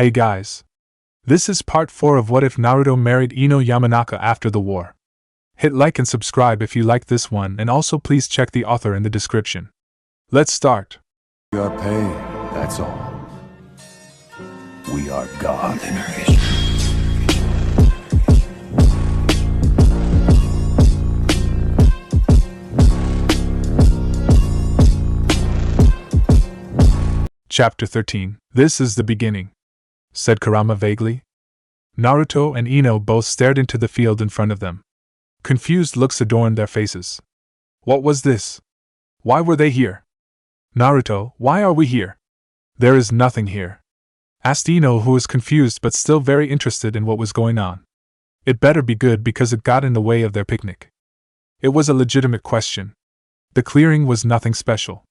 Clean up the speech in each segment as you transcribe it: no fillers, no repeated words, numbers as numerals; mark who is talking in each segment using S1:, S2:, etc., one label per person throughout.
S1: Hey guys. This is part 4 of What If Naruto Married Ino Yamanaka After the War. Hit like and subscribe if you like this one, and also please check the author in the description. Let's start.
S2: We are paid, that's all. We are God.
S1: Chapter 13. This is the beginning, said Kurama vaguely. Naruto and Ino both stared into the field in front of them. Confused looks adorned their faces. What was this? Why were they here? Naruto, why are we here? There is nothing here, asked Ino, who was confused but still very interested in what was going on. It better be good because it got in the way of their picnic. It was a legitimate question. The clearing was nothing special.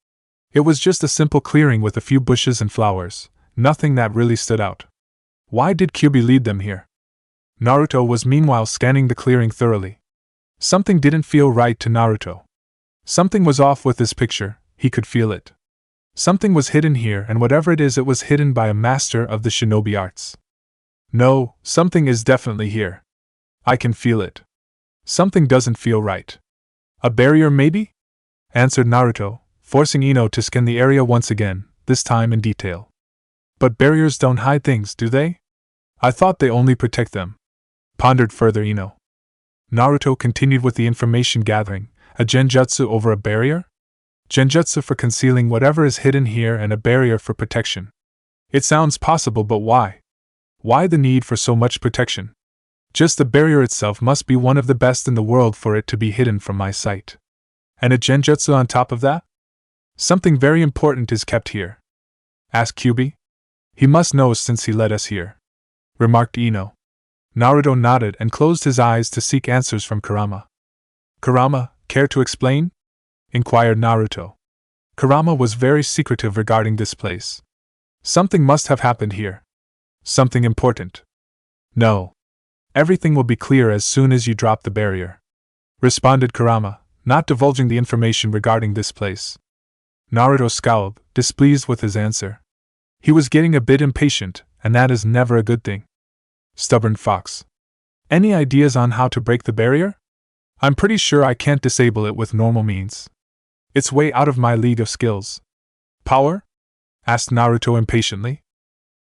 S1: It was just a simple clearing with a few bushes and flowers, nothing that really stood out. Why did Kyuubi lead them here? Naruto was meanwhile scanning the clearing thoroughly. Something didn't feel right to Naruto. Something was off with this picture, he could feel it. Something was hidden here, and whatever it was hidden by a master of the shinobi arts. No, something is definitely here. I can feel it. Something doesn't feel right. A barrier maybe? Answered Naruto, forcing Ino to scan the area once again, this time in detail. But barriers don't hide things, do they? I thought they only protect them. Pondered further Ino. Naruto continued with the information gathering. A genjutsu over a barrier? Genjutsu for concealing whatever is hidden here and a barrier for protection. It sounds possible, but why? Why the need for so much protection? Just the barrier itself must be one of the best in the world for it to be hidden from my sight. And a genjutsu on top of that? Something very important is kept here, asked Kyuubi. He must know since he led us here, remarked Ino. Naruto nodded and closed his eyes to seek answers from Kurama. Kurama, care to explain? Inquired Naruto. Kurama was very secretive regarding this place. Something must have happened here. Something important. No. Everything will be clear as soon as you drop the barrier, responded Kurama, not divulging the information regarding this place. Naruto scowled, displeased with his answer. He was getting a bit impatient, and that is never a good thing. Stubborn fox. Any ideas on how to break the barrier? I'm pretty sure I can't disable it with normal means. It's way out of my league of skills. Power? Asked Naruto impatiently.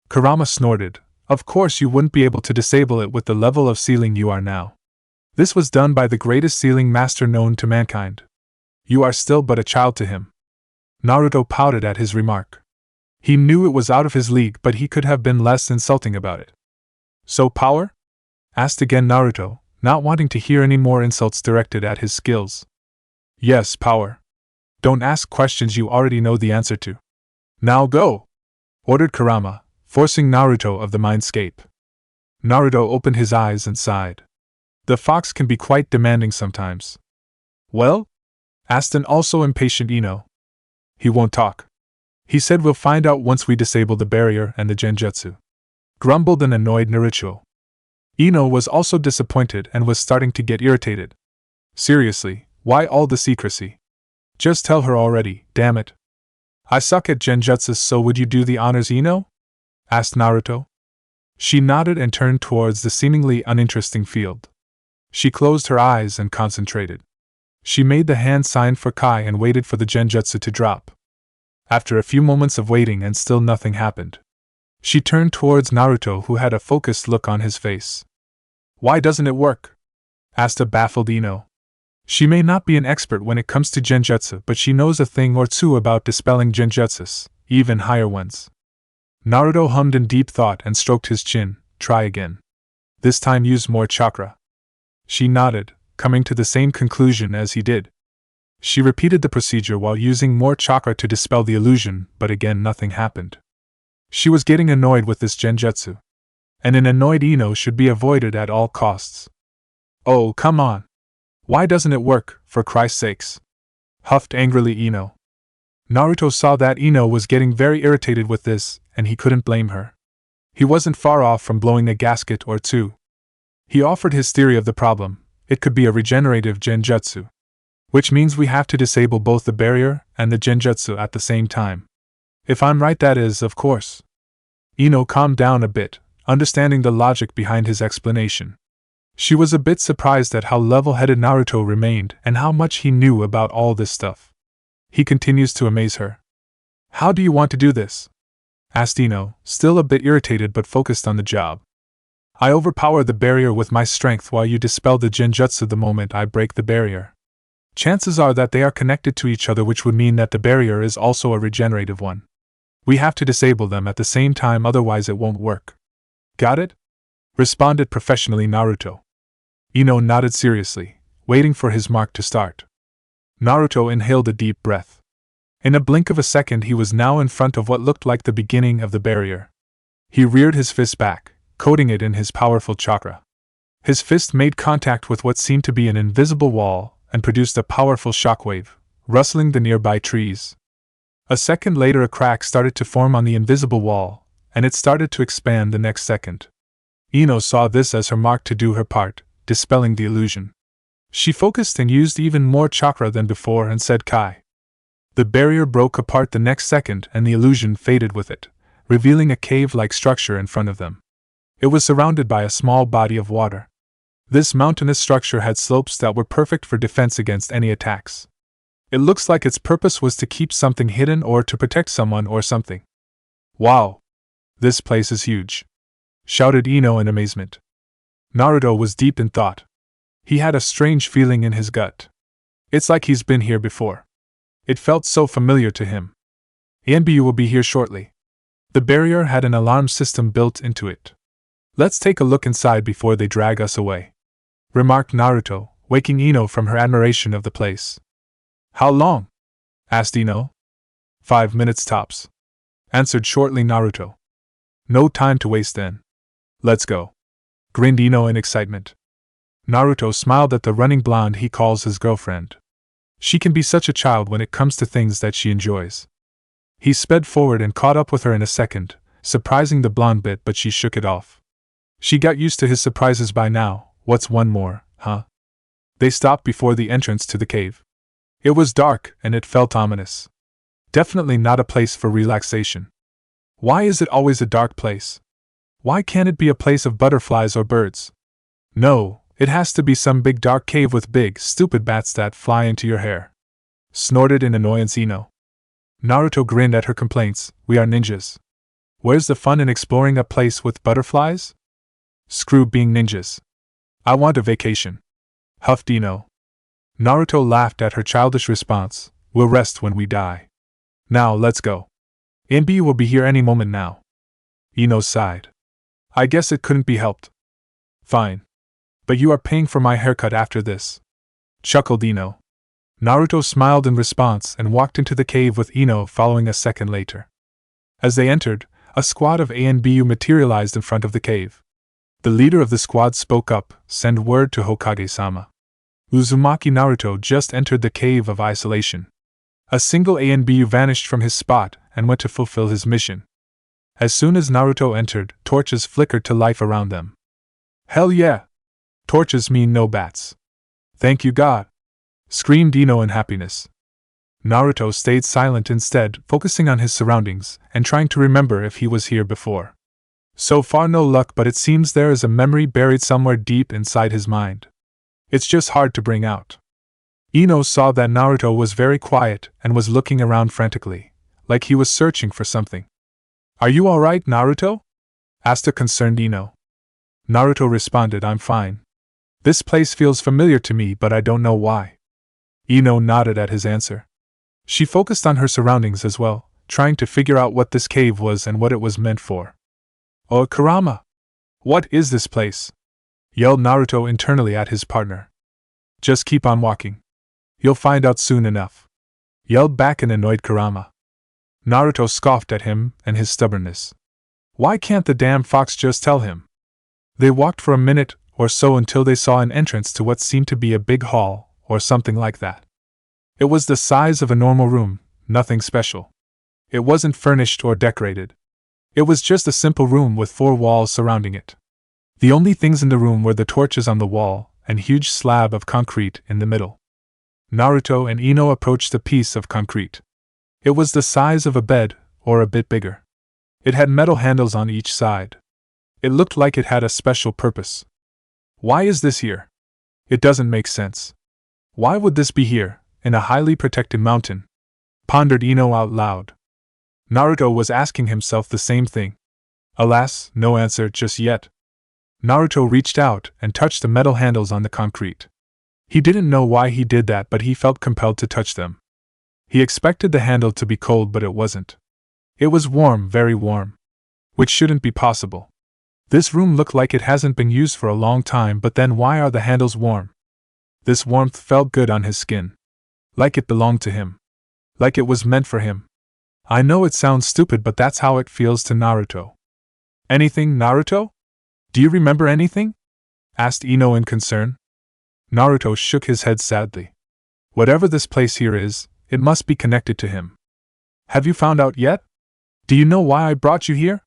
S1: Kurama snorted. Of course you wouldn't be able to disable it with the level of sealing you are now. This was done by the greatest sealing master known to mankind. You are still but a child to him. Naruto pouted at his remark. He knew it was out of his league, but he could have been less insulting about it. So power? Asked again Naruto, not wanting to hear any more insults directed at his skills. Yes, power. Don't ask questions you already know the answer to. Now go! Ordered Kurama, forcing Naruto of the mindscape. Naruto opened his eyes and sighed. The fox can be quite demanding sometimes. Well? Asked an also impatient Ino. He won't talk. He said we'll find out once we disable the barrier and the genjutsu. Grumbled an annoyed Naruto. Ino was also disappointed and was starting to get irritated. Seriously, why all the secrecy? Just tell her already, damn it. I suck at genjutsu, so would you do the honors, Ino? Asked Naruto. She nodded and turned towards the seemingly uninteresting field. She closed her eyes and concentrated. She made the hand sign for Kai and waited for the genjutsu to drop. After a few moments of waiting and still nothing happened, she turned towards Naruto, who had a focused look on his face. Why doesn't it work? Asked a baffled Ino. She may not be an expert when it comes to genjutsu, but she knows a thing or two about dispelling genjutsus, even higher ones. Naruto hummed in deep thought and stroked his chin. Try again. This time use more chakra. She nodded, coming to the same conclusion as he did. She repeated the procedure while using more chakra to dispel the illusion, but again nothing happened. She was getting annoyed with this genjutsu. And an annoyed Ino should be avoided at all costs. Oh, come on. Why doesn't it work, for Christ's sakes? Huffed angrily Ino. Naruto saw that Ino was getting very irritated with this, and he couldn't blame her. He wasn't far off from blowing a gasket or two. He offered his theory of the problem. It could be a regenerative genjutsu. Which means we have to disable both the barrier and the genjutsu at the same time. If I'm right, that is, of course. Ino calmed down a bit, understanding the logic behind his explanation. She was a bit surprised at how level-headed Naruto remained and how much he knew about all this stuff. He continues to amaze her. How do you want to do this? Asked Ino, still a bit irritated but focused on the job. I overpower the barrier with my strength while you dispel the Genjutsu the moment I break the barrier. Chances are that they are connected to each other, which would mean that the barrier is also a regenerative one. We have to disable them at the same time, otherwise it won't work. Got it? Responded professionally Naruto. Ino nodded seriously, waiting for his mark to start. Naruto inhaled a deep breath. In a blink of a second he was now in front of what looked like the beginning of the barrier. He reared his fist back, coating it in his powerful chakra. His fist made contact with what seemed to be an invisible wall and produced a powerful shockwave, rustling the nearby trees. A second later a crack started to form on the invisible wall, and it started to expand the next second. Ino saw this as her mark to do her part, dispelling the illusion. She focused and used even more chakra than before and said Kai. The barrier broke apart the next second and the illusion faded with it, revealing a cave-like structure in front of them. It was surrounded by a small body of water. This mountainous structure had slopes that were perfect for defense against any attacks. It looks like its purpose was to keep something hidden or to protect someone or something. Wow! This place is huge! Shouted Ino in amazement. Naruto was deep in thought. He had a strange feeling in his gut. It's like he's been here before. It felt so familiar to him. Enbu will be here shortly. The barrier had an alarm system built into it. Let's take a look inside before they drag us away, remarked Naruto, waking Ino from her admiration of the place. How long? Asked Ino. 5 minutes tops, answered shortly Naruto. No time to waste then. Let's go, grinned Ino in excitement. Naruto smiled at the running blonde he calls his girlfriend. She can be such a child when it comes to things that she enjoys. He sped forward and caught up with her in a second, surprising the blonde bit, but she shook it off. She got used to his surprises by now. What's one more, huh? They stopped before the entrance to the cave. It was dark, and it felt ominous. Definitely not a place for relaxation. Why is it always a dark place? Why can't it be a place of butterflies or birds? No, it has to be some big dark cave with big, stupid bats that fly into your hair. Snorted in annoyance Ino. Naruto grinned at her complaints. We are ninjas. Where's the fun in exploring a place with butterflies? Screw being ninjas. I want a vacation. Huffed Ino. Naruto laughed at her childish response. We'll rest when we die. Now let's go. Enbu will be here any moment now. Ino sighed. I guess it couldn't be helped. Fine. But you are paying for my haircut after this. Chuckled Ino. Naruto smiled in response and walked into the cave with Ino following a second later. As they entered, a squad of Enbu materialized in front of the cave. The leader of the squad spoke up, send word to Hokage-sama. Uzumaki Naruto just entered the cave of isolation. A single Enbu vanished from his spot and went to fulfill his mission. As soon as Naruto entered, torches flickered to life around them. Hell yeah! Torches mean no bats. Thank you God! Screamed Ino in happiness. Naruto stayed silent instead, focusing on his surroundings and trying to remember if he was here before. So far no luck, but it seems there is a memory buried somewhere deep inside his mind. It's just hard to bring out. Ino saw that Naruto was very quiet and was looking around frantically, like he was searching for something. Are you alright, Naruto? Asked a concerned Ino. Naruto responded, I'm fine. This place feels familiar to me, but I don't know why. Ino nodded at his answer. She focused on her surroundings as well, trying to figure out what this cave was and what it was meant for. Oh, Kurama! What is this place? Yelled Naruto internally at his partner. Just keep on walking. You'll find out soon enough. Yelled back an annoyed Kurama. Naruto scoffed at him and his stubbornness. Why can't the damn fox just tell him? They walked for a minute or so until they saw an entrance to what seemed to be a big hall, or something like that. It was the size of a normal room, nothing special. It wasn't furnished or decorated. It was just a simple room with 4 walls surrounding it. The only things in the room were the torches on the wall and huge slab of concrete in the middle. Naruto and Ino approached a piece of concrete. It was the size of a bed, or a bit bigger. It had metal handles on each side. It looked like it had a special purpose. Why is this here? It doesn't make sense. Why would this be here, in a highly protected mountain? Pondered Ino out loud. Naruto was asking himself the same thing. Alas, no answer just yet. Naruto reached out and touched the metal handles on the concrete. He didn't know why he did that, but he felt compelled to touch them. He expected the handle to be cold, but it wasn't. It was warm, very warm. Which shouldn't be possible. This room looked like it hasn't been used for a long time, but then why are the handles warm? This warmth felt good on his skin. Like it belonged to him. Like it was meant for him. I know it sounds stupid, but that's how it feels to Naruto. Anything, Naruto? Do you remember anything? Asked Ino in concern. Naruto shook his head sadly. Whatever this place here is, it must be connected to him. Have you found out yet? Do you know why I brought you here?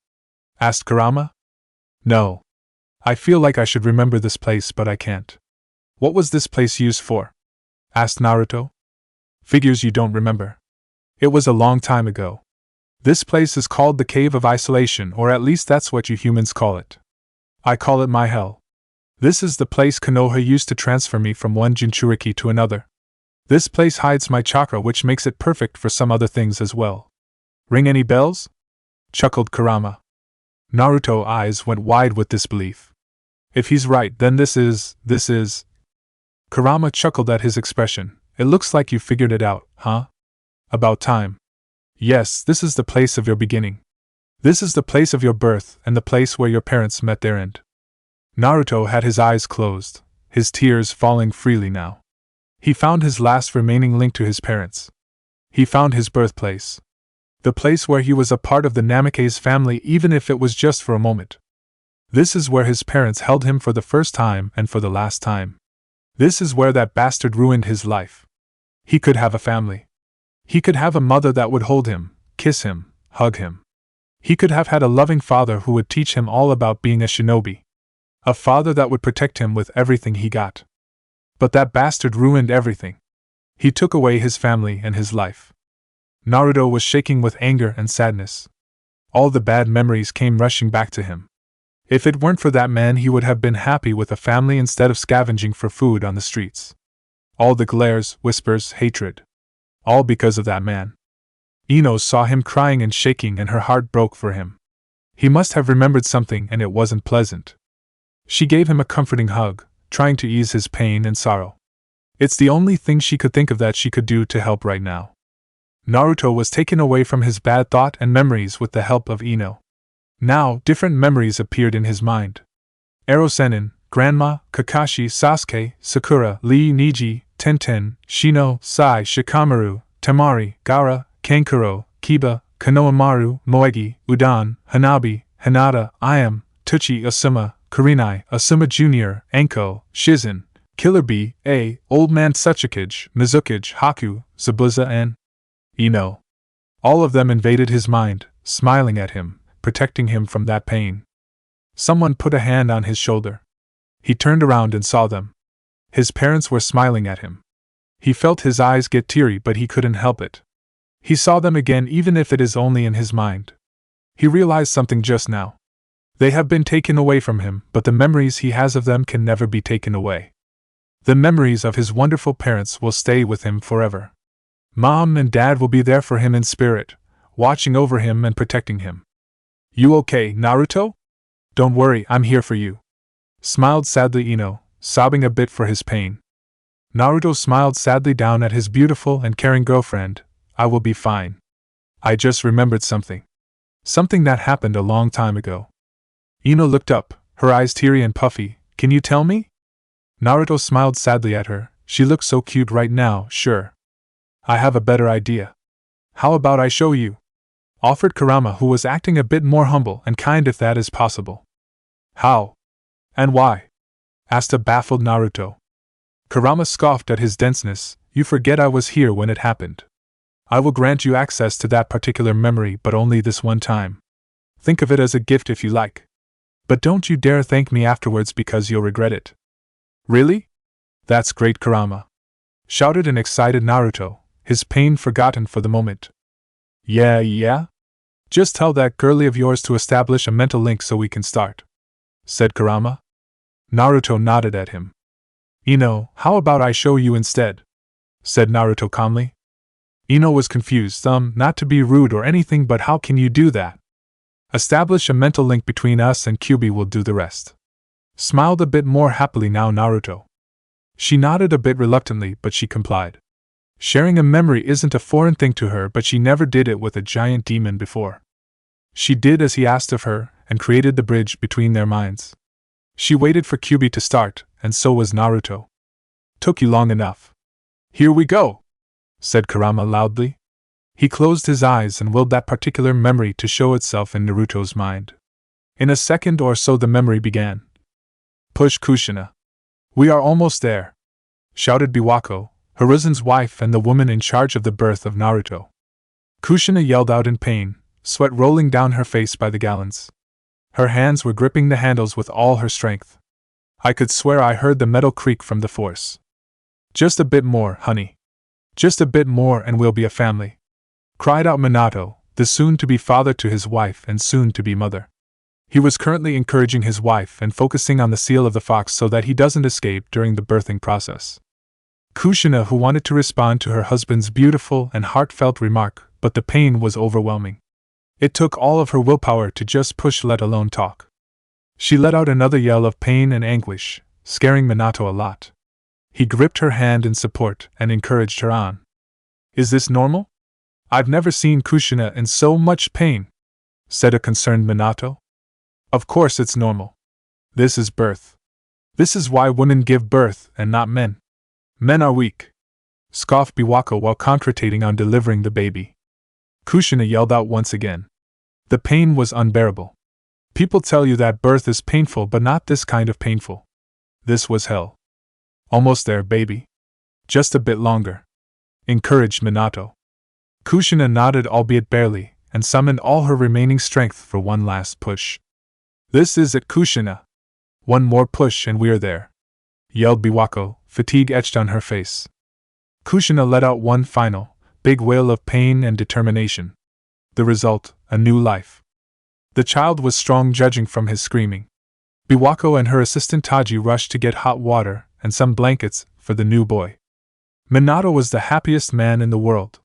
S1: Asked Kurama. No. I feel like I should remember this place, but I can't. What was this place used for? Asked Naruto. Figures you don't remember. It was a long time ago. This place is called the Cave of Isolation, or at least that's what you humans call it. I call it my hell. This is the place Konoha used to transfer me from one Jinchuriki to another. This place hides my chakra, which makes it perfect for some other things as well. Ring any bells? Chuckled Kurama. Naruto's eyes went wide with disbelief. If he's right, then this is... Kurama chuckled at his expression. It looks like you figured it out, huh? About time. Yes, this is the place of your beginning. This is the place of your birth, and the place where your parents met their end. Naruto had his eyes closed, his tears falling freely now. He found his last remaining link to his parents. He found his birthplace. The place where he was a part of the Namake's family, even if it was just for a moment. This is where his parents held him for the first time and for the last time. This is where that bastard ruined his life. He could have a family. He could have a mother that would hold him, kiss him, hug him. He could have had a loving father who would teach him all about being a shinobi. A father that would protect him with everything he got. But that bastard ruined everything. He took away his family and his life. Naruto was shaking with anger and sadness. All the bad memories came rushing back to him. If it weren't for that man, he would have been happy with a family instead of scavenging for food on the streets. All the glares, whispers, hatred. All because of that man. Ino saw him crying and shaking, and her heart broke for him. He must have remembered something, and it wasn't pleasant. She gave him a comforting hug, trying to ease his pain and sorrow. It's the only thing she could think of that she could do to help right now. Naruto was taken away from his bad thought and memories with the help of Ino. Now, different memories appeared in his mind. Ero Sennin, Grandma, Kakashi, Sasuke, Sakura, Lee, Niji, Tenten, Shino, Sai, Shikamaru, Temari, Gaara, Kankuro, Kiba, Konohamaru, Moegi, Udan, Hanabi, Hinata, Ayam, Tuchi, Asuma, Kurinai, Asuma Jr., Anko, Shizen, Killer Bee, Old Man Tsuchikage, Mizukage, Haku, Zabuza, and Ino. All of them invaded his mind, smiling at him, protecting him from that pain. Someone put a hand on his shoulder. He turned around and saw them. His parents were smiling at him. He felt his eyes get teary, but he couldn't help it. He saw them again, even if it is only in his mind. He realized something just now. They have been taken away from him, but the memories he has of them can never be taken away. The memories of his wonderful parents will stay with him forever. Mom and Dad will be there for him in spirit, watching over him and protecting him. You okay, Naruto? Don't worry, I'm here for you. Smiled sadly Ino, sobbing a bit for his pain. Naruto smiled sadly down at his beautiful and caring girlfriend. I will be fine. I just remembered something. Something that happened a long time ago. Ino looked up, her eyes teary and puffy. Can you tell me? Naruto smiled sadly at her. She looks so cute right now, sure. I have a better idea. How about I show you? Offered Kurama, who was acting a bit more humble and kind, if that is possible. How? And why? Asked a baffled Naruto. Kurama scoffed at his denseness. You forget I was here when it happened. I will grant you access to that particular memory, but only this one time. Think of it as a gift if you like. But don't you dare thank me afterwards, because you'll regret it. Really? That's great, Kurama! Shouted an excited Naruto, his pain forgotten for the moment. Yeah? Just tell that girlie of yours to establish a mental link so we can start, said Kurama. Naruto nodded at him. Ino, how about I show you instead? Said Naruto calmly. Ino was confused. Not to be rude or anything, but how can you do that? Establish a mental link between us and Kyuubi will do the rest. Smiled a bit more happily now Naruto. She nodded a bit reluctantly, but she complied. Sharing a memory isn't a foreign thing to her, but she never did it with a giant demon before. She did as he asked of her, and created the bridge between their minds. She waited for Kyuubi to start, and so was Naruto. Took you long enough. Here we go, said Kurama loudly. He closed his eyes and willed that particular memory to show itself in Naruto's mind. In a second or so the memory began. Push Kushina. We are almost there, shouted Biwako, Hiruzen's wife and the woman in charge of the birth of Naruto. Kushina yelled out in pain, sweat rolling down her face by the gallons. Her hands were gripping the handles with all her strength. I could swear I heard the metal creak from the force. Just a bit more, honey. Just a bit more and we'll be a family, cried out Minato, the soon-to-be father to his wife and soon-to-be mother. He was currently encouraging his wife and focusing on the seal of the fox so that he doesn't escape during the birthing process. Kushina, who wanted to respond to her husband's beautiful and heartfelt remark, but the pain was overwhelming. It took all of her willpower to just push, let alone talk. She let out another yell of pain and anguish, scaring Minato a lot. He gripped her hand in support and encouraged her on. Is this normal? I've never seen Kushina in so much pain, said a concerned Minato. Of course it's normal. This is birth. This is why women give birth and not men. Men are weak, scoffed Biwako while concentrating on delivering the baby. Kushina yelled out once again. The pain was unbearable. People tell you that birth is painful, but not this kind of painful. This was hell. Almost there, baby. Just a bit longer, encouraged Minato. Kushina nodded, albeit barely, and summoned all her remaining strength for one last push. This is it, Kushina. One more push and we're there, yelled Biwako, fatigue etched on her face. Kushina let out one final, big wail of pain and determination. The result, a new life. The child was strong, judging from his screaming. Biwako and her assistant Taji rushed to get hot water and some blankets for the new boy. Minato was the happiest man in the world.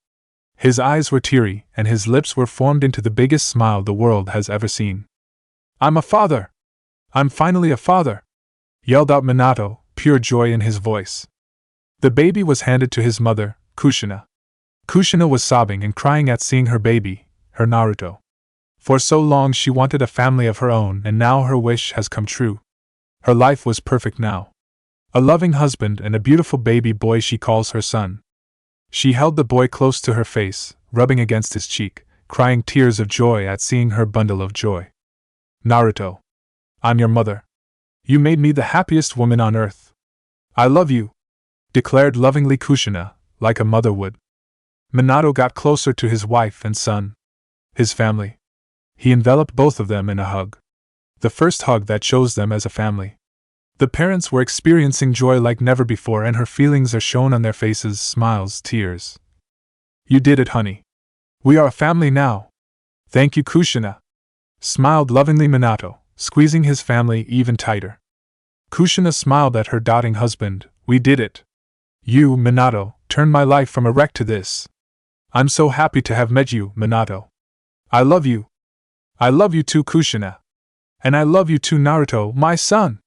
S1: His eyes were teary and his lips were formed into the biggest smile the world has ever seen. I'm a father! I'm finally a father! Yelled out Minato, pure joy in his voice. The baby was handed to his mother, Kushina. Kushina was sobbing and crying at seeing her baby, her Naruto. For so long she wanted a family of her own, and now her wish has come true. Her life was perfect now. A loving husband and a beautiful baby boy she calls her son. She held the boy close to her face, rubbing against his cheek, crying tears of joy at seeing her bundle of joy. Naruto, I'm your mother. You made me the happiest woman on earth. I love you, declared lovingly Kushina, like a mother would. Minato got closer to his wife and son, his family. He enveloped both of them in a hug. The first hug that shows them as a family. The parents were experiencing joy like never before, and her feelings are shown on their faces, smiles, tears. You did it, honey. We are a family now. Thank you, Kushina, smiled lovingly Minato, squeezing his family even tighter. Kushina smiled at her doubting husband. We did it. You, Minato, turned my life from a wreck to this. I'm so happy to have met you, Minato. I love you. I love you too, Kushina. And I love you too, Naruto, my son.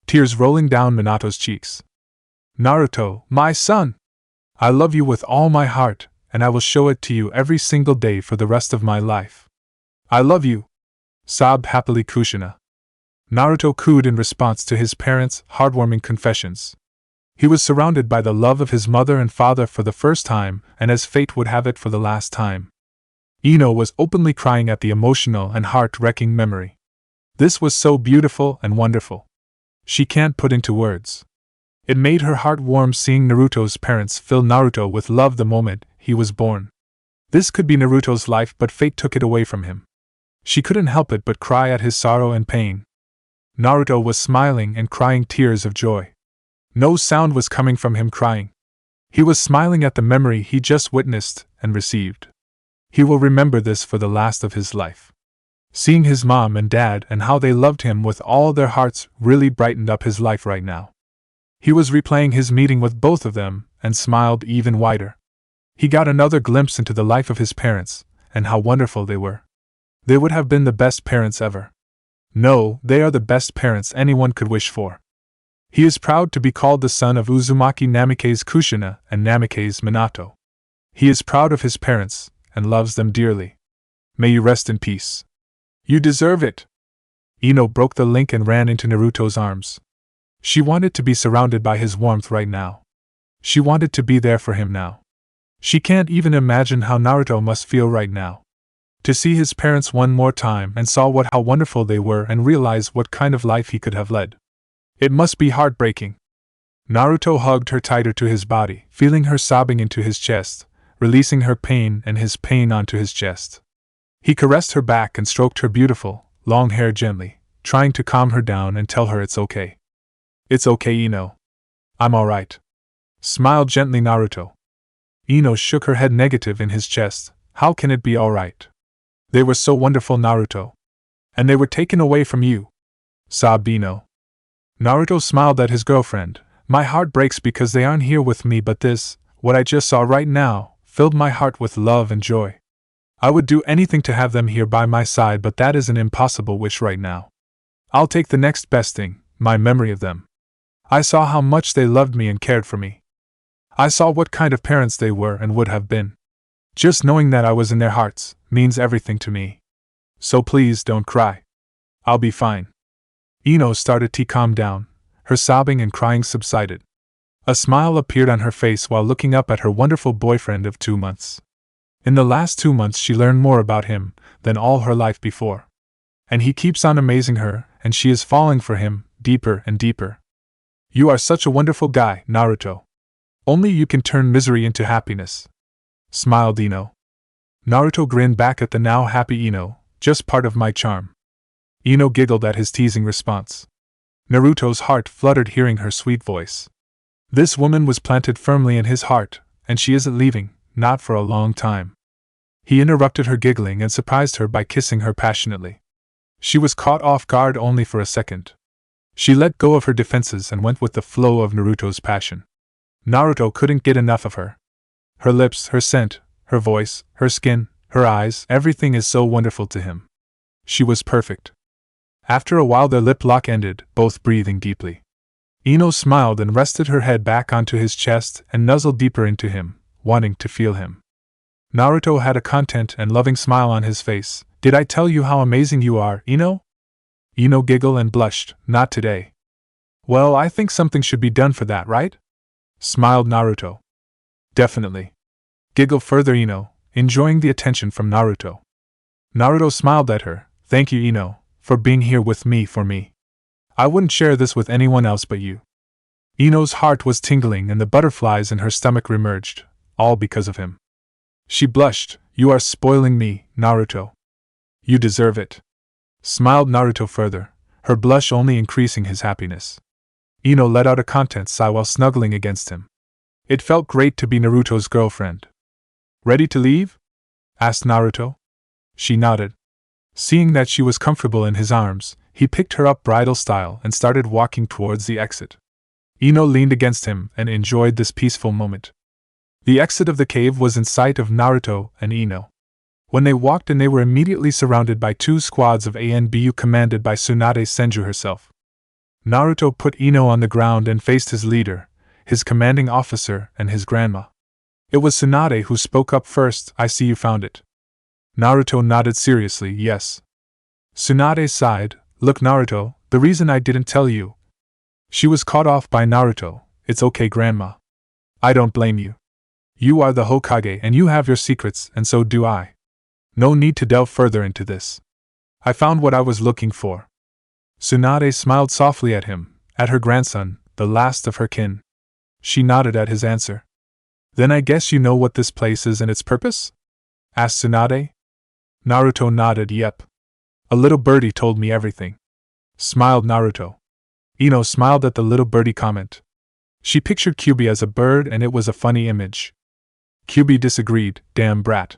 S1: Tears rolling down Minato's cheeks. Naruto, my son. I love you with all my heart, and I will show it to you every single day for the rest of my life. I love you, sobbed happily Kushina. Naruto cooed in response to his parents' heartwarming confessions. He was surrounded by the love of his mother and father for the first time, and as fate would have it, for the last time. Ino was openly crying at the emotional and heart-wrecking memory. This was so beautiful and wonderful. She can't put into words. It made her heart warm seeing Naruto's parents fill Naruto with love the moment he was born. This could be Naruto's life, but fate took it away from him. She couldn't help it but cry at his sorrow and pain. Naruto was smiling and crying tears of joy. No sound was coming from him crying. He was smiling at the memory he just witnessed and received. He will remember this for the last of his life. Seeing his mom and dad and how they loved him with all their hearts really brightened up his life right now. He was replaying his meeting with both of them and smiled even wider. He got another glimpse into the life of his parents and how wonderful they were. They would have been the best parents ever. No, they are the best parents anyone could wish for. He is proud to be called the son of Uzumaki Namikaze Kushina and Namikaze Minato. He is proud of his parents and loves them dearly. May you rest in peace. You deserve it. Ino broke the link and ran into Naruto's arms. She wanted to be surrounded by his warmth right now. She wanted to be there for him now. She can't even imagine how Naruto must feel right now. To see his parents one more time and saw how wonderful they were and realize what kind of life he could have led. It must be heartbreaking. Naruto hugged her tighter to his body, feeling her sobbing into his chest, releasing her pain and his pain onto his chest. He caressed her back and stroked her beautiful, long hair gently, trying to calm her down and tell her it's okay. It's okay, Ino. I'm alright. Smiled gently Naruto. Ino shook her head negative in his chest. How can it be alright? They were so wonderful, Naruto. And they were taken away from you. Sobbed Ino. Naruto smiled at his girlfriend. My heart breaks because they aren't here with me, but this, what I just saw right now, filled my heart with love and joy. I would do anything to have them here by my side, but that is an impossible wish right now. I'll take the next best thing, my memory of them. I saw how much they loved me and cared for me. I saw what kind of parents they were and would have been. Just knowing that I was in their hearts means everything to me. So please don't cry. I'll be fine. Ino started to calm down. Her sobbing and crying subsided. A smile appeared on her face while looking up at her wonderful boyfriend of 2 months. In the last 2 months she learned more about him than all her life before. And he keeps on amazing her, and she is falling for him, deeper and deeper. You are such a wonderful guy, Naruto. Only you can turn misery into happiness. Smiled Ino. Naruto grinned back at the now happy Ino, just part of my charm. Ino giggled at his teasing response. Naruto's heart fluttered hearing her sweet voice. This woman was planted firmly in his heart, and she isn't leaving, not for a long time. He interrupted her giggling and surprised her by kissing her passionately. She was caught off guard only for a second. She let go of her defenses and went with the flow of Naruto's passion. Naruto couldn't get enough of her. Her lips, her scent, her voice, her skin, her eyes, everything is so wonderful to him. She was perfect. After a while their lip lock ended, both breathing deeply. Ino smiled and rested her head back onto his chest and nuzzled deeper into him, wanting to feel him. Naruto had a content and loving smile on his face. Did I tell you how amazing you are, Ino? Ino giggled and blushed. Not today. Well, I think something should be done for that, right? Smiled Naruto. Definitely. Giggled further Ino, enjoying the attention from Naruto. Naruto smiled at her. Thank you, Ino, for being here with me for me. I wouldn't share this with anyone else but you. Ino's heart was tingling and the butterflies in her stomach remerged, all because of him. She blushed. You are spoiling me, Naruto. You deserve it. Smiled Naruto further, her blush only increasing his happiness. Ino let out a content sigh while snuggling against him. It felt great to be Naruto's girlfriend. Ready to leave? Asked Naruto. She nodded. Seeing that she was comfortable in his arms, he picked her up bridal style and started walking towards the exit. Ino leaned against him and enjoyed this peaceful moment. The exit of the cave was in sight of Naruto and Ino. When they walked in, they were immediately surrounded by 2 squads of ANBU commanded by Tsunade Senju herself. Naruto put Ino on the ground and faced his leader, his commanding officer, and his grandma. It was Tsunade who spoke up first. I see you found it. Naruto nodded seriously, yes. Tsunade sighed. Look, Naruto, the reason I didn't tell you. She was caught off by Naruto. It's okay, grandma. I don't blame you. You are the Hokage and you have your secrets, and so do I. No need to delve further into this. I found what I was looking for. Tsunade smiled softly at him, at her grandson, the last of her kin. She nodded at his answer. Then I guess you know what this place is and its purpose? Asked Tsunade. Naruto nodded, yep. A little birdie told me everything. Smiled Naruto. Ino smiled at the little birdie comment. She pictured Kyubi as a bird and it was a funny image. Kyubi disagreed, damn brat.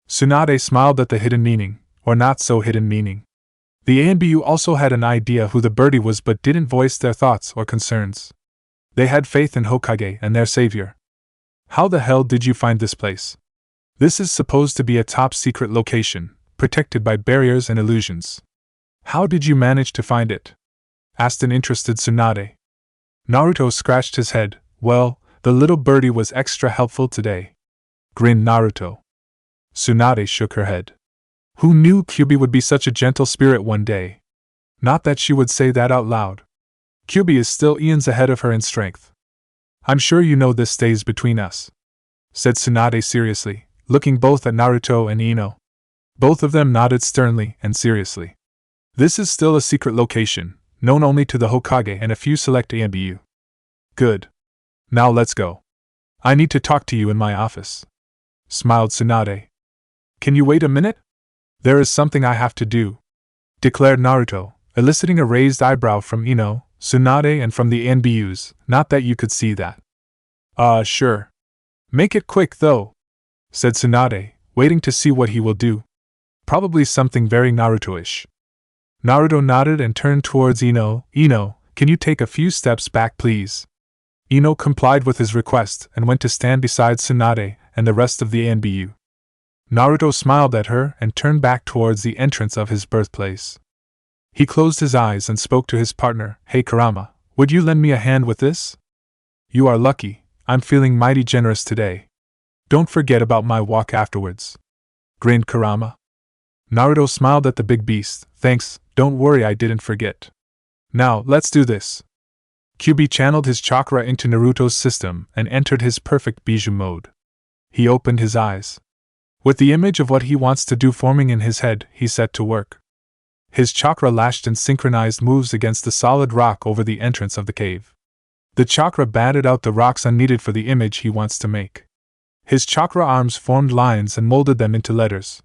S1: Tsunade smiled at the hidden meaning, or not so hidden meaning. The ANBU also had an idea who the birdie was but didn't voice their thoughts or concerns. They had faith in Hokage and their savior. How the hell did you find this place? This is supposed to be a top-secret location, protected by barriers and illusions. How did you manage to find it? Asked an interested Tsunade. Naruto scratched his head. Well, the little birdie was extra helpful today. Grinned Naruto. Tsunade shook her head. Who knew Kyubi would be such a gentle spirit one day? Not that she would say that out loud. Kyubi is still eons ahead of her in strength. I'm sure you know this stays between us, said Tsunade seriously, looking both at Naruto and Ino. Both of them nodded sternly and seriously. This is still a secret location, known only to the Hokage and a few select ANBU. Good. Now let's go. I need to talk to you in my office, smiled Tsunade. Can you wait a minute? There is something I have to do, declared Naruto, eliciting a raised eyebrow from Ino, Tsunade, and from the ANBUs, not that you could see that. Sure. Make it quick, though, said Tsunade, waiting to see what he will do. Probably something very Naruto-ish. Naruto nodded and turned towards Ino. Ino, can you take a few steps back, please? Ino complied with his request and went to stand beside Tsunade and the rest of the ANBU. Naruto smiled at her and turned back towards the entrance of his birthplace. He closed his eyes and spoke to his partner. Hey Kurama, would you lend me a hand with this? You are lucky, I'm feeling mighty generous today. Don't forget about my walk afterwards, grinned Kurama. Naruto smiled at the big beast. Thanks, don't worry, I didn't forget. Now, let's do this. Kyubi channeled his chakra into Naruto's system and entered his perfect bijou mode. He opened his eyes. With the image of what he wants to do forming in his head, he set to work. His chakra lashed in synchronized moves against the solid rock over the entrance of the cave. The chakra batted out the rocks unneeded for the image he wants to make. His chakra arms formed lines and molded them into letters.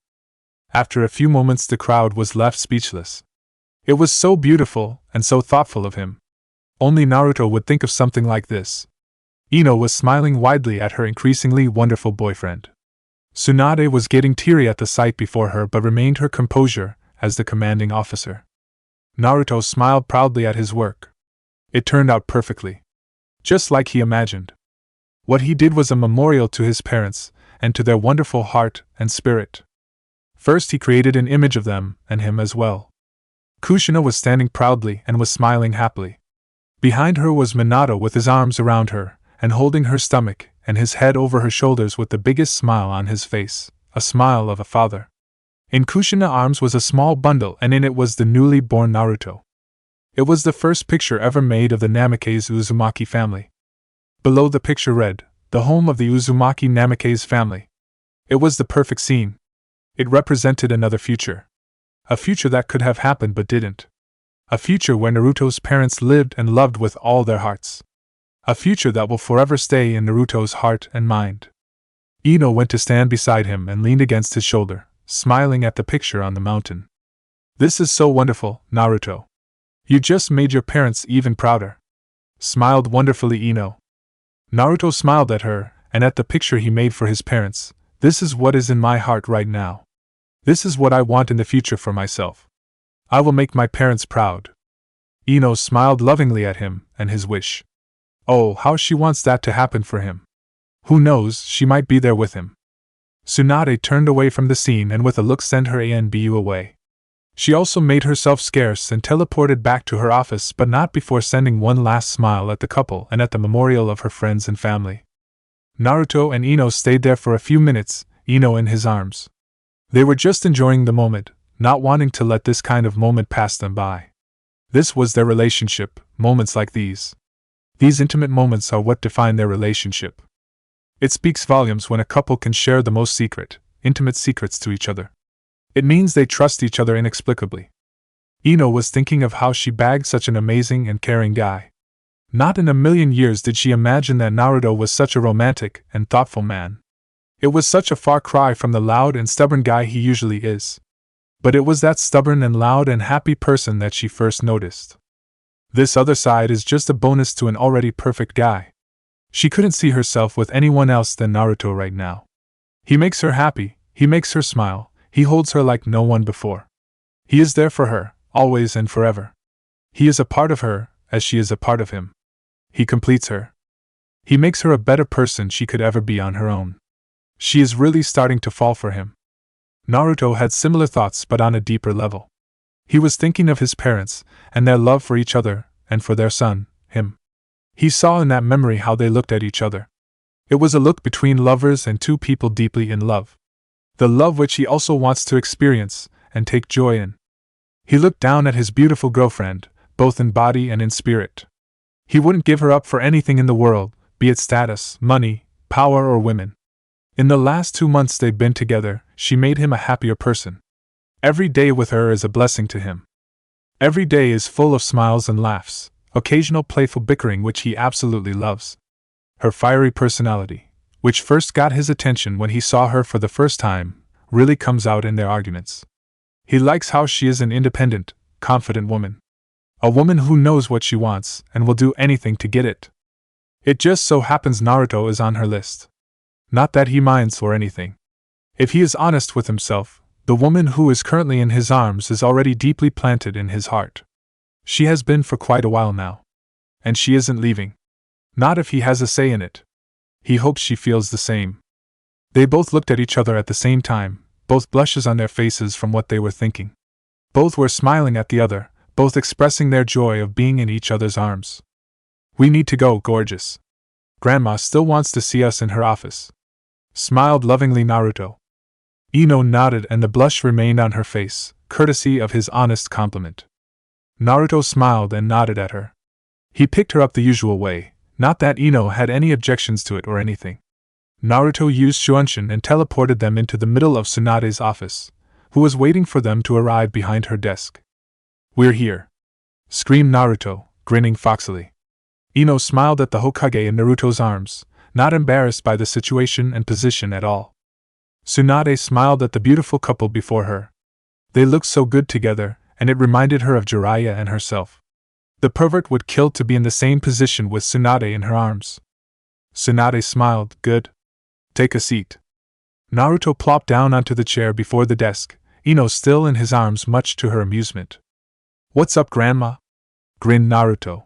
S1: After a few moments, the crowd was left speechless. It was so beautiful and so thoughtful of him. Only Naruto would think of something like this. Ino was smiling widely at her increasingly wonderful boyfriend. Tsunade was getting teary at the sight before her but remained her composure as the commanding officer. Naruto smiled proudly at his work. It turned out perfectly. Just like he imagined. What he did was a memorial to his parents and to their wonderful heart and spirit. First he created an image of them and him as well. Kushina was standing proudly and was smiling happily. Behind her was Minato with his arms around her and holding her stomach and his head over her shoulders with the biggest smile on his face, a smile of a father. In Kushina's arms was a small bundle and in it was the newly born Naruto. It was the first picture ever made of the Namikaze Uzumaki family. Below the picture read, "The home of the Uzumaki Namikaze family." It was the perfect scene. It represented another future. A future that could have happened but didn't. A future where Naruto's parents lived and loved with all their hearts. A future that will forever stay in Naruto's heart and mind. Ino went to stand beside him and leaned against his shoulder, smiling at the picture on the mountain. This is so wonderful, Naruto. You just made your parents even prouder. Smiled wonderfully Ino. Naruto smiled at her, and at the picture he made for his parents. This is what is in my heart right now. This is what I want in the future for myself. I will make my parents proud. Ino smiled lovingly at him and his wish. Oh, how she wants that to happen for him. Who knows, she might be there with him. Tsunade turned away from the scene and with a look sent her ANBU away. She also made herself scarce and teleported back to her office, but not before sending one last smile at the couple and at the memorial of her friends and family. Naruto and Ino stayed there for a few minutes, Ino in his arms. They were just enjoying the moment, not wanting to let this kind of moment pass them by. This was their relationship, moments like these. These intimate moments are what define their relationship. It speaks volumes when a couple can share the most intimate secrets to each other. It means they trust each other inexplicably. Ino was thinking of how she bagged such an amazing and caring guy. Not in a million years did she imagine that Naruto was such a romantic and thoughtful man. It was such a far cry from the loud and stubborn guy he usually is. But it was that stubborn and loud and happy person that she first noticed. This other side is just a bonus to an already perfect guy. She couldn't see herself with anyone else than Naruto right now. He makes her happy, He makes her smile, he holds her like no one before. He is there for her, always and forever. He is a part of her, as she is a part of him. He completes her. He makes her a better person she could ever be on her own. She is really starting to fall for him. Naruto had similar thoughts but on a deeper level. He was thinking of his parents, and their love for each other, and for their son, him. He saw in that memory how they looked at each other. It was a look between lovers and two people deeply in love. The love which he also wants to experience, and take joy in. He looked down at his beautiful girlfriend, both in body and in spirit. He wouldn't give her up for anything in the world, be it status, money, power or women. In the last 2 months they've been together, she made him a happier person. Every day with her is a blessing to him. Every day is full of smiles and laughs, occasional playful bickering which he absolutely loves. Her fiery personality, which first got his attention when he saw her for the first time, really comes out in their arguments. He likes how she is an independent, confident woman. A woman who knows what she wants and will do anything to get it. It just so happens Naruto is on her list. Not that he minds or anything. If he is honest with himself, the woman who is currently in his arms is already deeply planted in his heart. She has been for quite a while now. And she isn't leaving. Not if he has a say in it. He hopes she feels the same. They both looked at each other at the same time, both blushes on their faces from what they were thinking. Both were smiling at the other, both expressing their joy of being in each other's arms. We need to go, gorgeous. Grandma still wants to see us in her office. Smiled lovingly Naruto. Ino nodded and the blush remained on her face, courtesy of his honest compliment. Naruto smiled and nodded at her. He picked her up the usual way, not that Ino had any objections to it or anything. Naruto used Shunshin and teleported them into the middle of Tsunade's office, who was waiting for them to arrive behind her desk. We're here! Screamed Naruto, grinning foxily. Ino smiled at the Hokage in Naruto's arms, not embarrassed by the situation and position at all. Tsunade smiled at the beautiful couple before her. They looked so good together, and it reminded her of Jiraiya and herself. The pervert would kill to be in the same position with Tsunade in her arms. Tsunade smiled, good. Take a seat. Naruto plopped down onto the chair before the desk, Ino still in his arms much to her amusement. What's up, Grandma? Grinned Naruto.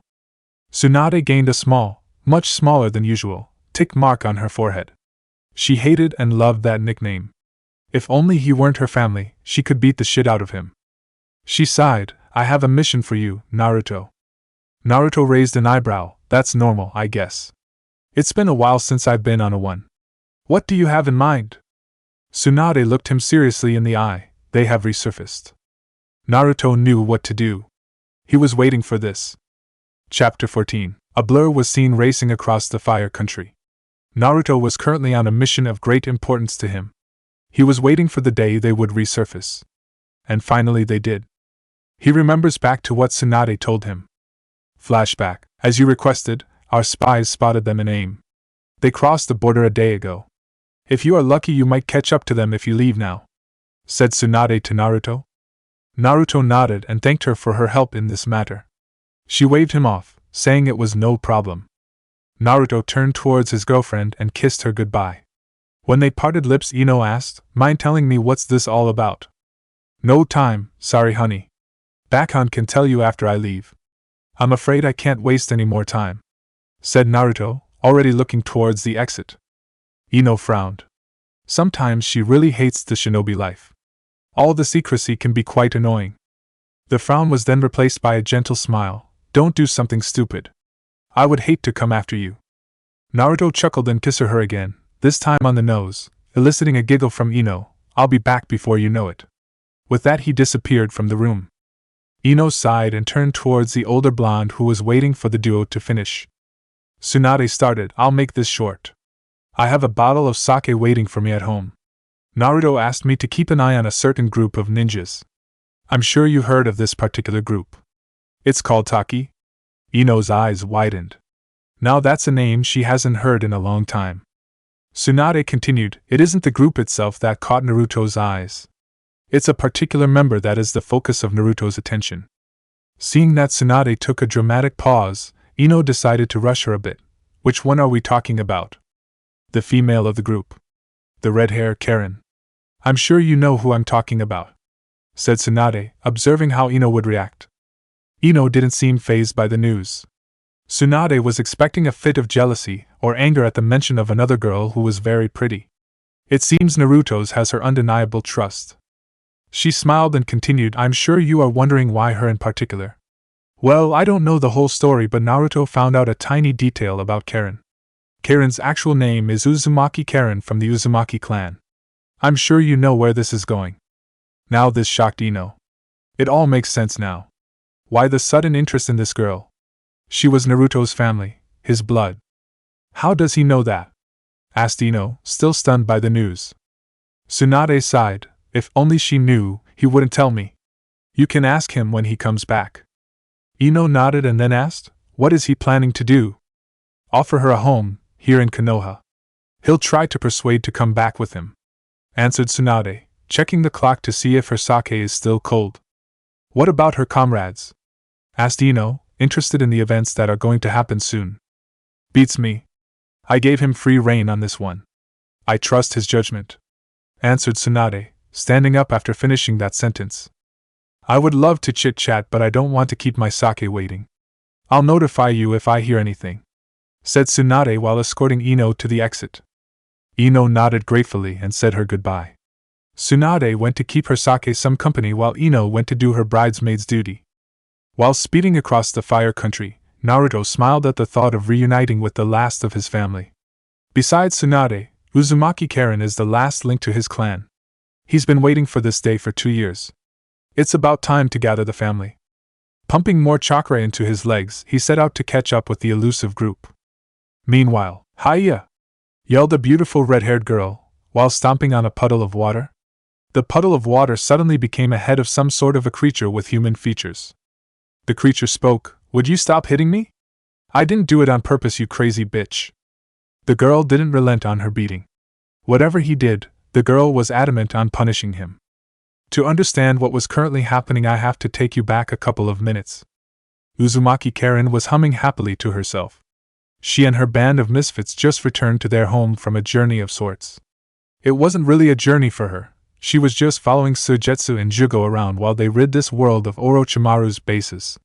S1: Tsunade gained a small, much smaller than usual, tick mark on her forehead. She hated and loved that nickname. If only he weren't her family, she could beat the shit out of him. She sighed, I have a mission for you, Naruto. Naruto raised an eyebrow, that's normal, I guess. It's been a while since I've been on a one. What do you have in mind? Tsunade looked him seriously in the eye, they have resurfaced. Naruto knew what to do. He was waiting for this. Chapter 14. A blur was seen racing across the fire country. Naruto was currently on a mission of great importance to him. He was waiting for the day they would resurface. And finally they did. He remembers back to what Tsunade told him. Flashback. As you requested, our spies spotted them in aim. They crossed the border a day ago. If you are lucky you might catch up to them if you leave now, said Tsunade to Naruto. Naruto nodded and thanked her for her help in this matter. She waved him off, saying it was no problem. Naruto turned towards his girlfriend and kissed her goodbye. When they parted lips, Ino asked, mind telling me what's this all about? No time, sorry honey. Bakhan can tell you after I leave. I'm afraid I can't waste any more time, said Naruto, already looking towards the exit. Ino frowned. Sometimes she really hates the shinobi life. All the secrecy can be quite annoying. The frown was then replaced by a gentle smile. Don't do something stupid. I would hate to come after you. Naruto chuckled and kissed her again, this time on the nose, eliciting a giggle from Ino. I'll be back before you know it. With that he disappeared from the room. Ino sighed and turned towards the older blonde who was waiting for the duo to finish. Tsunade started, I'll make this short. I have a bottle of sake waiting for me at home. Naruto asked me to keep an eye on a certain group of ninjas. I'm sure you heard of this particular group. It's called Taki. Ino's eyes widened. Now that's a name she hasn't heard in a long time. Tsunade continued, it isn't the group itself that caught Naruto's eyes. It's a particular member that is the focus of Naruto's attention. Seeing that Tsunade took a dramatic pause, Ino decided to rush her a bit. Which one are we talking about? The female of the group. The red hair Karin. I'm sure you know who I'm talking about, said Tsunade, observing how Ino would react. Ino didn't seem fazed by the news. Tsunade was expecting a fit of jealousy or anger at the mention of another girl who was very pretty. It seems Naruto's has her undeniable trust. She smiled and continued, I'm sure you are wondering why her in particular. Well, I don't know the whole story, but Naruto found out a tiny detail about Karin. Karin's actual name is Uzumaki Karin from the Uzumaki clan. I'm sure you know where this is going. Now this shocked Ino. It all makes sense now. Why the sudden interest in this girl? She was Naruto's family, his blood. How does he know that? Asked Ino, still stunned by the news. Tsunade sighed. If only she knew, he wouldn't tell me. You can ask him when he comes back. Ino nodded and then asked, what is he planning to do? Offer her a home, here in Konoha. He'll try to persuade to come back with him, answered Tsunade, checking the clock to see if her sake is still cold. What about her comrades? Asked Ino, interested in the events that are going to happen soon. Beats me. I gave him free rein on this one. I trust his judgment, answered Tsunade, standing up after finishing that sentence. I would love to chit-chat, but I don't want to keep my sake waiting. I'll notify you if I hear anything, said Tsunade while escorting Ino to the exit. Ino nodded gratefully and said her goodbye. Tsunade went to keep her sake some company while Ino went to do her bridesmaid's duty. While speeding across the fire country, Naruto smiled at the thought of reuniting with the last of his family. Besides Tsunade, Uzumaki Karin is the last link to his clan. He's been waiting for this day for 2 years. It's about time to gather the family. Pumping more chakra into his legs, he set out to catch up with the elusive group. Meanwhile, Hiya! Yelled a beautiful red-haired girl, while stomping on a puddle of water. The puddle of water suddenly became a head of some sort of a creature with human features. The creature spoke, Would you stop hitting me? I didn't do it on purpose, you crazy bitch. The girl didn't relent on her beating. Whatever he did, the girl was adamant on punishing him. To understand what was currently happening, I have to take you back a couple of minutes. Uzumaki Karin was humming happily to herself. She and her band of misfits just returned to their home from a journey of sorts. It wasn't really a journey for her. She was just following Sujetsu and Jugo around while they rid this world of Orochimaru's bases.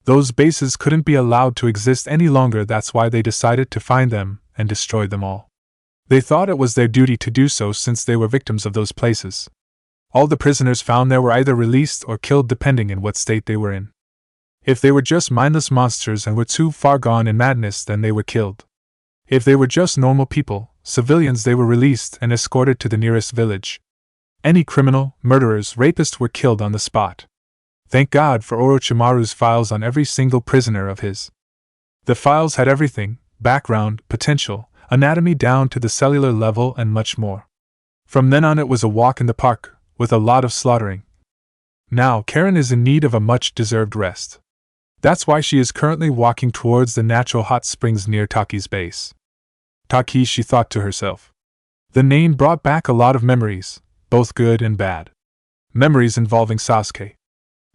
S1: Those bases couldn't be allowed to exist any longer, that's why they decided to find them and destroy them all. They thought it was their duty to do so since they were victims of those places. All the prisoners found there were either released or killed depending on what state they were in. If they were just mindless monsters and were too far gone in madness, then they were killed. If they were just normal people, civilians, they were released and escorted to the nearest village. Any criminal, murderers, rapists were killed on the spot. Thank God for Orochimaru's files on every single prisoner of his. The files had everything: background, potential, anatomy down to the cellular level, and much more. From then on, it was a walk in the park, with a lot of slaughtering. Now, Karin is in need of a much-deserved rest. That's why she is currently walking towards the natural hot springs near Taki's base. Taki, she thought to herself. The name brought back a lot of memories, both good and bad. Memories involving Sasuke.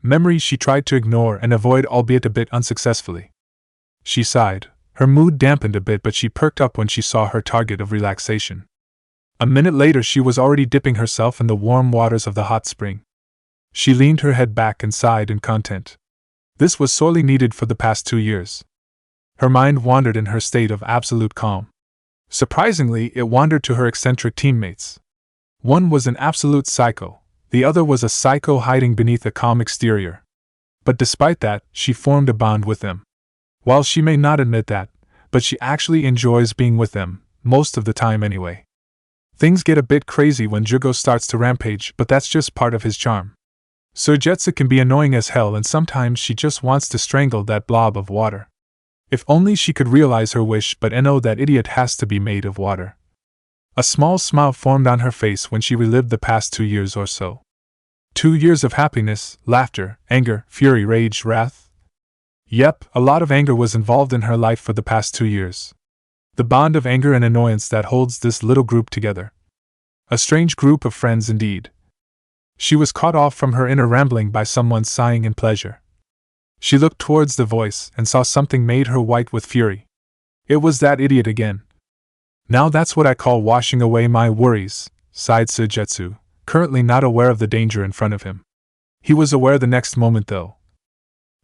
S1: Memories she tried to ignore and avoid, albeit a bit unsuccessfully. She sighed. Her mood dampened a bit, but she perked up when she saw her target of relaxation. A minute later, she was already dipping herself in the warm waters of the hot spring. She leaned her head back and sighed in content. This was sorely needed for the past 2 years. Her mind wandered in her state of absolute calm. Surprisingly, it wandered to her eccentric teammates. One was an absolute psycho, the other was a psycho hiding beneath a calm exterior. But despite that, she formed a bond with them. While she may not admit that, but she actually enjoys being with them, most of the time anyway. Things get a bit crazy when Jugo starts to rampage, but that's just part of his charm. Sujetsu can be annoying as hell, and sometimes she just wants to strangle that blob of water. If only she could realize her wish, but Eno, that idiot, has to be made of water. A small smile formed on her face when she relived the past 2 years or so. 2 years of happiness, laughter, anger, fury, rage, wrath. Yep, a lot of anger was involved in her life for the past 2 years. The bond of anger and annoyance that holds this little group together. A strange group of friends indeed. She was caught off from her inner rambling by someone sighing in pleasure. She looked towards the voice and saw something made her white with fury. It was that idiot again. Now that's what I call washing away my worries, sighed Sujetsu, currently not aware of the danger in front of him. He was aware the next moment though.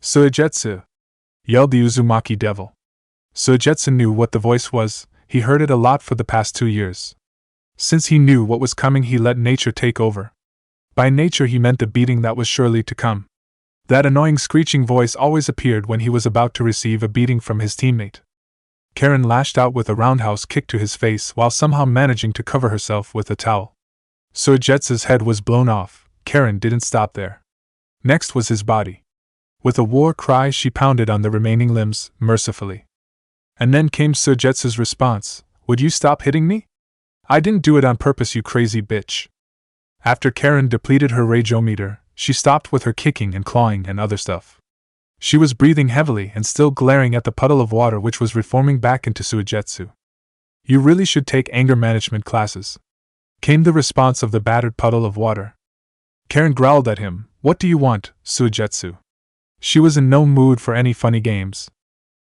S1: "Suigetsu!" yelled the Uzumaki devil. Suigetsu knew what the voice was, he heard it a lot for the past 2 years. Since he knew what was coming, he let nature take over. By nature he meant the beating that was surely to come. That annoying screeching voice always appeared when he was about to receive a beating from his teammate. Karin lashed out with a roundhouse kick to his face while somehow managing to cover herself with a towel. Suigetsu's head was blown off. Karin didn't stop there. Next was his body. With a war cry, she pounded on the remaining limbs, mercifully. And then came Suigetsu's response. "Would you stop hitting me? I didn't do it on purpose, you crazy bitch." After Karin depleted her rageometer, she stopped with her kicking and clawing and other stuff. She was breathing heavily and still glaring at the puddle of water which was reforming back into Suigetsu. "You really should take anger management classes," came the response of the battered puddle of water. Karin growled at him. "What do you want, Suigetsu?" She was in no mood for any funny games.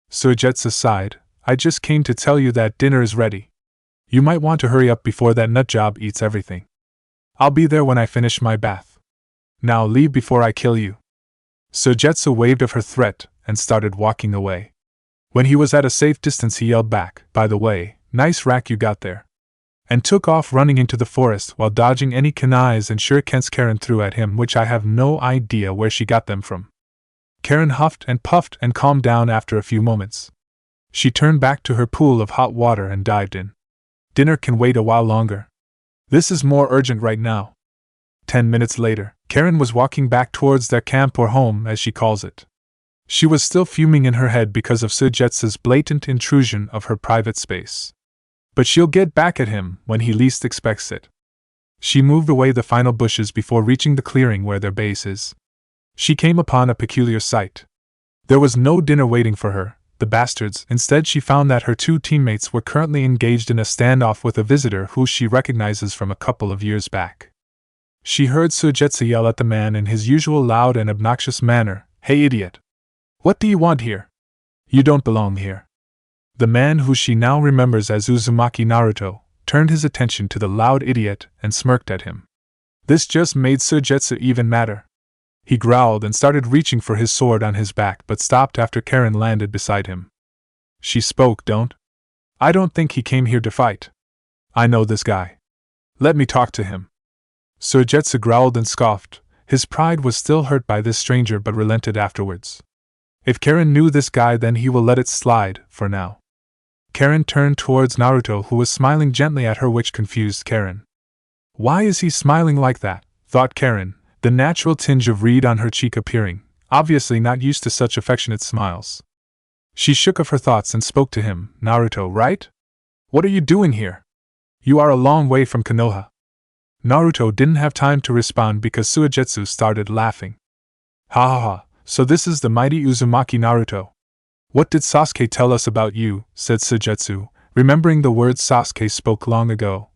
S1: Suigetsu sighed. "I just came to tell you that dinner is ready. You might want to hurry up before that nutjob eats everything. I'll be there when I finish my bath. Now leave before I kill you." Suigetsu waved off her threat and started walking away. When he was at a safe distance, he yelled back, "By the way, nice rack you got there," and took off running into the forest while dodging any kunais and shurikens Karin threw at him, which I have no idea where she got them from. Karin huffed and puffed and calmed down after a few moments. She turned back to her pool of hot water and dived in. "Dinner can wait a while longer. This is more urgent right now." 10 minutes later, Karin was walking back towards their camp or home, as she calls it. She was still fuming in her head because of Suigetsu's blatant intrusion of her private space. But she'll get back at him when he least expects it. She moved away the final bushes before reaching the clearing where their base is. She came upon a peculiar sight. There was no dinner waiting for her, the bastards. Instead, she found that her 2 teammates were currently engaged in a standoff with a visitor who she recognizes from a couple of years back. She heard Suigetsu yell at the man in his usual loud and obnoxious manner, "Hey idiot! What do you want here? You don't belong here." The man, who she now remembers as Uzumaki Naruto, turned his attention to the loud idiot and smirked at him. This just made Suigetsu even madder. He growled and started reaching for his sword on his back, but stopped after Karin landed beside him. She spoke. I don't think he came here to fight. I know this guy. Let me talk to him." Suigetsu growled and scoffed. His pride was still hurt by this stranger but relented afterwards. If Karin knew this guy, then he will let it slide, for now. Karin turned towards Naruto, who was smiling gently at her, which confused Karin. Why is he smiling like that, thought Karin, the natural tinge of red on her cheek appearing, obviously not used to such affectionate smiles. She shook off her thoughts and spoke to him. "Naruto, right? What are you doing here? You are a long way from Konoha." Naruto didn't have time to respond because Suigetsu started laughing. "Ha ha ha, so this is the mighty Uzumaki Naruto. What did Sasuke tell us about you?" said Suigetsu, remembering the words Sasuke spoke long ago.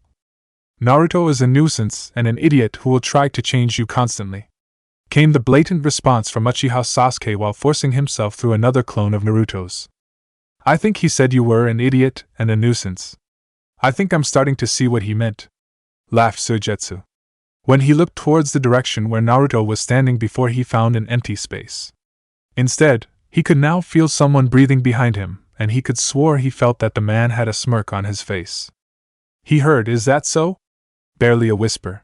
S1: "Naruto is a nuisance and an idiot who will try to change you constantly," came the blatant response from Uchiha Sasuke while forcing himself through another clone of Naruto's. "I think he said you were an idiot and a nuisance. I think I'm starting to see what he meant," laughed Suigetsu. When he looked towards the direction where Naruto was standing before, he found an empty space. Instead, he could now feel someone breathing behind him, and he could swore he felt that the man had a smirk on his face. He heard, "Is that so?" Barely a whisper.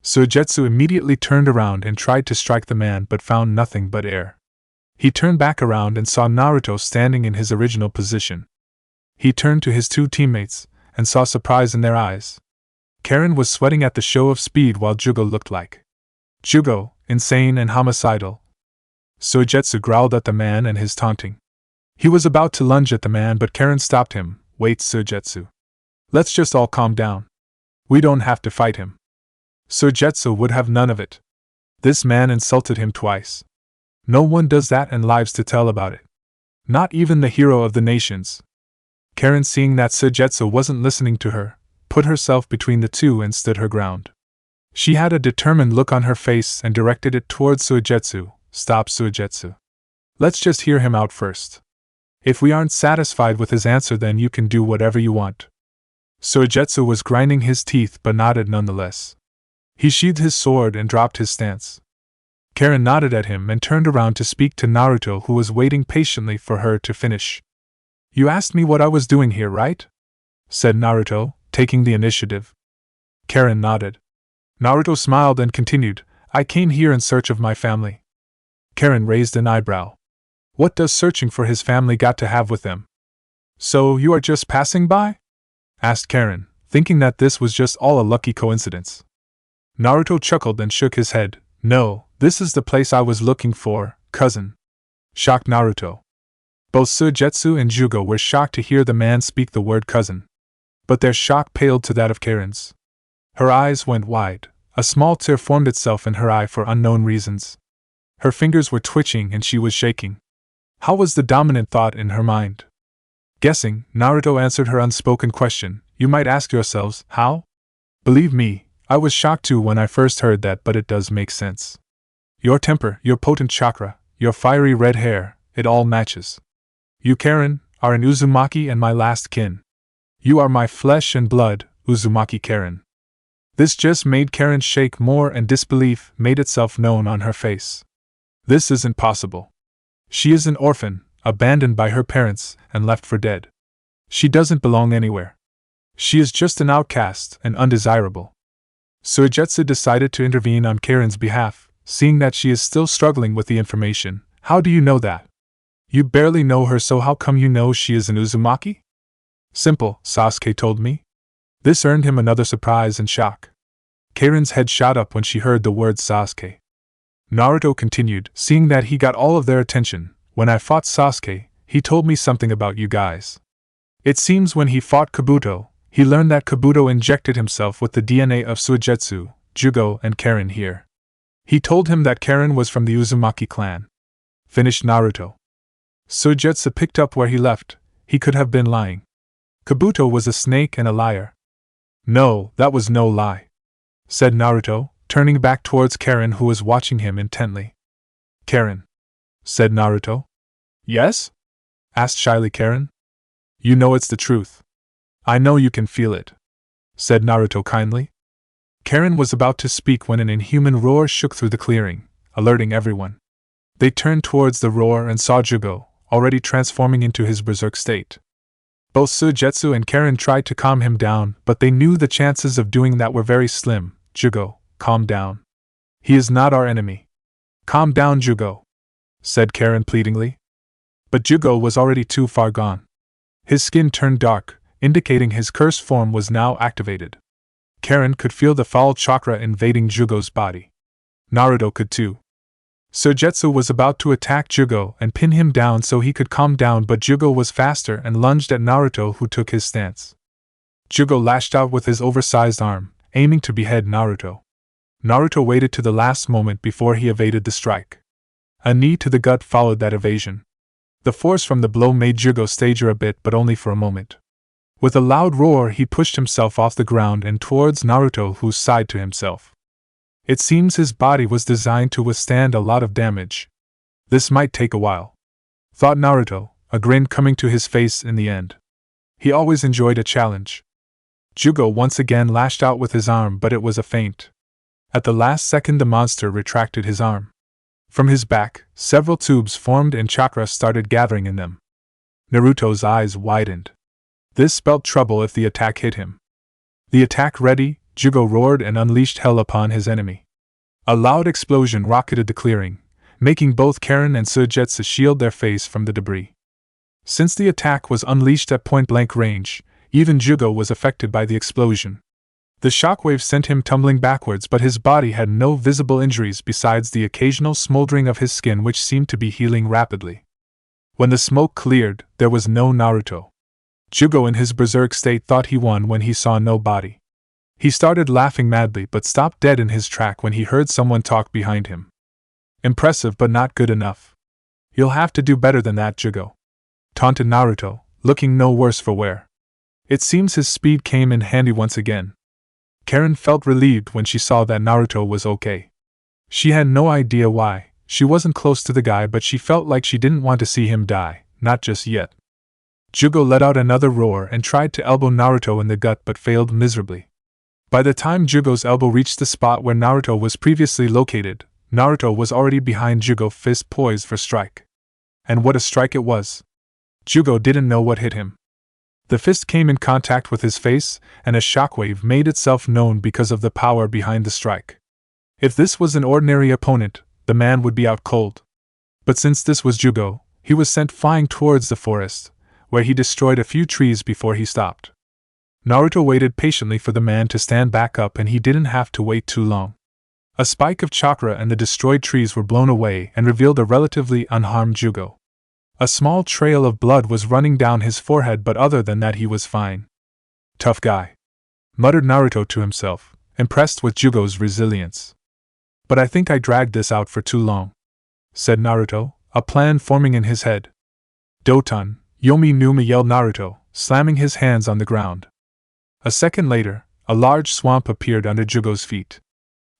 S1: Suigetsu immediately turned around and tried to strike the man but found nothing but air. He turned back around and saw Naruto standing in his original position. He turned to his 2 teammates and saw surprise in their eyes. Karin was sweating at the show of speed while Jugo looked like Jugo, insane and homicidal. Suigetsu growled at the man and his taunting. He was about to lunge at the man, but Karin stopped him. "Wait, Suigetsu. Let's just all calm down. We don't have to fight him." Suigetsu would have none of it. This man insulted him twice. No one does that and lives to tell about it. Not even the hero of the nations. Karin, seeing that Suigetsu wasn't listening to her, put herself between the 2 and stood her ground. She had a determined look on her face and directed it towards Suigetsu. "Stop, Suigetsu. Let's just hear him out first. If we aren't satisfied with his answer, then you can do whatever you want." Suigetsu was grinding his teeth but nodded nonetheless. He sheathed his sword and dropped his stance. Karin nodded at him and turned around to speak to Naruto, who was waiting patiently for her to finish. You asked me what I was doing here, right? Said Naruto, taking the initiative. Karin nodded. Naruto smiled and continued, I came here in search of my family. Karin raised an eyebrow. What does searching for his family got to have with them? So you are just passing by? Asked Karin, thinking that this was just all a lucky coincidence. Naruto chuckled and shook his head. No, this is the place I was looking for, cousin. Shocked Naruto. Both Suigetsu and Jugo were shocked to hear the man speak the word cousin. But their shock paled to that of Karin's. Her eyes went wide. A small tear formed itself in her eye for unknown reasons. Her fingers were twitching and she was shaking. How was the dominant thought in her mind? Guessing, Naruto answered her unspoken question. You might ask yourselves, how? Believe me, I was shocked too when I first heard that, but it does make sense. Your temper, your potent chakra, your fiery red hair, it all matches. You, Karin, are an Uzumaki and my last kin. You are my flesh and blood, Uzumaki Karin. This just made Karin shake more, and disbelief made itself known on her face. This isn't possible. She is an orphan, abandoned by her parents, and left for dead. She doesn't belong anywhere. She is just an outcast and undesirable. Suigetsu decided to intervene on Karin's behalf, seeing that she is still struggling with the information. How do you know that? You barely know her, so how come you know she is an Uzumaki? Simple, Sasuke told me. This earned him another surprise and shock. Karin's head shot up when she heard the word Sasuke. Naruto continued, seeing that he got all of their attention. When I fought Sasuke, he told me something about you guys. It seems when he fought Kabuto, he learned that Kabuto injected himself with the DNA of Suigetsu, Jugo, and Karin here. He told him that Karin was from the Uzumaki clan. Finished Naruto. Suigetsu picked up where he left. He could have been lying. Kabuto was a snake and a liar. No, that was no lie, said Naruto, turning back towards Karin, who was watching him intently. Karin, said Naruto. Yes? Asked shyly Karin. You know it's the truth. I know you can feel it, said Naruto kindly. Karin was about to speak when an inhuman roar shook through the clearing, alerting everyone. They turned towards the roar and saw Jugo, already transforming into his berserk state. Both Suigetsu and Karin tried to calm him down, but they knew the chances of doing that were very slim. Jugo, calm down. He is not our enemy. Calm down, Jugo, said Karin pleadingly. But Jugo was already too far gone. His skin turned dark, indicating his cursed form was now activated. Karin could feel the foul chakra invading Jugo's body. Naruto could too. Suigetsu was about to attack Jugo and pin him down so he could calm down, but Jugo was faster and lunged at Naruto, who took his stance. Jugo lashed out with his oversized arm, aiming to behead Naruto. Naruto waited to the last moment before he evaded the strike. A knee to the gut followed that evasion. The force from the blow made Jugo stagger a bit, but only for a moment. With a loud roar, he pushed himself off the ground and towards Naruto, who sighed to himself. It seems his body was designed to withstand a lot of damage. This might take a while, thought Naruto, a grin coming to his face in the end. He always enjoyed a challenge. Jugo once again lashed out with his arm, but it was a feint. At the last second, the monster retracted his arm. From his back, several tubes formed and chakra started gathering in them. Naruto's eyes widened. This spelled trouble if the attack hit him. The attack ready, Jugo roared and unleashed hell upon his enemy. A loud explosion rocketed the clearing, making both Karin and Suigetsu shield their face from the debris. Since the attack was unleashed at point-blank range, even Jugo was affected by the explosion. The shockwave sent him tumbling backwards, but his body had no visible injuries besides the occasional smoldering of his skin, which seemed to be healing rapidly. When the smoke cleared, there was no Naruto. Jugo in his berserk state thought he won when he saw no body. He started laughing madly but stopped dead in his track when he heard someone talk behind him. Impressive but not good enough. You'll have to do better than that, Jugo, taunted Naruto, looking no worse for wear. It seems his speed came in handy once again. Karin felt relieved when she saw that Naruto was okay. She had no idea why. She wasn't close to the guy, but she felt like she didn't want to see him die, not just yet. Jugo let out another roar and tried to elbow Naruto in the gut but failed miserably. By the time Jugo's elbow reached the spot where Naruto was previously located, Naruto was already behind Jugo, fist poised for strike. And what a strike it was! Jugo didn't know what hit him. The fist came in contact with his face, and a shockwave made itself known because of the power behind the strike. If this was an ordinary opponent, the man would be out cold. But since this was Jugo, he was sent flying towards the forest, where he destroyed a few trees before he stopped. Naruto waited patiently for the man to stand back up, and he didn't have to wait too long. A spike of chakra and the destroyed trees were blown away and revealed a relatively unharmed Jugo. A small trail of blood was running down his forehead, but other than that he was fine. Tough guy, muttered Naruto to himself, impressed with Jugo's resilience. But I think I dragged this out for too long, said Naruto, a plan forming in his head. Doton, Yomi Numa, yelled Naruto, slamming his hands on the ground. A second later, a large swamp appeared under Jugo's feet.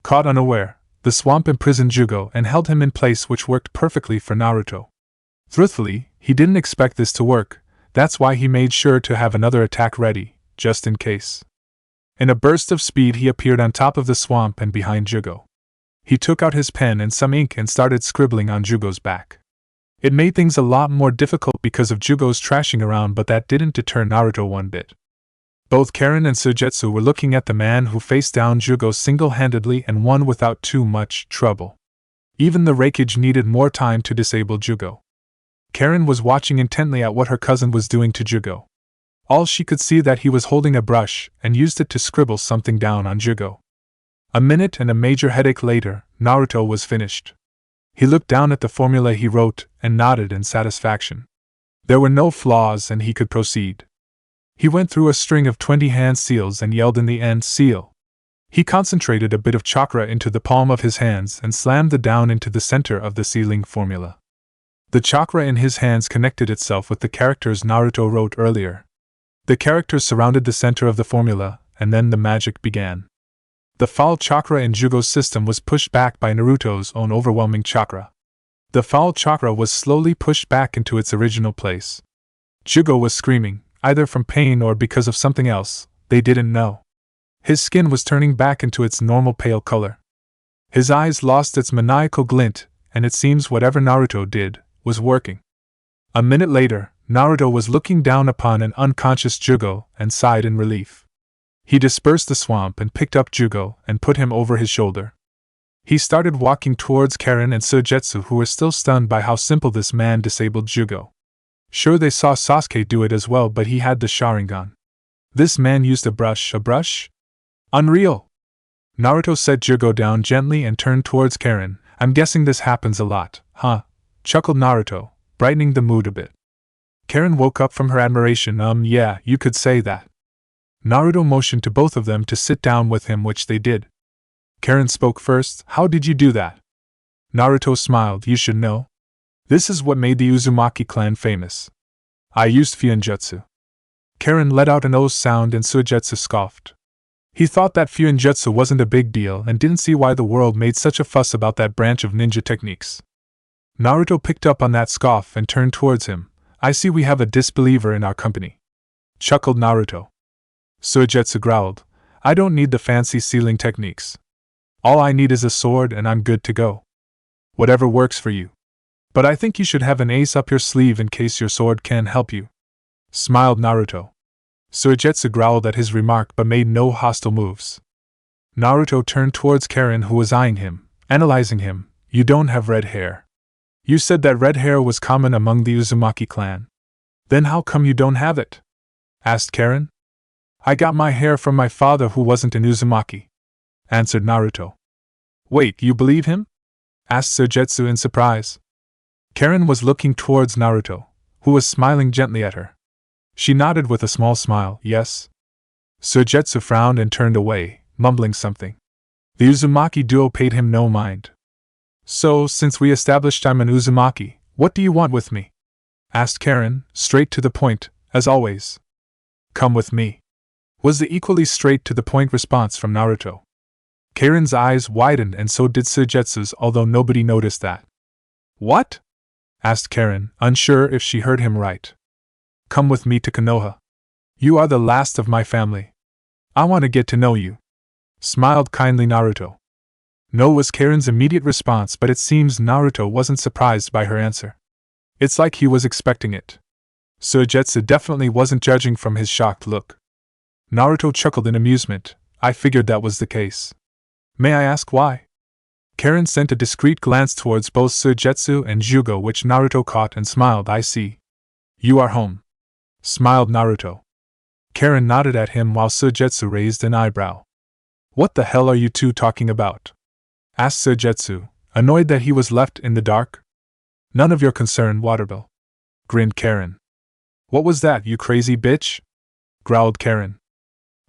S1: Caught unaware, the swamp imprisoned Jugo and held him in place, which worked perfectly for Naruto. Truthfully, he didn't expect this to work, that's why he made sure to have another attack ready, just in case. In a burst of speed he appeared on top of the swamp and behind Jugo. He took out his pen and some ink and started scribbling on Jugo's back. It made things a lot more difficult because of Jugo's trashing around, but that didn't deter Naruto one bit. Both Karin and Sujetsu were looking at the man who faced down Jugo single-handedly and won without too much trouble. Even the Raikage needed more time to disable Jugo. Karin was watching intently at what her cousin was doing to Jugo. All she could see that he was holding a brush and used it to scribble something down on Jugo. A minute and a major headache later, Naruto was finished. He looked down at the formula he wrote and nodded in satisfaction. There were no flaws and he could proceed. He went through a string of 20 hand seals and yelled in the end, "Seal." He concentrated a bit of chakra into the palm of his hands and slammed the down into the center of the sealing formula. The chakra in his hands connected itself with the characters Naruto wrote earlier. The characters surrounded the center of the formula, and then the magic began. The foul chakra in Jugo's system was pushed back by Naruto's own overwhelming chakra. The foul chakra was slowly pushed back into its original place. Jugo was screaming, either from pain or because of something else, they didn't know. His skin was turning back into its normal pale color. His eyes lost its maniacal glint, and it seems whatever Naruto did was working. A minute later, Naruto was looking down upon an unconscious Jugo and sighed in relief. He dispersed the swamp and picked up Jugo and put him over his shoulder. He started walking towards Karin and Sujetsu, who were still stunned by how simple this man disabled Jugo. Sure, they saw Sasuke do it as well, but he had the Sharingan. This man used a brush? Unreal! Naruto set Jugo down gently and turned towards Karin. I'm guessing this happens a lot, huh? Chuckled Naruto, brightening the mood a bit. Karin woke up from her admiration. Yeah, you could say that. Naruto motioned to both of them to sit down with him, which they did. Karin spoke first. How did you do that? Naruto smiled. You should know. This is what made the Uzumaki clan famous. I used Fuinjutsu. Karin let out an oath sound and Sujetsu scoffed. He thought that Fuinjutsu wasn't a big deal and didn't see why the world made such a fuss about that branch of ninja techniques. Naruto picked up on that scoff and turned towards him. I see we have a disbeliever in our company. Chuckled Naruto. Sujetsu growled. I don't need the fancy sealing techniques. All I need is a sword and I'm good to go. Whatever works for you. But I think you should have an ace up your sleeve in case your sword can help you. Smiled Naruto. Sujetsu growled at his remark but made no hostile moves. Naruto turned towards Karin, who was eyeing him, analyzing him. You don't have red hair. You said that red hair was common among the Uzumaki clan. Then how come you don't have it? Asked Karin. I got my hair from my father, who wasn't an Uzumaki, answered Naruto. Wait, you believe him? Asked Sujetsu in surprise. Karin was looking towards Naruto, who was smiling gently at her. She nodded with a small smile. Yes. Sujetsu frowned and turned away, mumbling something. The Uzumaki duo paid him no mind. So, since we established I'm an Uzumaki, what do you want with me? Asked Karin, straight to the point, as always. Come with me, was the equally straight-to-the-point response from Naruto. Karin's eyes widened and so did Sujetsu's, although nobody noticed that. What? Asked Karin, unsure if she heard him right. Come with me to Konoha. You are the last of my family. I want to get to know you. smiled kindly Naruto. No was Karin's immediate response, but it seems Naruto wasn't surprised by her answer. It's like he was expecting it. Suigetsu definitely wasn't judging from his shocked look. Naruto chuckled in amusement. I figured that was the case. May I ask why? Karin sent a discreet glance towards both Suigetsu and Jugo, which Naruto caught and smiled. I see. You are home, smiled Naruto. Karin nodded at him while Suigetsu raised an eyebrow. What the hell are you two talking about? Asked Suigetsu, annoyed that he was left in the dark. None of your concern, Waterbill, grinned Karin. What was that, you crazy bitch? Growled Karin.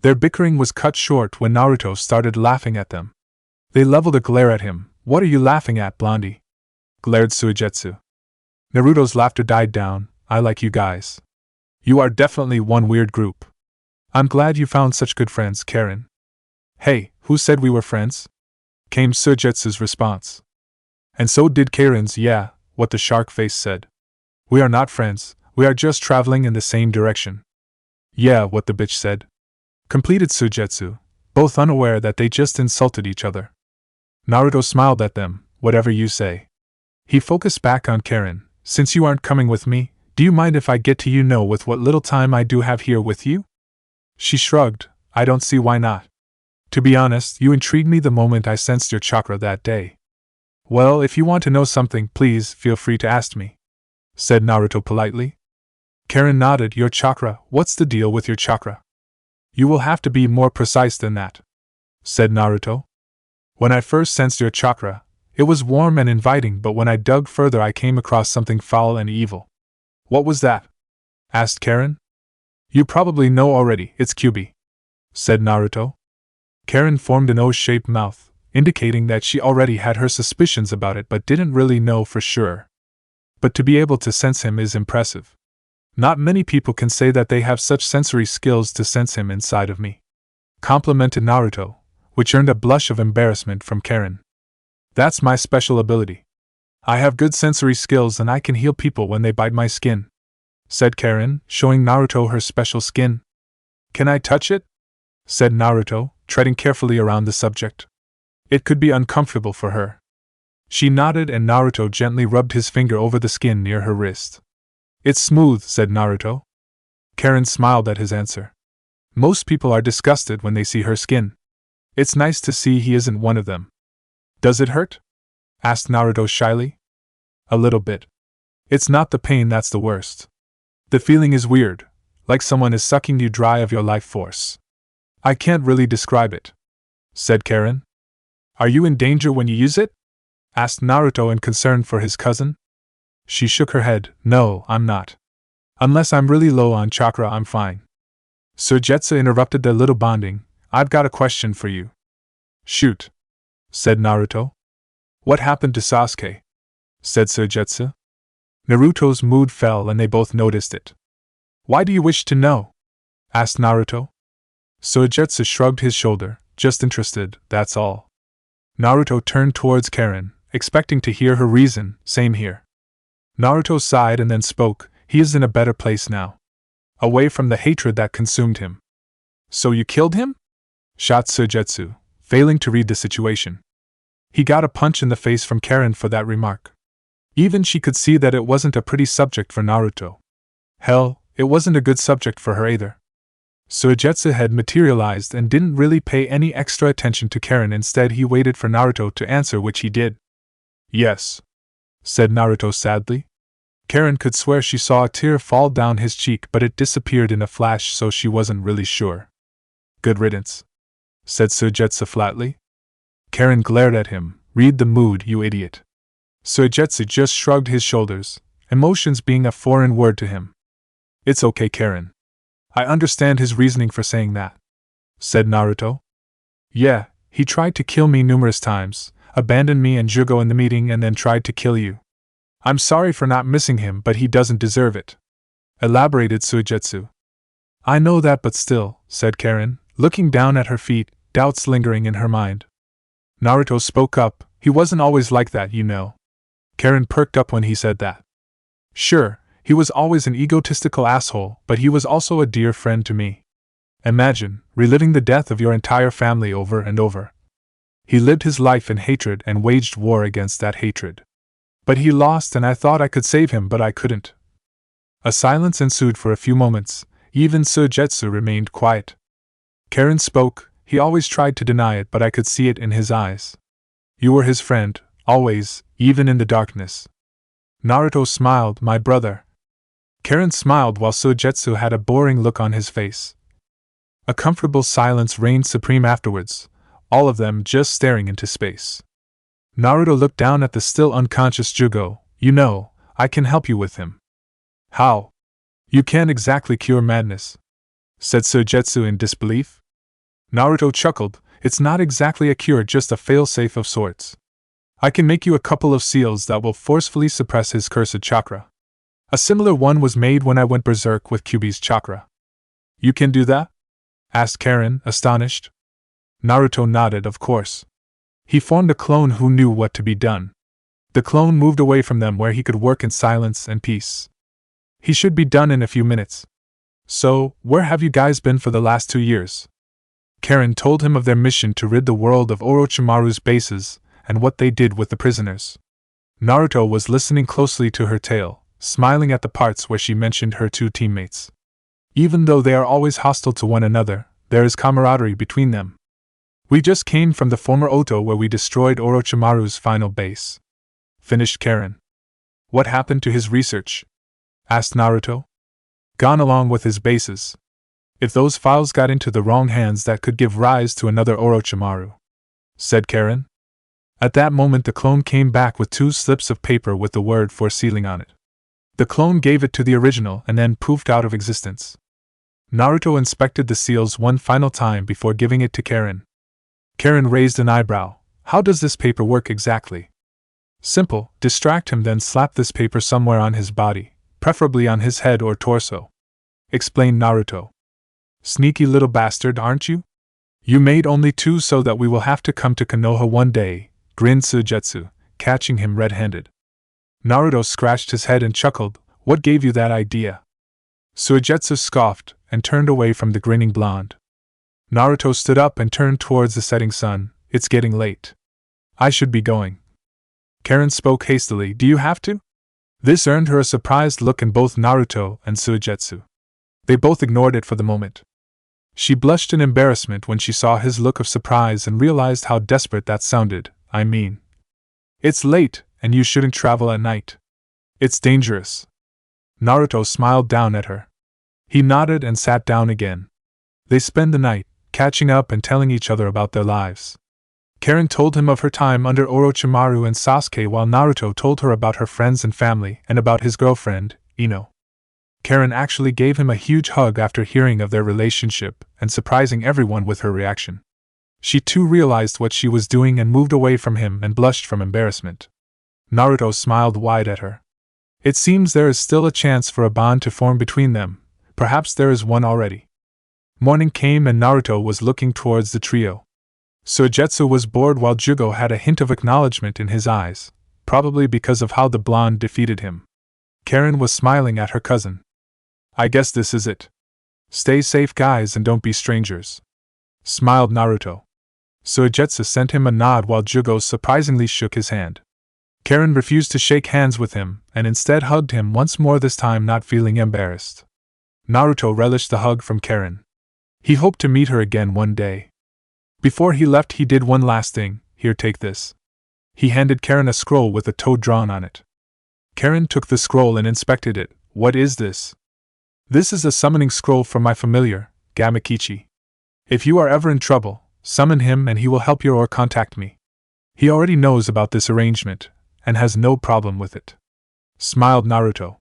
S1: Their bickering was cut short when Naruto started laughing at them. They leveled a glare at him. What are you laughing at, Blondie? Glared Suigetsu. Naruto's laughter died down. I like you guys. You are definitely one weird group. I'm glad you found such good friends, Karin. Hey, who said we were friends? Came Suigetsu's response. And so did Karin's. Yeah, what the shark face said. We are not friends, we are just traveling in the same direction. Yeah, what the bitch said. Completed Suigetsu, both unaware that they just insulted each other. Naruto smiled at them. Whatever you say. He focused back on Karin. Since you aren't coming with me, do you mind if I get to know with what little time I do have here with you? She shrugged. I don't see why not. To be honest, you intrigued me the moment I sensed your chakra that day. Well, if you want to know something, please feel free to ask me, said Naruto politely. Karin nodded. Your chakra, what's the deal with your chakra? You will have to be more precise than that, said Naruto. When I first sensed your chakra, it was warm and inviting, but when I dug further I came across something foul and evil. What was that? Asked Karin. You probably know already, it's Kyuubi, said Naruto. Karin formed an O-shaped mouth, indicating that she already had her suspicions about it but didn't really know for sure. But to be able to sense him is impressive. Not many people can say that they have such sensory skills to sense him inside of me, complimented Naruto, which earned a blush of embarrassment from Karin. That's my special ability. I have good sensory skills and I can heal people when they bite my skin, said Karin, showing Naruto her special skin. Can I touch it? Said Naruto, treading carefully around the subject. It could be uncomfortable for her. She nodded and Naruto gently rubbed his finger over the skin near her wrist. It's smooth, said Naruto. Karin smiled at his answer. Most people are disgusted when they see her skin. It's nice to see he isn't one of them. Does it hurt? Asked Naruto shyly. A little bit. It's not the pain that's the worst. The feeling is weird, like someone is sucking you dry of your life force. I can't really describe it, said Karin. Are you in danger when you use it? Asked Naruto in concern for his cousin. She shook her head. No, I'm not. Unless I'm really low on chakra, I'm fine. Suigetsu interrupted their little bonding. I've got a question for you. Shoot, said Naruto. What happened to Sasuke? Said Suigetsu. Naruto's mood fell and they both noticed it. Why do you wish to know? Asked Naruto. Suigetsu shrugged his shoulder. Just interested, that's all. Naruto turned towards Karin, expecting to hear her reason. Same here. Naruto sighed and then spoke. He is in a better place now, away from the hatred that consumed him. So you killed him? Shot Suigetsu, failing to read the situation. He got a punch in the face from Karin for that remark. Even she could see that it wasn't a pretty subject for Naruto. Hell, it wasn't a good subject for her either. Suigetsu had materialized and didn't really pay any extra attention to Karin. Instead, he waited for Naruto to answer, which he did. Yes, said Naruto sadly. Karin could swear she saw a tear fall down his cheek, but it disappeared in a flash, so she wasn't really sure. Good riddance, said Suigetsu flatly. Karin glared at him. Read the mood, you idiot. Suigetsu just shrugged his shoulders, emotions being a foreign word to him. It's okay, Karin. I understand his reasoning for saying that, said Naruto. Yeah, he tried to kill me numerous times, abandoned me and Jugo in the meeting, and then tried to kill you. I'm sorry for not missing him, but he doesn't deserve it, elaborated Suigetsu. I know that, but still, said Karin, looking down at her feet, doubts lingering in her mind. Naruto spoke up. He wasn't always like that, you know. Karin perked up when he said that. Sure, he was always an egotistical asshole, but he was also a dear friend to me. Imagine reliving the death of your entire family over and over. He lived his life in hatred and waged war against that hatred. But he lost, and I thought I could save him, but I couldn't. A silence ensued for a few moments. Even Suigetsu remained quiet. Karin spoke. He always tried to deny it, but I could see it in his eyes. You were his friend, always, even in the darkness. Naruto smiled. My brother. Karin smiled while Suigetsu had a boring look on his face. A comfortable silence reigned supreme afterwards, all of them just staring into space. Naruto looked down at the still unconscious Jugo. You know, I can help you with him. How? You can't exactly cure madness, said Suigetsu in disbelief. Naruto chuckled. It's not exactly a cure, just a fail-safe of sorts. I can make you a couple of seals that will forcefully suppress his cursed chakra. A similar one was made when I went berserk with Kyuubi's chakra. You can do that? Asked Karin, astonished. Naruto nodded. Of course. He formed a clone who knew what to be done. The clone moved away from them where he could work in silence and peace. He should be done in a few minutes. So, where have you guys been for the last 2 years? Karin told him of their mission to rid the world of Orochimaru's bases, and what they did with the prisoners. Naruto was listening closely to her tale, smiling at the parts where she mentioned her 2 teammates. Even though they are always hostile to one another, there is camaraderie between them. We just came from the former Oto where we destroyed Orochimaru's final base. Finished Karin. What happened to his research? Asked Naruto. Gone along with his bases. If those files got into the wrong hands, that could give rise to another Orochimaru, said Karin. At that moment the clone came back with 2 slips of paper with the word for sealing on it. The clone gave it to the original and then poofed out of existence. Naruto inspected the seals one final time before giving it to Karin. Karin raised an eyebrow. How does this paper work exactly? Simple, distract him, then slap this paper somewhere on his body, preferably on his head or torso, explained Naruto. Sneaky little bastard, aren't you? You made only 2 so that we will have to come to Konoha one day, grinned Suigetsu, catching him red-handed. Naruto scratched his head and chuckled. What gave you that idea? Suigetsu scoffed and turned away from the grinning blonde. Naruto stood up and turned towards the setting sun. It's getting late. I should be going. Karin spoke hastily. Do you have to? This earned her a surprised look in both Naruto and Suigetsu. They both ignored it for the moment. She blushed in embarrassment when she saw his look of surprise and realized how desperate that sounded. I mean, it's late, and you shouldn't travel at night. It's dangerous. Naruto smiled down at her. He nodded and sat down again. They spent the night, catching up and telling each other about their lives. Karin told him of her time under Orochimaru and Sasuke, while Naruto told her about her friends and family and about his girlfriend, Ino. Karin actually gave him a huge hug after hearing of their relationship and surprising everyone with her reaction. She too realized what she was doing and moved away from him and blushed from embarrassment. Naruto smiled wide at her. It seems there is still a chance for a bond to form between them. Perhaps there is one already. Morning came and Naruto was looking towards the trio. Suigetsu was bored while Jugo had a hint of acknowledgement in his eyes, probably because of how the blonde defeated him. Karin was smiling at her cousin. I guess this is it. Stay safe, guys, and don't be strangers, smiled Naruto. Suigetsu sent him a nod while Jugo surprisingly shook his hand. Karin refused to shake hands with him and instead hugged him once more, this time not feeling embarrassed. Naruto relished the hug from Karin. He hoped to meet her again one day. Before he left, he did one last thing. Here, take this. He handed Karin a scroll with a toad drawn on it. Karin took the scroll and inspected it. What is this? This is a summoning scroll from my familiar, Gamakichi. If you are ever in trouble, summon him and he will help you or contact me. He already knows about this arrangement, and has no problem with it, smiled Naruto.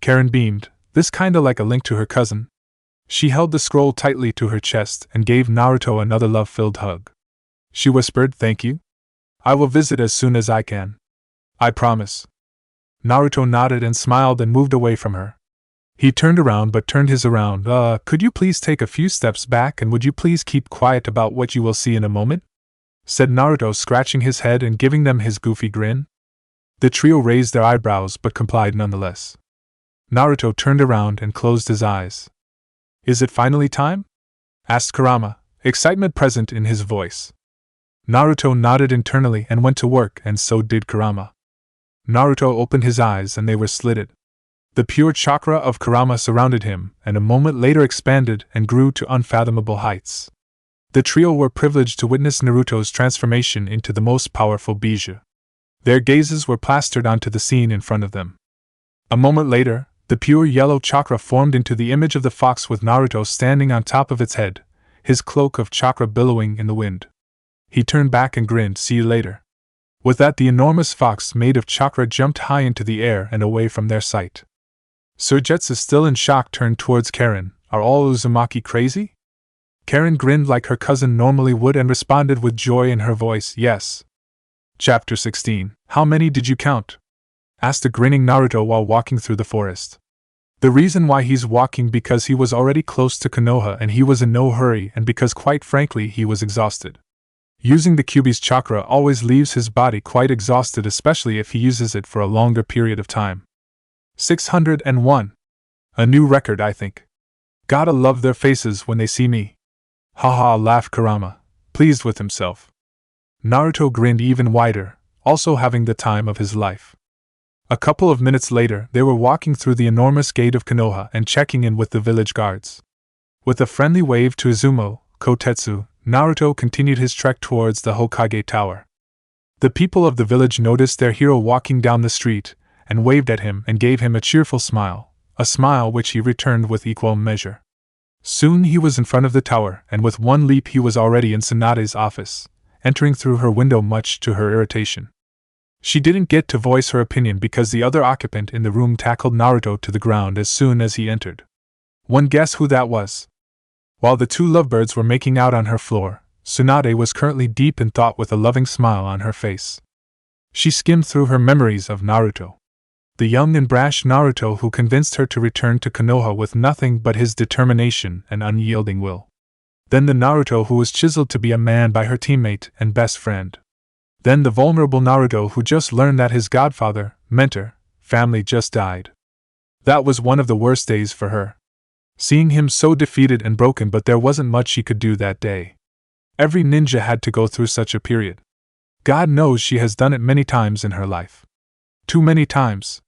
S1: Karin beamed, this kinda like a link to her cousin. She held the scroll tightly to her chest and gave Naruto another love-filled hug. She whispered, thank you. I will visit as soon as I can. I promise. Naruto nodded and smiled and moved away from her. He turned around but turned his around. Could you please take a few steps back and would you please keep quiet about what you will see in a moment? Said Naruto, scratching his head and giving them his goofy grin. The trio raised their eyebrows but complied nonetheless. Naruto turned around and closed his eyes. Is it finally time? asked Kurama, excitement present in his voice. Naruto nodded internally and went to work, and so did Kurama. Naruto opened his eyes and they were slitted. The pure chakra of Kurama surrounded him, and a moment later expanded and grew to unfathomable heights. The trio were privileged to witness Naruto's transformation into the most powerful Bijuu. Their gazes were plastered onto the scene in front of them. A moment later, the pure yellow chakra formed into the image of the fox with Naruto standing on top of its head, his cloak of chakra billowing in the wind. He turned back and grinned, "See you later." With that, the enormous fox made of chakra jumped high into the air and away from their sight. Surgetsu, still in shock, turned towards Karin. "Are all Uzumaki crazy?" Karin grinned like her cousin normally would and responded with joy in her voice, "Yes." Chapter 16. How many did you count? Asked a grinning Naruto while walking through the forest. The reason why he's walking because he was already close to Konoha and he was in no hurry, and because quite frankly he was exhausted. Using the Kyuubi's chakra always leaves his body quite exhausted, especially if he uses it for a longer period of time. 601. A new record, I think. Gotta love their faces when they see me. Haha, laughed Kurama, pleased with himself. Naruto grinned even wider, also having the time of his life. A couple of minutes later, they were walking through the enormous gate of Konoha and checking in with the village guards. With a friendly wave to Izumo, Kotetsu, Naruto continued his trek towards the Hokage Tower. The people of the village noticed their hero walking down the street, and waved at him and gave him a cheerful smile, a smile which he returned with equal measure. Soon he was in front of the tower, and with one leap he was already in Tsunade's office, entering through her window much to her irritation. She didn't get to voice her opinion because the other occupant in the room tackled Naruto to the ground as soon as he entered. One guess who that was? While the two lovebirds were making out on her floor, Tsunade was currently deep in thought with a loving smile on her face. She skimmed through her memories of Naruto. The young and brash Naruto who convinced her to return to Konoha with nothing but his determination and unyielding will. Then the Naruto who was chiseled to be a man by her teammate and best friend. Then the vulnerable Naruto who just learned that his godfather, mentor, family just died. That was one of the worst days for her. Seeing him so defeated and broken, but there wasn't much she could do that day. Every ninja had to go through such a period. God knows she has done it many times in her life. Too many times.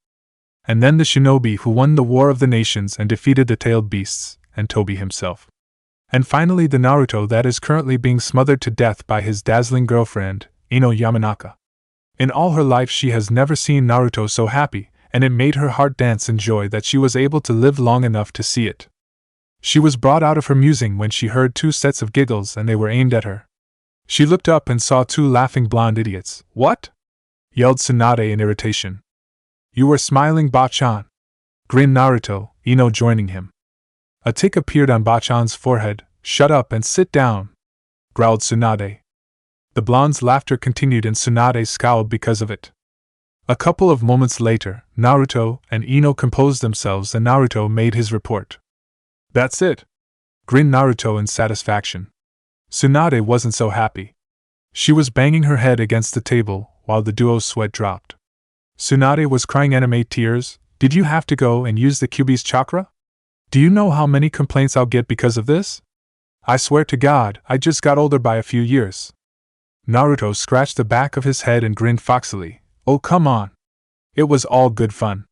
S1: And then the shinobi who won the War of the Nations and defeated the tailed beasts, and Tobi himself. And finally the Naruto that is currently being smothered to death by his dazzling girlfriend, Ino Yamanaka. In all her life she has never seen Naruto so happy, and it made her heart dance in joy that she was able to live long enough to see it. She was brought out of her musing when she heard two sets of giggles and they were aimed at her. She looked up and saw two laughing blonde idiots. "What?" yelled Tsunade in irritation. "You were smiling, Bachan," grinned Naruto, Ino joining him. A tick appeared on Bachan's forehead. "Shut up and sit down," growled Tsunade. The blonde's laughter continued and Tsunade scowled because of it. A couple of moments later, Naruto and Ino composed themselves and Naruto made his report. "That's it," grinned Naruto in satisfaction. Tsunade wasn't so happy. She was banging her head against the table while the duo's sweat dropped. Tsunade was crying anime tears. "Did you have to go and use the Kyuubi's chakra? Do you know how many complaints I'll get because of this? I swear to God, I just got older by a few years." Naruto scratched the back of his head and grinned foxily. "Oh, come on. It was all good fun.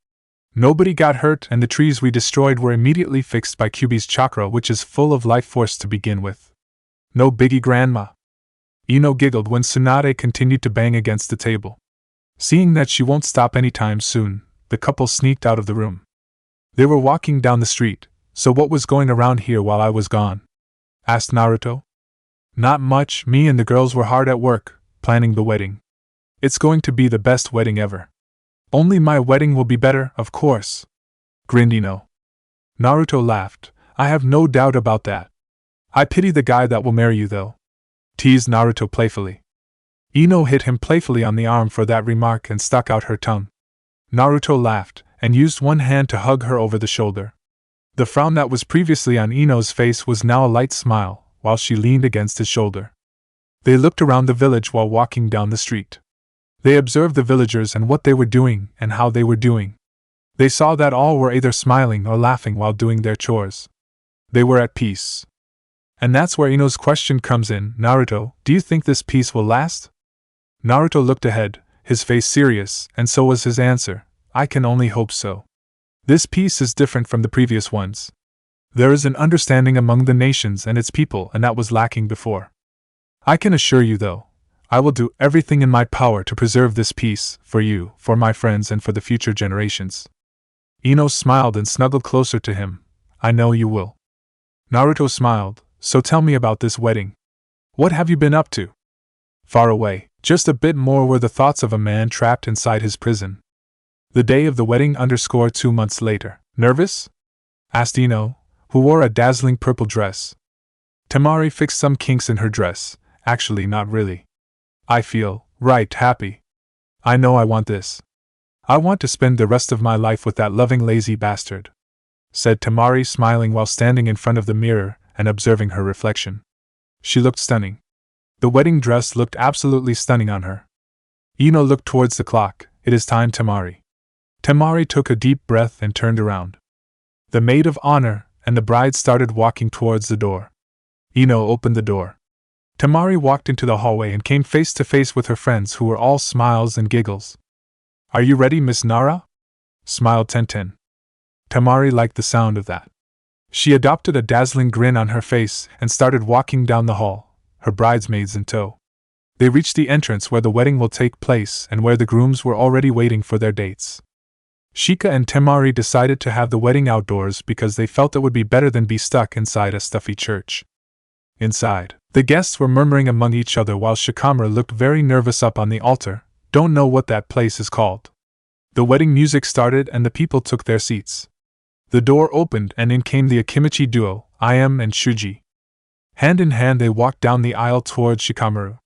S1: Nobody got hurt and the trees we destroyed were immediately fixed by Kyuubi's chakra, which is full of life force to begin with. No biggie, grandma." Ino giggled when Tsunade continued to bang against the table. Seeing that she won't stop anytime soon, the couple sneaked out of the room. They were walking down the street. "So what was going around here while I was gone?" asked Naruto. "Not much, me and the girls were hard at work, planning the wedding. It's going to be the best wedding ever. Only my wedding will be better, of course," grinned Ino. Naruto laughed. "I have no doubt about that. I pity the guy that will marry you though," teased Naruto playfully. Ino hit him playfully on the arm for that remark and stuck out her tongue. Naruto laughed, and used one hand to hug her over the shoulder. The frown that was previously on Ino's face was now a light smile, while she leaned against his shoulder. They looked around the village while walking down the street. They observed the villagers and what they were doing and how they were doing. They saw that all were either smiling or laughing while doing their chores. They were at peace. And that's where Ino's question comes in. Naruto, do you think this peace will last? Naruto looked ahead, his face serious, and so was his answer. I can only hope so. This peace is different from the previous ones. There is an understanding among the nations and its people, and that was lacking before. I can assure you, though, I will do everything in my power to preserve this peace, for you, for my friends, and for the future generations. Ino smiled and snuggled closer to him. I know you will. Naruto smiled. So tell me about this wedding. What have you been up to? Far away, just a bit more, were the thoughts of a man trapped inside his prison. The day of the wedding _ 2 months later. Nervous? Asked Ino, who wore a dazzling purple dress. Temari fixed some kinks in her dress. Actually, not really. I feel, right, happy. I know I want this. I want to spend the rest of my life with that loving lazy bastard, said Temari, smiling while standing in front of the mirror and observing her reflection. She looked stunning. The wedding dress looked absolutely stunning on her. Ino looked towards the clock. It is time, Temari. Temari took a deep breath and turned around. The maid of honor and the bride started walking towards the door. Ino opened the door. Temari walked into the hallway and came face to face with her friends, who were all smiles and giggles. Are you ready, Miss Nara? Smiled Tenten. Temari liked the sound of that. She adopted a dazzling grin on her face and started walking down the hall, her bridesmaids in tow. They reached the entrance where the wedding will take place and where the grooms were already waiting for their dates. Shika and Temari decided to have the wedding outdoors because they felt it would be better than be stuck inside a stuffy church. Inside, the guests were murmuring among each other while Shikamaru looked very nervous up on the altar. Don't know what that place is called. The wedding music started and the people took their seats. The door opened and in came the Akimichi duo, Ayam and Shuji. Hand in hand they walked down the aisle towards Shikamaru.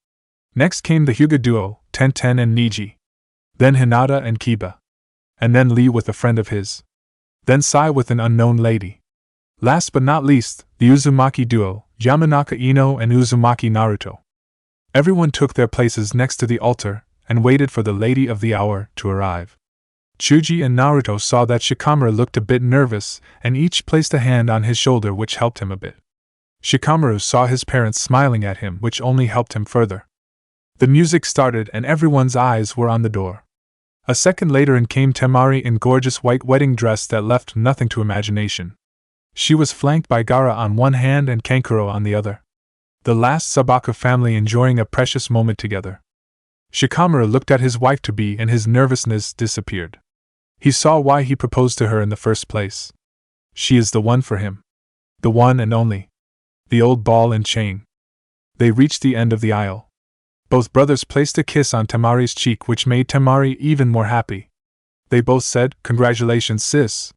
S1: Next came the Hyuga duo, Tenten and Niji. Then Hinata and Kiba. And then Lee with a friend of his. Then Sai with an unknown lady. Last but not least, the Uzumaki duo, Yamanaka Ino and Uzumaki Naruto. Everyone took their places next to the altar and waited for the lady of the hour to arrive. Chuji and Naruto saw that Shikamaru looked a bit nervous, and each placed a hand on his shoulder, which helped him a bit. Shikamaru saw his parents smiling at him, which only helped him further. The music started and everyone's eyes were on the door. A second later in came Temari in gorgeous white wedding dress that left nothing to imagination. She was flanked by Gaara on one hand and Kankuro on the other. The last Sabaka family enjoying a precious moment together. Shikamaru looked at his wife-to-be and his nervousness disappeared. He saw why he proposed to her in the first place. She is the one for him. The one and only. The old ball and chain. They reached the end of the aisle. Both brothers placed a kiss on Temari's cheek, which made Temari even more happy. They both said, "Congratulations, sis,"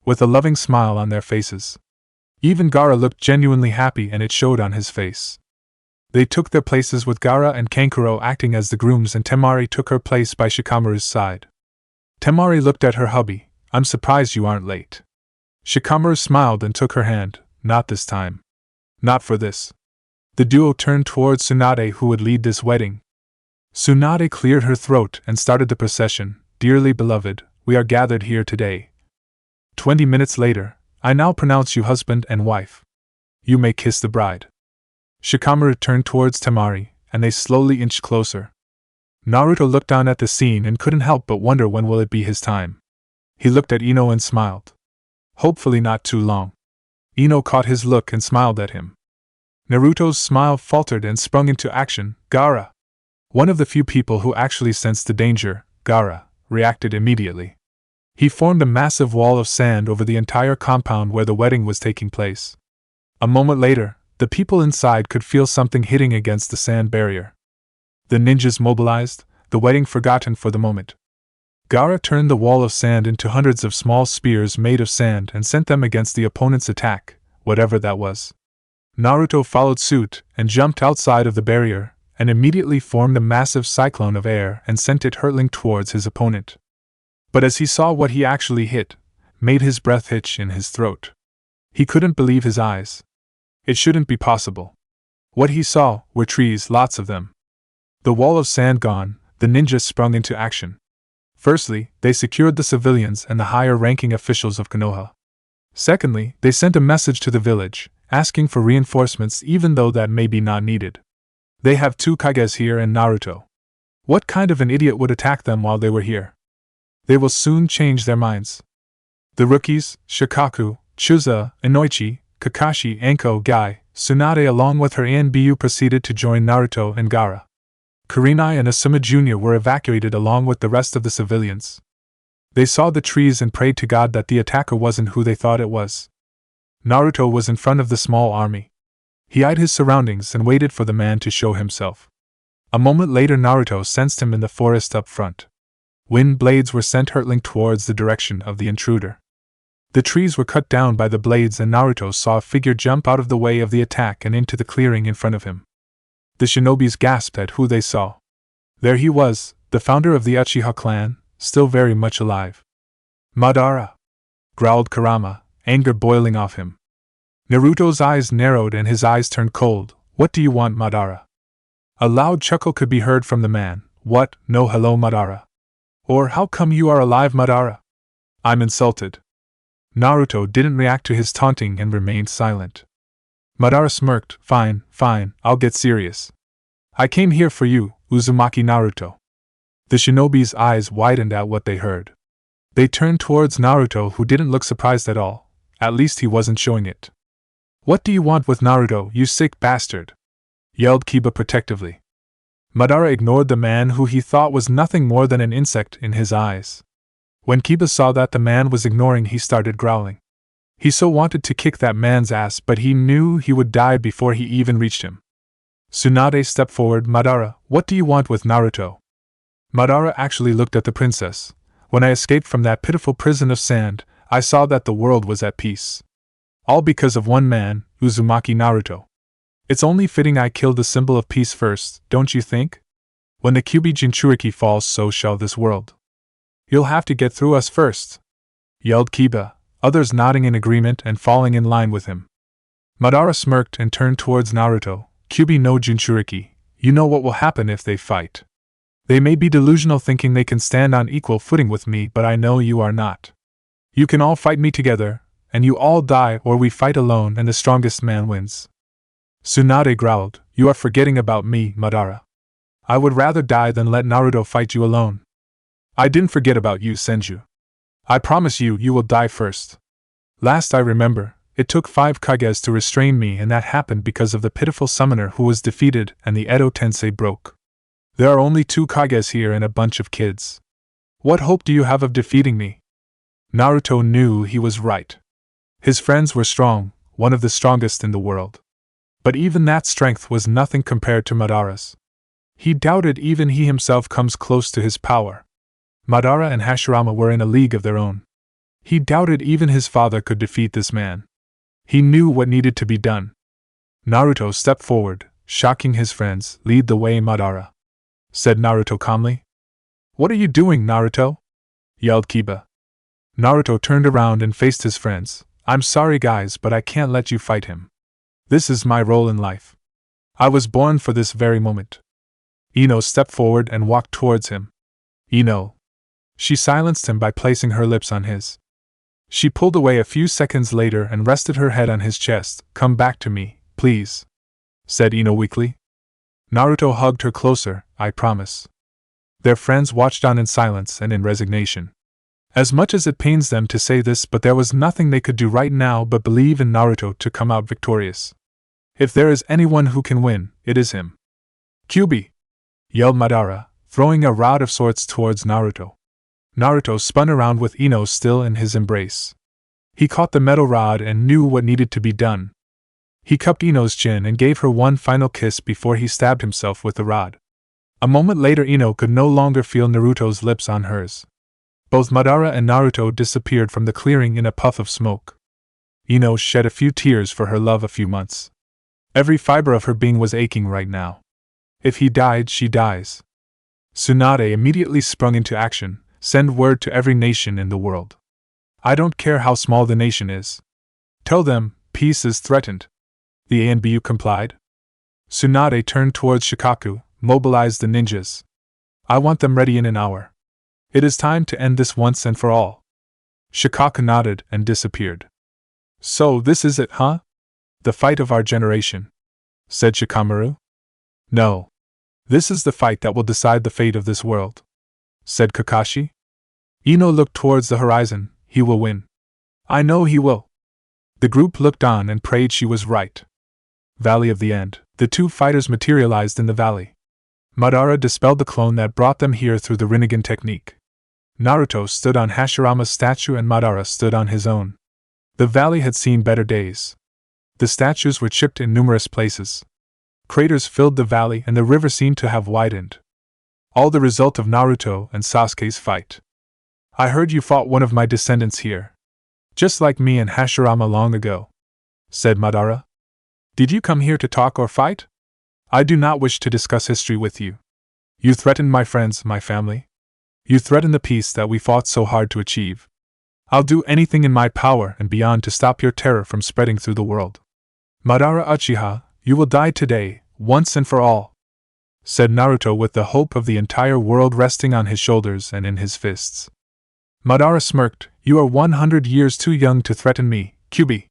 S1: with a loving smile on their faces. Even Gaara looked genuinely happy and it showed on his face. They took their places with Gaara and Kankuro acting as the grooms, and Temari took her place by Shikamaru's side. Temari looked at her hubby. "I'm surprised you aren't late." Shikamaru smiled and took her hand. "Not this time. Not for this." The duo turned towards Tsunade, who would lead this wedding. Tsunade cleared her throat and started the procession. "Dearly beloved, we are gathered here today. 20 minutes later, I now pronounce you husband and wife. You may kiss the bride." Shikamaru turned towards Temari, and they slowly inched closer. Naruto looked down at the scene and couldn't help but wonder when will it be his time. He looked at Ino and smiled. Hopefully not too long. Ino caught his look and smiled at him. Naruto's smile faltered and sprung into action. Gaara, one of the few people who actually sensed the danger, Gaara, reacted immediately. He formed a massive wall of sand over the entire compound where the wedding was taking place. A moment later, the people inside could feel something hitting against the sand barrier. The ninjas mobilized, the wedding forgotten for the moment. Gaara turned the wall of sand into hundreds of small spears made of sand and sent them against the opponent's attack, whatever that was. Naruto followed suit and jumped outside of the barrier, and immediately formed a massive cyclone of air and sent it hurtling towards his opponent. But as he saw what he actually hit, made his breath hitch in his throat. He couldn't believe his eyes. It shouldn't be possible. What he saw were trees, lots of them. The wall of sand gone, the ninjas sprung into action. Firstly, they secured the civilians and the higher-ranking officials of Konoha. Secondly, they sent a message to the village, asking for reinforcements even though that may be not needed. They have 2 Kages here and Naruto. What kind of an idiot would attack them while they were here? They will soon change their minds. The rookies, Shikaku, Chuza, Inoichi, Kakashi, Anko, Gai, Tsunade along with her ANBU proceeded to join Naruto and Gaara. Kurenai and Asuma Jr. were evacuated along with the rest of the civilians. They saw the trees and prayed to God that the attacker wasn't who they thought it was. Naruto was in front of the small army. He eyed his surroundings and waited for the man to show himself. A moment later Naruto sensed him in the forest up front. Wind blades were sent hurtling towards the direction of the intruder. The trees were cut down by the blades and Naruto saw a figure jump out of the way of the attack and into the clearing in front of him. The shinobis gasped at who they saw. There he was, the founder of the Uchiha clan, still very much alive. "Madara!" growled Kurama, anger boiling off him. Naruto's eyes narrowed and his eyes turned cold. "What do you want, Madara?" A loud chuckle could be heard from the man. "What, no hello, Madara? Or how come you are alive, Madara?" "I'm insulted." Naruto didn't react to his taunting and remained silent. Madara smirked. Fine, I'll get serious. I came here for you, Uzumaki Naruto." The shinobi's eyes widened at what they heard. They turned towards Naruto, who didn't look surprised at all. At least he wasn't showing it. "What do you want with Naruto, you sick bastard?" yelled Kiba protectively. Madara ignored the man who he thought was nothing more than an insect in his eyes. When Kiba saw that the man was ignoring, he started growling. He so wanted to kick that man's ass, but he knew he would die before he even reached him. Tsunade stepped forward. "Madara, what do you want with Naruto?" Madara actually looked at the princess. "When I escaped from that pitiful prison of sand, I saw that the world was at peace. All because of one man, Uzumaki Naruto. It's only fitting I killed the symbol of peace first, don't you think? When the Kyuubi Jinchuriki falls, so shall this world." "You'll have to get through us first," yelled Kiba, others nodding in agreement and falling in line with him. Madara smirked and turned towards Naruto. "Kyuubi no Jinchuriki, you know what will happen if they fight. They may be delusional thinking they can stand on equal footing with me, but I know you are not. You can all fight me together, and you all die, or we fight alone and the strongest man wins." Tsunade growled. "You are forgetting about me, Madara. I would rather die than let Naruto fight you alone." "I didn't forget about you, Senju. I promise you, you will die first. Last I remember, it took 5 Kages to restrain me, and that happened because of the pitiful summoner who was defeated and the Edo Tensei broke. There are only 2 Kages here and a bunch of kids. What hope do you have of defeating me?" Naruto knew he was right. His friends were strong, one of the strongest in the world. But even that strength was nothing compared to Madara's. He doubted even he himself comes close to his power. Madara and Hashirama were in a league of their own. He doubted even his father could defeat this man. He knew what needed to be done. Naruto stepped forward, shocking his friends. "Lead the way, Madara," said Naruto calmly. "What are you doing, Naruto?" yelled Kiba. Naruto turned around and faced his friends. "I'm sorry guys, but I can't let you fight him. This is my role in life. I was born for this very moment." Ino stepped forward and walked towards him. "Ino." She silenced him by placing her lips on his. She pulled away a few seconds later and rested her head on his chest. "Come back to me, please," said Ino weakly. Naruto hugged her closer. "I promise." Their friends watched on in silence and in resignation. As much as it pains them to say this, but there was nothing they could do right now but believe in Naruto to come out victorious. If there is anyone who can win, it is him. "Kyuubi!" yelled Madara, throwing a rod of sorts towards Naruto. Naruto spun around with Ino still in his embrace. He caught the metal rod and knew what needed to be done. He cupped Ino's chin and gave her one final kiss before he stabbed himself with the rod. A moment later Ino could no longer feel Naruto's lips on hers. Both Madara and Naruto disappeared from the clearing in a puff of smoke. Ino shed a few tears for her love a few months. Every fiber of her being was aching right now. If he died, she dies. Tsunade immediately sprung into action. "Send word to every nation in the world. I don't care how small the nation is. Tell them, peace is threatened." The ANBU complied. Tsunade turned towards Shikaku. "Mobilize the ninjas. I want them ready in an hour. It is time to end this once and for all." Shikaku nodded and disappeared. "So this is it, huh?" The fight of our generation, said Shikamaru. No. This is the fight that will decide the fate of this world, said Kakashi. Ino looked towards the horizon. He will win. I know he will. The group looked on and prayed she was right. Valley of the End. The two fighters materialized in the valley. Madara dispelled the clone that brought them here through the Rinnegan technique. Naruto stood on Hashirama's statue and Madara stood on his own. The valley had seen better days. The statues were chipped in numerous places. Craters filled the valley and the river seemed to have widened. All the result of Naruto and Sasuke's fight. I heard you fought one of my descendants here. Just like me and Hashirama long ago, said Madara. Did you come here to talk or fight? I do not wish to discuss history with you. You threatened my friends, my family. You threatened the peace that we fought so hard to achieve. I'll do anything in my power and beyond to stop your terror from spreading through the world. Madara Uchiha, you will die today, once and for all, said Naruto with the hope of the entire world resting on his shoulders and in his fists. Madara smirked. You are 100 years too young to threaten me, Kyuubi.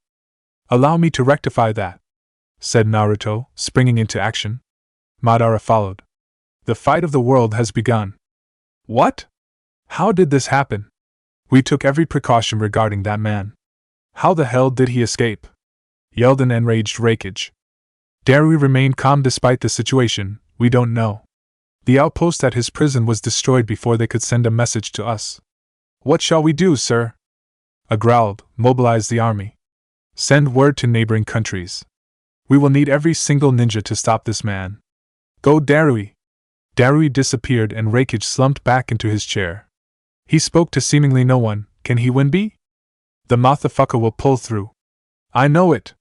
S1: Allow me to rectify that, said Naruto, springing into action. Madara followed. The fight of the world has begun. What? How did this happen? We took every precaution regarding that man. How the hell did he escape? Yelled an enraged Raikage. Darui remained calm despite the situation. We don't know. The outpost at his prison was destroyed before they could send a message to us. What shall we do, sir? A growled. Mobilize the army. Send word to neighboring countries. We will need every single ninja to stop this man. Go Darui! Darui disappeared and Raikage slumped back into his chair. He spoke to seemingly no one. Can he win B? The motherfucker will pull through. I know it,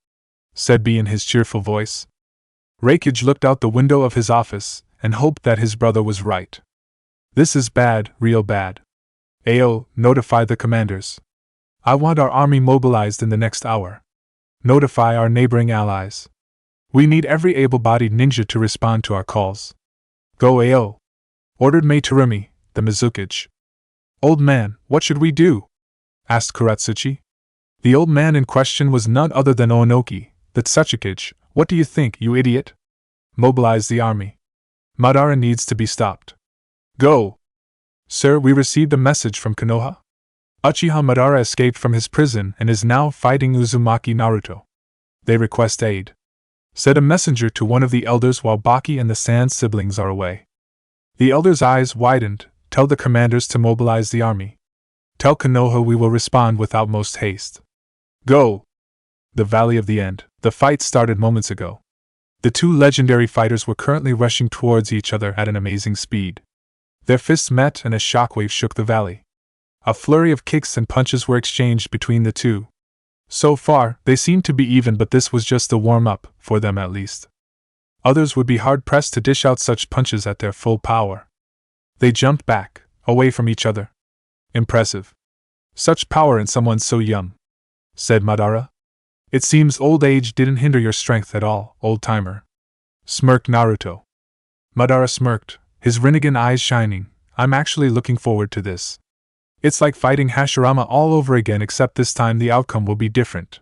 S1: said B in his cheerful voice. Raikage looked out the window of his office and hoped that his brother was right. This is bad, real bad. Ayo, notify the commanders. I want our army mobilized in the next hour. Notify our neighboring allies. We need every able-bodied ninja to respond to our calls. Go Ayo! Ordered Meitarumi, the Mizukage. Old man, what should we do? Asked Kuratsuchi. The old man in question was none other than Oonoki, the Tsuchikage. What do you think, you idiot? Mobilize the army. Madara needs to be stopped. Go! Sir, we received a message from Konoha. Uchiha Madara escaped from his prison and is now fighting Uzumaki Naruto. They request aid, said a messenger to one of the elders while Baki and the Sand siblings are away. The elder's eyes widened. Tell the commanders to mobilize the army. Tell Konoha we will respond with utmost haste. Go! The Valley of the End. The fight started moments ago. The two legendary fighters were currently rushing towards each other at an amazing speed. Their fists met and a shockwave shook the valley. A flurry of kicks and punches were exchanged between the two. So far, they seemed to be even, but this was just the warm-up, for them at least. Others would be hard-pressed to dish out such punches at their full power. They jumped back, away from each other. Impressive. Such power in someone so young, said Madara. It seems old age didn't hinder your strength at all, old-timer. Smirked Naruto. Madara smirked, his Rinnegan eyes shining. I'm actually looking forward to this. It's like fighting Hashirama all over again, except this time the outcome will be different.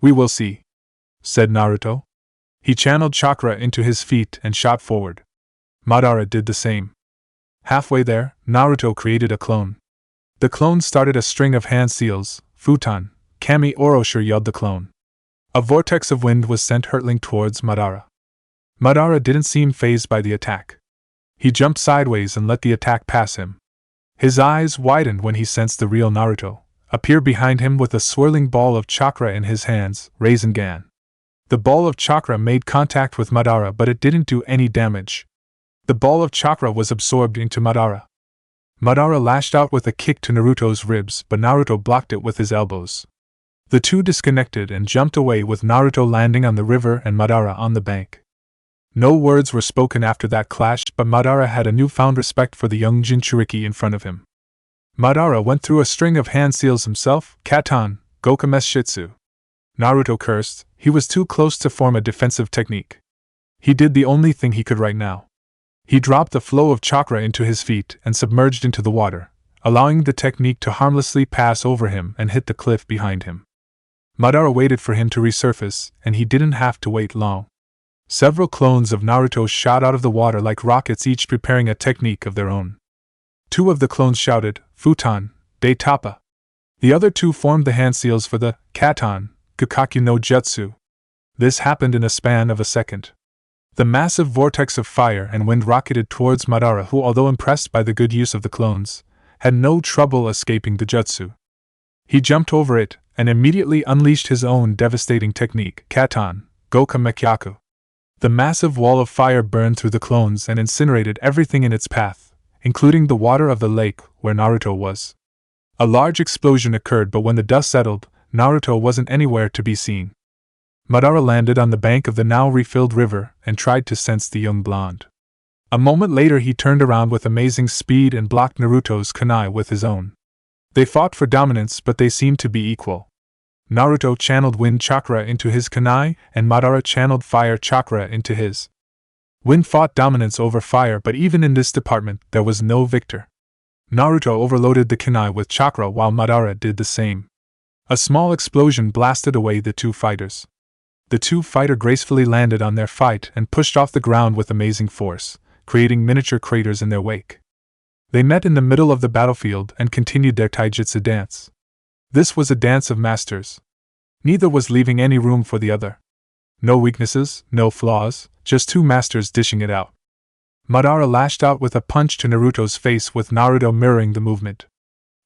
S1: We will see, said Naruto. He channeled chakra into his feet and shot forward. Madara did the same. Halfway there, Naruto created a clone. The clone started a string of hand seals. Futon, Kami Oroshir, yelled the clone. A vortex of wind was sent hurtling towards Madara. Madara didn't seem fazed by the attack. He jumped sideways and let the attack pass him. His eyes widened when he sensed the real Naruto appear behind him with a swirling ball of chakra in his hands, Rasengan. The ball of chakra made contact with Madara, but it didn't do any damage. The ball of chakra was absorbed into Madara. Madara lashed out with a kick to Naruto's ribs, but Naruto blocked it with his elbows. The two disconnected and jumped away, with Naruto landing on the river and Madara on the bank. No words were spoken after that clash, but Madara had a newfound respect for the young Jinchuriki in front of him. Madara went through a string of hand seals himself. Katan, Gokameshitsu. Naruto cursed. He was too close to form a defensive technique. He did the only thing he could right now. He dropped the flow of chakra into his feet and submerged into the water, allowing the technique to harmlessly pass over him and hit the cliff behind him. Madara waited for him to resurface, and he didn't have to wait long. Several clones of Naruto shot out of the water like rockets, each preparing a technique of their own. Two of the clones shouted, "Futon, de Tappa." The other two formed the hand seals for the Katon, Kukaku no Jutsu. This happened in a span of a second. The massive vortex of fire and wind rocketed towards Madara, who, although impressed by the good use of the clones, had no trouble escaping the jutsu. He jumped over it and immediately unleashed his own devastating technique, Katon, Goka Mekyaku. The massive wall of fire burned through the clones and incinerated everything in its path, including the water of the lake where Naruto was. A large explosion occurred, but when the dust settled, Naruto wasn't anywhere to be seen. Madara landed on the bank of the now refilled river and tried to sense the young blonde. A moment later he turned around with amazing speed and blocked Naruto's kunai with his own. They fought for dominance, but they seemed to be equal. Naruto channeled wind chakra into his kunai, and Madara channeled fire chakra into his. Wind fought dominance over fire, but even in this department there was no victor. Naruto overloaded the kunai with chakra while Madara did the same. A small explosion blasted away the two fighters. The two fighters gracefully landed on their fight and pushed off the ground with amazing force, creating miniature craters in their wake. They met in the middle of the battlefield and continued their taijutsu dance. This was a dance of masters. Neither was leaving any room for the other. No weaknesses, no flaws, just two masters dishing it out. Madara lashed out with a punch to Naruto's face, with Naruto mirroring the movement.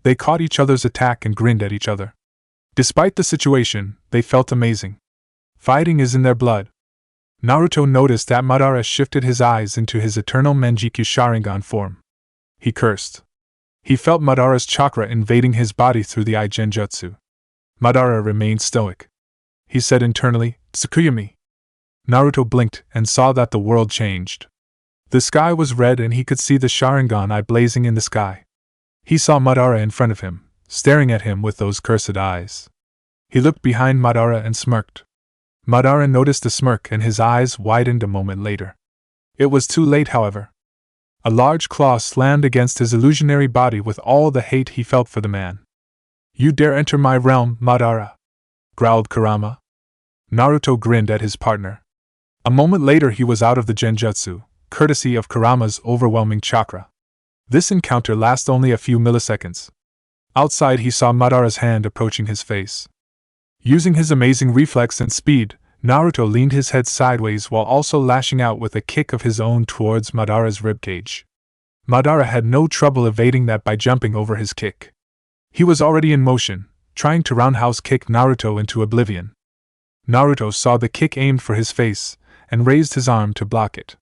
S1: They caught each other's attack and grinned at each other. Despite the situation, they felt amazing. Fighting is in their blood. Naruto noticed that Madara shifted his eyes into his eternal Manjikyu Sharingan form. He cursed. He felt Madara's chakra invading his body through the eye Genjutsu. Madara remained stoic. He said internally, "Tsukuyami." Naruto blinked and saw that the world changed. The sky was red and he could see the Sharingan eye blazing in the sky. He saw Madara in front of him, staring at him with those cursed eyes. He looked behind Madara and smirked. Madara noticed the smirk and his eyes widened a moment later. It was too late, however. A large claw slammed against his illusionary body with all the hate he felt for the man. "You dare enter my realm, Madara?" growled Kurama. Naruto grinned at his partner. A moment later he was out of the Genjutsu, courtesy of Kurama's overwhelming chakra. This encounter lasted only a few milliseconds. Outside he saw Madara's hand approaching his face. Using his amazing reflex and speed, Naruto leaned his head sideways while also lashing out with a kick of his own towards Madara's ribcage. Madara had no trouble evading that by jumping over his kick. He was already in motion, trying to roundhouse kick Naruto into oblivion. Naruto saw the kick aimed for his face, and raised his arm to block it.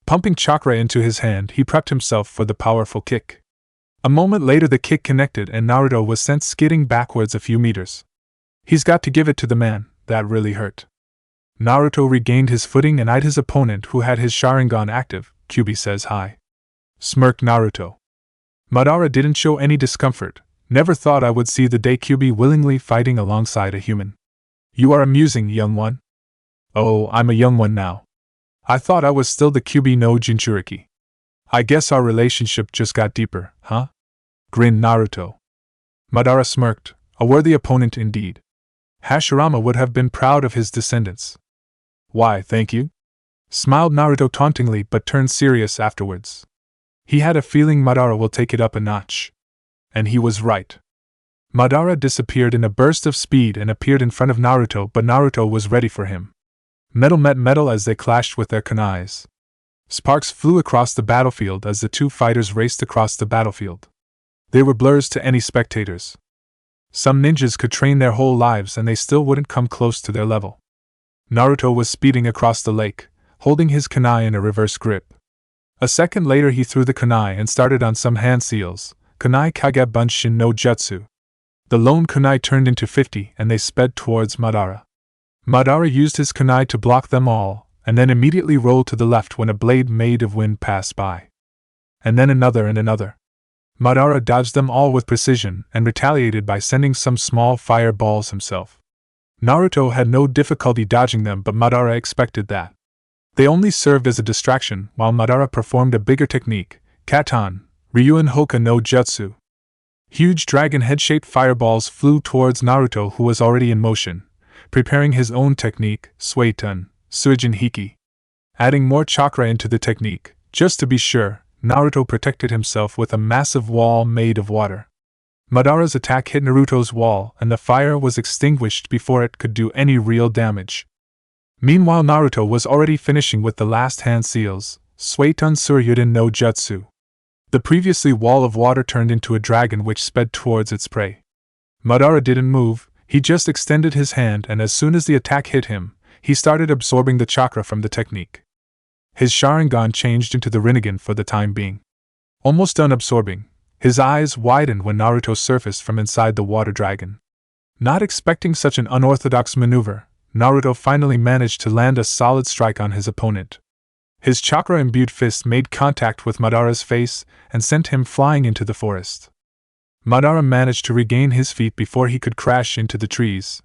S1: Pumping chakra into his hand, he prepped himself for the powerful kick. A moment later the kick connected and Naruto was sent skidding backwards a few meters. He's got to give it to the man, that really hurt. Naruto regained his footing and eyed his opponent, who had his Sharingan active. "Kyuubi says hi," smirked Naruto. Madara didn't show any discomfort. "Never thought I would see the day Kyuubi willingly fighting alongside a human. You are amusing, young one." "Oh, I'm a young one now. I thought I was still the Kyuubi no Jinchuriki. I guess our relationship just got deeper, huh?" grinned Naruto. Madara smirked, a worthy opponent indeed. Hashirama would have been proud of his descendants. "Why, thank you?" smiled Naruto tauntingly, but turned serious afterwards. He had a feeling Madara will take it up a notch. And he was right. Madara disappeared in a burst of speed and appeared in front of Naruto, but Naruto was ready for him. Metal met metal as they clashed with their kunais. Sparks flew across the battlefield as the two fighters raced across the battlefield. They were blurs to any spectators. Some ninjas could train their whole lives and they still wouldn't come close to their level. Naruto was speeding across the lake, holding his kunai in a reverse grip. A second later he threw the kunai and started on some hand seals, kunai kage bunshin no jutsu. The lone kunai turned into 50 and they sped towards Madara. Madara used his kunai to block them all, and then immediately rolled to the left when a blade made of wind passed by. And then another and another. Madara dodged them all with precision and retaliated by sending some small fireballs himself. Naruto had no difficulty dodging them, but Madara expected that. They only served as a distraction while Madara performed a bigger technique, Katon, Ryuin Hoka no Jutsu. Huge dragon head-shaped fireballs flew towards Naruto, who was already in motion, preparing his own technique, Suiton, Suijin Hiki. Adding more chakra into the technique, just to be sure, Naruto protected himself with a massive wall made of water. Madara's attack hit Naruto's wall, and the fire was extinguished before it could do any real damage. Meanwhile, Naruto was already finishing with the last hand seals, Suiton Suryuden no Jutsu. The previously wall of water turned into a dragon which sped towards its prey. Madara didn't move, he just extended his hand, and as soon as the attack hit him, he started absorbing the chakra from the technique. His Sharingan changed into the Rinnegan for the time being. Almost done absorbing, his eyes widened when Naruto surfaced from inside the water dragon. Not expecting such an unorthodox maneuver, Naruto finally managed to land a solid strike on his opponent. His chakra-imbued fist made contact with Madara's face and sent him flying into the forest. Madara managed to regain his feet before he could crash into the trees.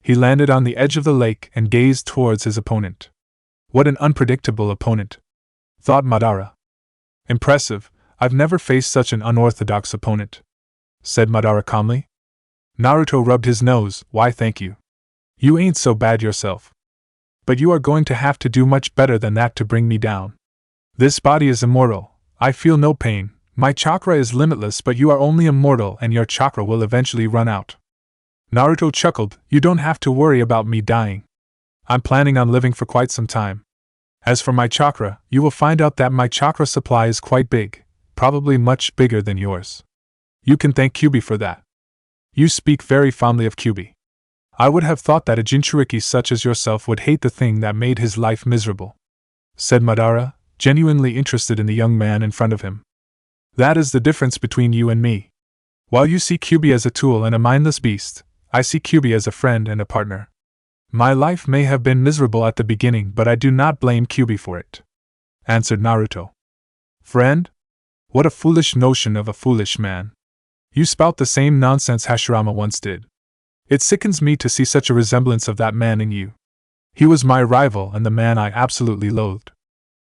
S1: He landed on the edge of the lake and gazed towards his opponent. What an unpredictable opponent, thought Madara. Impressive, I've never faced such an unorthodox opponent, said Madara calmly. Naruto rubbed his nose. Why, thank you. You ain't so bad yourself. But you are going to have to do much better than that to bring me down. This body is immortal, I feel no pain, my chakra is limitless, but you are only a mortal and your chakra will eventually run out. Naruto chuckled. You don't have to worry about me dying. I'm planning on living for quite some time. As for my chakra, you will find out that my chakra supply is quite big, probably much bigger than yours. You can thank Kyuubi for that. You speak very fondly of Kyuubi. I would have thought that a Jinchuriki such as yourself would hate the thing that made his life miserable, said Madara, genuinely interested in the young man in front of him. That is the difference between you and me. While you see Kyuubi as a tool and a mindless beast, I see Kyuubi as a friend and a partner. My life may have been miserable at the beginning, but I do not blame Kyuubi for it, answered Naruto. Friend? What a foolish notion of a foolish man. You spout the same nonsense Hashirama once did. It sickens me to see such a resemblance of that man in you. He was my rival and the man I absolutely loathed.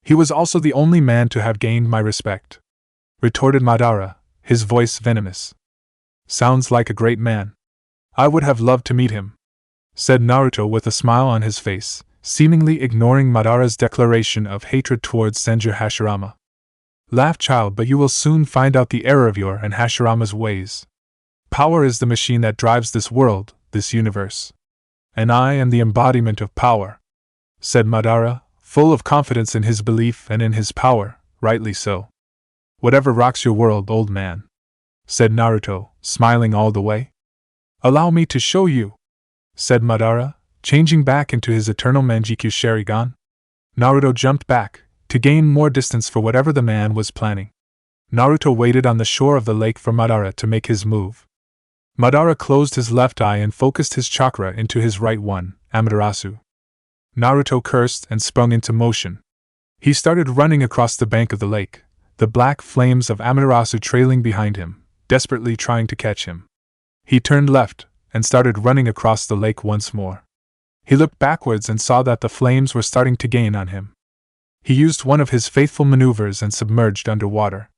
S1: He was also the only man to have gained my respect, retorted Madara, his voice venomous. Sounds like a great man. I would have loved to meet him, said Naruto with a smile on his face, seemingly ignoring Madara's declaration of hatred towards Senju Hashirama. Laugh, child, but you will soon find out the error of your and Hashirama's ways. Power is the machine that drives this world, this universe. And I am the embodiment of power, said Madara, full of confidence in his belief and in his power, rightly so. Whatever rocks your world, old man, said Naruto, smiling all the way. Allow me to show you, said Madara, changing back into his eternal Manjikyu Sharingan. Naruto jumped back, to gain more distance for whatever the man was planning. Naruto waited on the shore of the lake for Madara to make his move. Madara closed his left eye and focused his chakra into his right one, Amaterasu. Naruto cursed and sprung into motion. He started running across the bank of the lake, the black flames of Amaterasu trailing behind him, desperately trying to catch him. He turned left and started running across the lake once more. He looked backwards and saw that the flames were starting to gain on him. He used one of his faithful maneuvers and submerged underwater.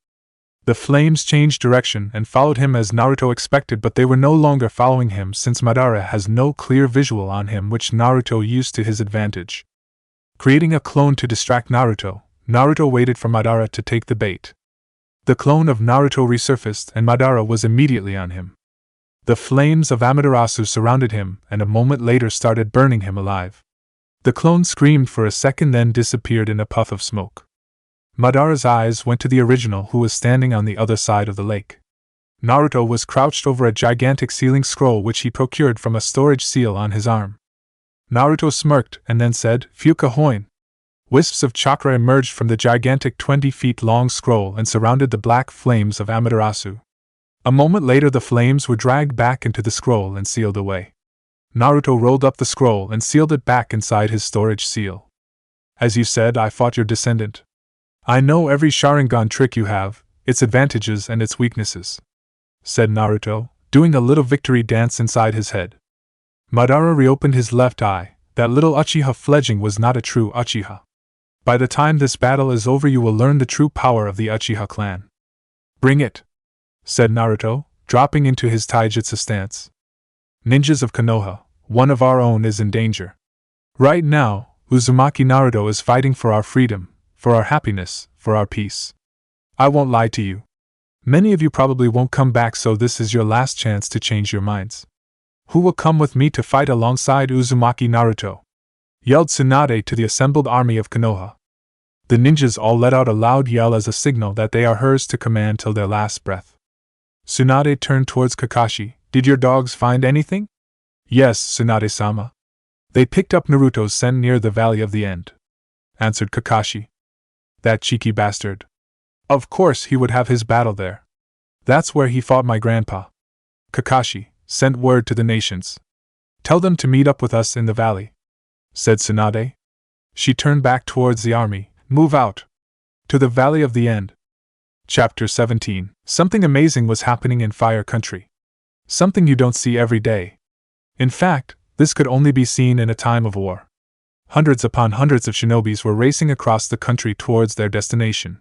S1: The flames changed direction and followed him as Naruto expected, but they were no longer following him since Madara has no clear visual on him, which Naruto used to his advantage. Creating a clone to distract Naruto, Naruto waited for Madara to take the bait. The clone of Naruto resurfaced and Madara was immediately on him. The flames of Amaterasu surrounded him and a moment later started burning him alive. The clone screamed for a second, then disappeared in a puff of smoke. Madara's eyes went to the original, who was standing on the other side of the lake. Naruto was crouched over a gigantic sealing scroll which he procured from a storage seal on his arm. Naruto smirked and then said, Fuka Hoin. Wisps of chakra emerged from the gigantic 20 feet long scroll and surrounded the black flames of Amaterasu. A moment later the flames were dragged back into the scroll and sealed away. Naruto rolled up the scroll and sealed it back inside his storage seal. As you said, I fought your descendant. I know every Sharingan trick you have, its advantages and its weaknesses, said Naruto, doing a little victory dance inside his head. Madara reopened his left eye. That little Uchiha fledgling was not a true Uchiha. By the time this battle is over you will learn the true power of the Uchiha clan. Bring it, said Naruto, dropping into his taijutsu stance. Ninjas of Konoha, one of our own is in danger. Right now, Uzumaki Naruto is fighting for our freedom, for our happiness, for our peace. I won't lie to you. Many of you probably won't come back, so this is your last chance to change your minds. Who will come with me to fight alongside Uzumaki Naruto? Yelled Tsunade to the assembled army of Konoha. The ninjas all let out a loud yell as a signal that they are hers to command till their last breath. Tsunade turned towards Kakashi. Did your dogs find anything? Yes, Tsunade-sama. They picked up Naruto's scent near the Valley of the End, answered Kakashi. That cheeky bastard. Of course he would have his battle there. That's where he fought my grandpa. Kakashi, sent word to the nations. Tell them to meet up with us in the valley, said Tsunade. She turned back towards the army. Move out. To the Valley of the End. Chapter 17. Something amazing was happening in Fire Country. Something you don't see every day. In fact, this could only be seen in a time of war. Hundreds upon hundreds of shinobis were racing across the country towards their destination.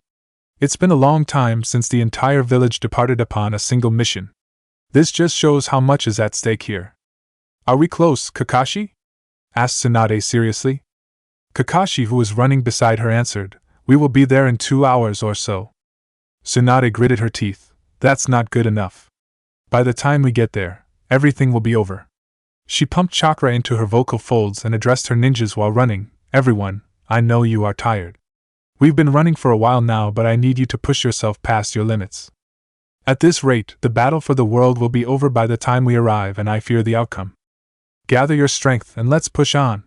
S1: It's been a long time since the entire village departed upon a single mission. This just shows how much is at stake here. Are we close, Kakashi? Asked Tsunade seriously. Kakashi, who was running beside her, answered, We will be there in 2 hours or so. Tsunade gritted her teeth. That's not good enough. By the time we get there, everything will be over. She pumped chakra into her vocal folds and addressed her ninjas while running. Everyone, I know you are tired. We've been running for a while now, but I need you to push yourself past your limits. At this rate, the battle for the world will be over by the time we arrive, and I fear the outcome. Gather your strength and let's push on.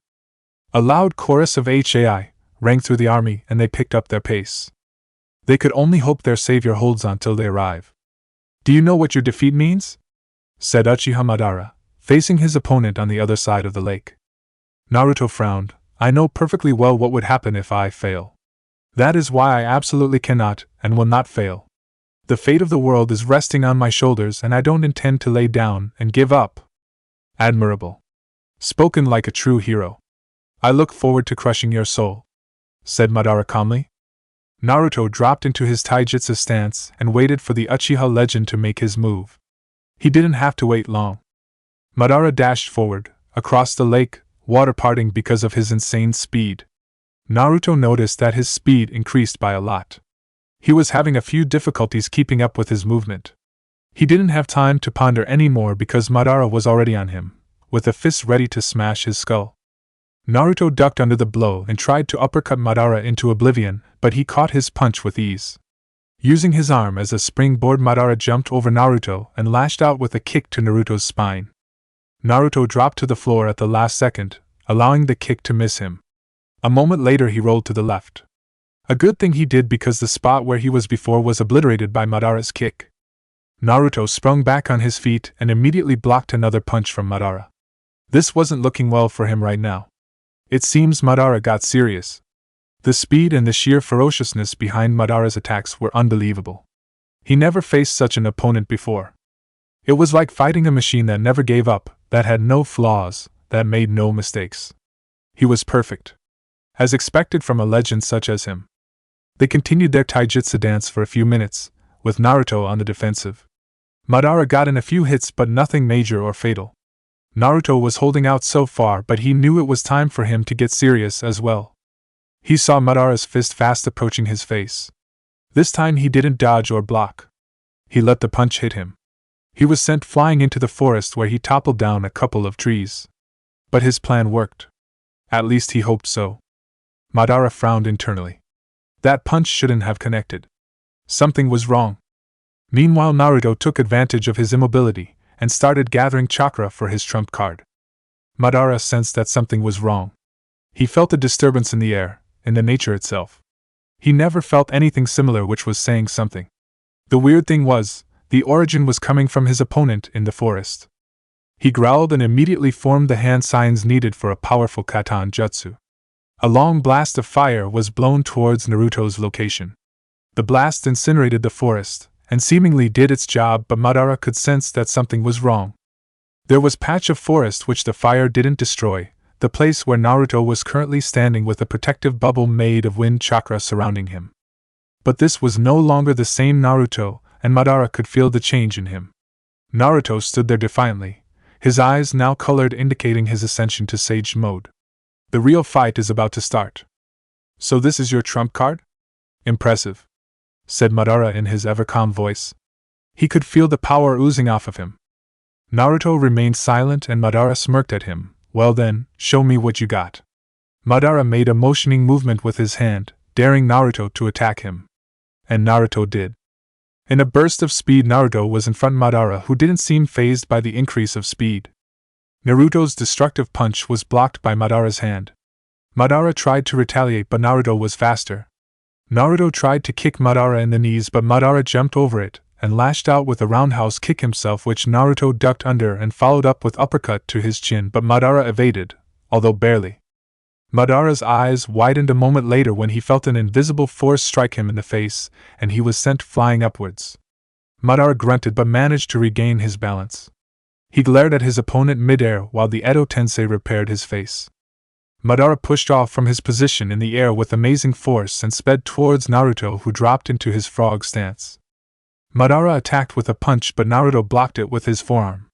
S1: A loud chorus of HAI rang through the army, and they picked up their pace. They could only hope their savior holds on till they arrive. Do you know what your defeat means? Said Uchiha Madara, facing his opponent on the other side of the lake. Naruto frowned. I know perfectly well what would happen if I fail. That is why I absolutely cannot and will not fail. The fate of the world is resting on my shoulders, and I don't intend to lay down and give up. Admirable. Spoken like a true hero. I look forward to crushing your soul, said Madara calmly. Naruto dropped into his taijutsu stance and waited for the Uchiha legend to make his move. He didn't have to wait long. Madara dashed forward, across the lake, water parting because of his insane speed. Naruto noticed that his speed increased by a lot. He was having a few difficulties keeping up with his movement. He didn't have time to ponder any more because Madara was already on him, with a fist ready to smash his skull. Naruto ducked under the blow and tried to uppercut Madara into oblivion, but he caught his punch with ease. Using his arm as a springboard, Madara jumped over Naruto and lashed out with a kick to Naruto's spine. Naruto dropped to the floor at the last second, allowing the kick to miss him. A moment later he rolled to the left. A good thing he did, because the spot where he was before was obliterated by Madara's kick. Naruto sprung back on his feet and immediately blocked another punch from Madara. This wasn't looking well for him right now. It seems Madara got serious. The speed and the sheer ferociousness behind Madara's attacks were unbelievable. He never faced such an opponent before. It was like fighting a machine that never gave up, that had no flaws, that made no mistakes. He was perfect. As expected from a legend such as him. They continued their taijutsu dance for a few minutes, with Naruto on the defensive. Madara got in a few hits, but nothing major or fatal. Naruto was holding out so far, but he knew it was time for him to get serious as well. He saw Madara's fist fast approaching his face. This time he didn't dodge or block. He let the punch hit him. He was sent flying into the forest, where he toppled down a couple of trees. But his plan worked. At least he hoped so. Madara frowned internally. That punch shouldn't have connected. Something was wrong. Meanwhile, Naruto took advantage of his immobility and started gathering chakra for his trump card. Madara sensed that something was wrong. He felt a disturbance in the air, in the nature itself. He never felt anything similar, which was saying something. The weird thing was, the origin was coming from his opponent in the forest. He growled and immediately formed the hand signs needed for a powerful katan jutsu. A long blast of fire was blown towards Naruto's location. The blast incinerated the forest, and seemingly did its job, but Madara could sense that something was wrong. There was a patch of forest which the fire didn't destroy, the place where Naruto was currently standing, with a protective bubble made of wind chakra surrounding him. But this was no longer the same Naruto, and Madara could feel the change in him. Naruto stood there defiantly, his eyes now colored indicating his ascension to Sage mode. The real fight is about to start. So this is your trump card? Impressive, said Madara in his ever-calm voice. He could feel the power oozing off of him. Naruto remained silent and Madara smirked at him. Well then, show me what you got. Madara made a motioning movement with his hand, daring Naruto to attack him. And Naruto did. In a burst of speed, Naruto was in front of Madara, who didn't seem fazed by the increase of speed. Naruto's destructive punch was blocked by Madara's hand. Madara tried to retaliate, but Naruto was faster. Naruto tried to kick Madara in the knees, but Madara jumped over it and lashed out with a roundhouse kick himself, which Naruto ducked under and followed up with uppercut to his chin, but Madara evaded, although barely. Madara's eyes widened a moment later when he felt an invisible force strike him in the face, and he was sent flying upwards. Madara grunted but managed to regain his balance. He glared at his opponent midair while the Edo Tensei repaired his face. Madara pushed off from his position in the air with amazing force and sped towards Naruto, who dropped into his frog stance. Madara attacked with a punch, but Naruto blocked it with his forearm.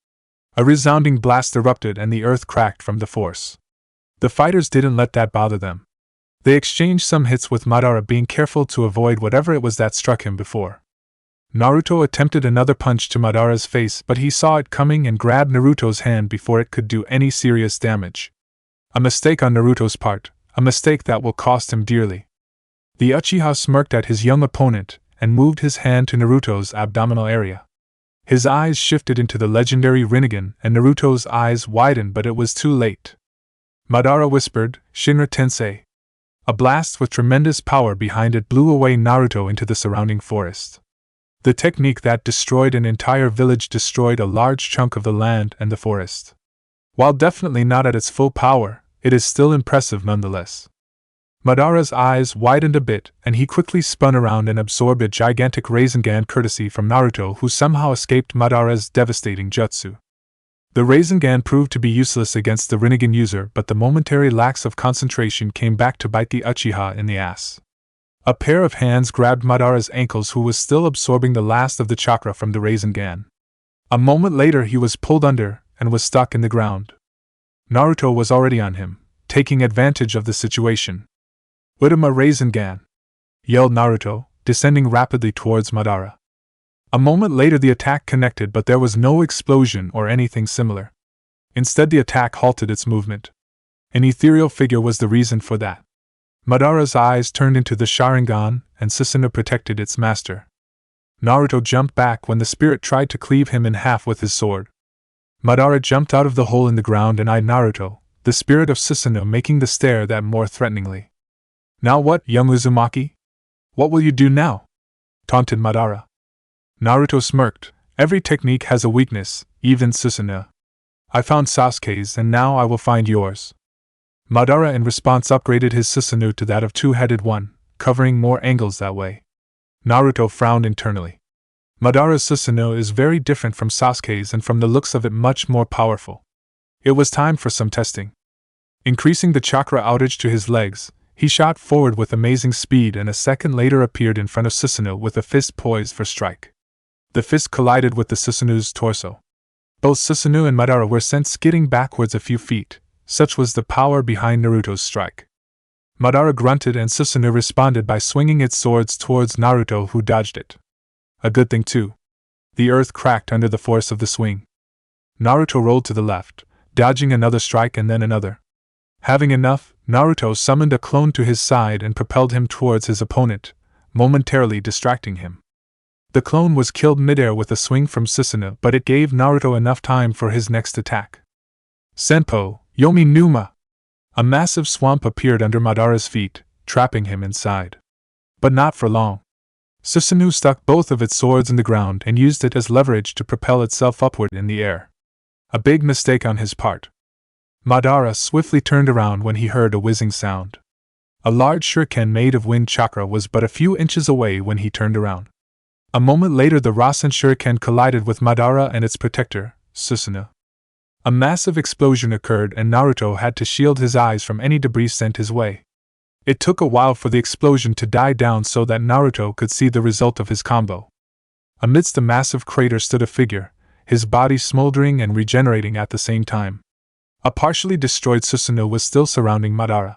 S1: A resounding blast erupted and the earth cracked from the force. The fighters didn't let that bother them. They exchanged some hits with Madara, being careful to avoid whatever it was that struck him before. Naruto attempted another punch to Madara's face, but he saw it coming and grabbed Naruto's hand before it could do any serious damage. A mistake on Naruto's part, a mistake that will cost him dearly. The Uchiha smirked at his young opponent and moved his hand to Naruto's abdominal area. His eyes shifted into the legendary Rinnegan and Naruto's eyes widened, but it was too late. Madara whispered, "Shinra Tensei." A blast with tremendous power behind it blew away Naruto into the surrounding forest. The technique that destroyed an entire village destroyed a large chunk of the land and the forest. While definitely not at its full power, it is still impressive nonetheless. Madara's eyes widened a bit, and he quickly spun around and absorbed a gigantic Rasengan courtesy from Naruto, who somehow escaped Madara's devastating jutsu. The Rasengan proved to be useless against the Rinnegan user, but the momentary lapse of concentration came back to bite the Uchiha in the ass. A pair of hands grabbed Madara's ankles, who was still absorbing the last of the chakra from the Rasengan. A moment later he was pulled under and was stuck in the ground. Naruto was already on him, taking advantage of the situation. "Udama Rasengan!" yelled Naruto, descending rapidly towards Madara. A moment later the attack connected, but there was no explosion or anything similar. Instead, the attack halted its movement. An ethereal figure was the reason for that. Madara's eyes turned into the Sharingan, and Susanoo protected its master. Naruto jumped back when the spirit tried to cleave him in half with his sword. Madara jumped out of the hole in the ground and eyed Naruto, the spirit of Susanoo making the stare that more threateningly. "Now what, young Uzumaki? What will you do now?" taunted Madara. Naruto smirked. "Every technique has a weakness, even Susanoo. I found Sasuke's and now I will find yours." Madara in response upgraded his Susanoo to that of two-headed one, covering more angles that way. Naruto frowned internally. Madara's Susanoo is very different from Sasuke's and from the looks of it much more powerful. It was time for some testing. Increasing the chakra outage to his legs, he shot forward with amazing speed and a second later appeared in front of Susanoo with a fist poised for strike. The fist collided with the Susanoo's torso. Both Susanoo and Madara were sent skidding backwards a few feet, such was the power behind Naruto's strike. Madara grunted and Susanoo responded by swinging its swords towards Naruto, who dodged it. A good thing too. The earth cracked under the force of the swing. Naruto rolled to the left, dodging another strike and then another. Having enough, Naruto summoned a clone to his side and propelled him towards his opponent, momentarily distracting him. The clone was killed midair with a swing from Susanoo, but it gave Naruto enough time for his next attack. "Senpo, Yomi Numa!" A massive swamp appeared under Madara's feet, trapping him inside. But not for long. Susanoo stuck both of its swords in the ground and used it as leverage to propel itself upward in the air. A big mistake on his part. Madara swiftly turned around when he heard a whizzing sound. A large shuriken made of wind chakra was but a few inches away when he turned around. A moment later the Rasen shuriken collided with Madara and its protector, Susanoo. A massive explosion occurred and Naruto had to shield his eyes from any debris sent his way. It took a while for the explosion to die down so that Naruto could see the result of his combo. Amidst the massive crater stood a figure, his body smoldering and regenerating at the same time. A partially destroyed Susanoo was still surrounding Madara.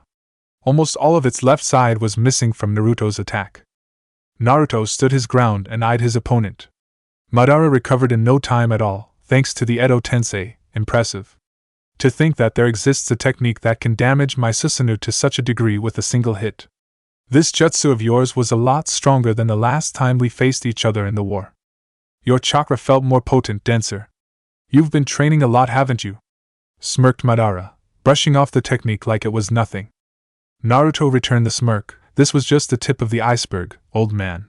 S1: Almost all of its left side was missing from Naruto's attack. Naruto stood his ground and eyed his opponent. Madara recovered in no time at all, thanks to the Edo Tensei. Impressive. To think that there exists a technique that can damage my Susanoo to such a degree with a single hit. This jutsu of yours was a lot stronger than the last time we faced each other in the war. Your chakra felt more potent, denser. You've been training a lot, haven't you? Smirked Madara, brushing off the technique like it was nothing. Naruto returned the smirk. This was just the tip of the iceberg, old man.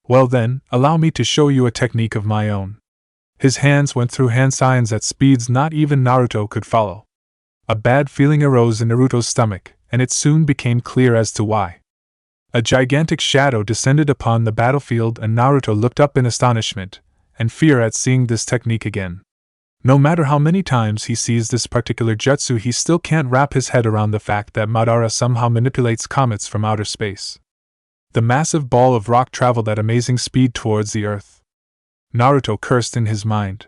S1: Well then, allow me to show you a technique of my own. His hands went through hand signs at speeds not even Naruto could follow. A bad feeling arose in Naruto's stomach, and it soon became clear as to why. A gigantic shadow descended upon the battlefield and Naruto looked up in astonishment and fear at seeing this technique again. No matter how many times he sees this particular jutsu, he still can't wrap his head around the fact that Madara somehow manipulates comets from outer space. The massive ball of rock traveled at amazing speed towards the earth. Naruto cursed in his mind.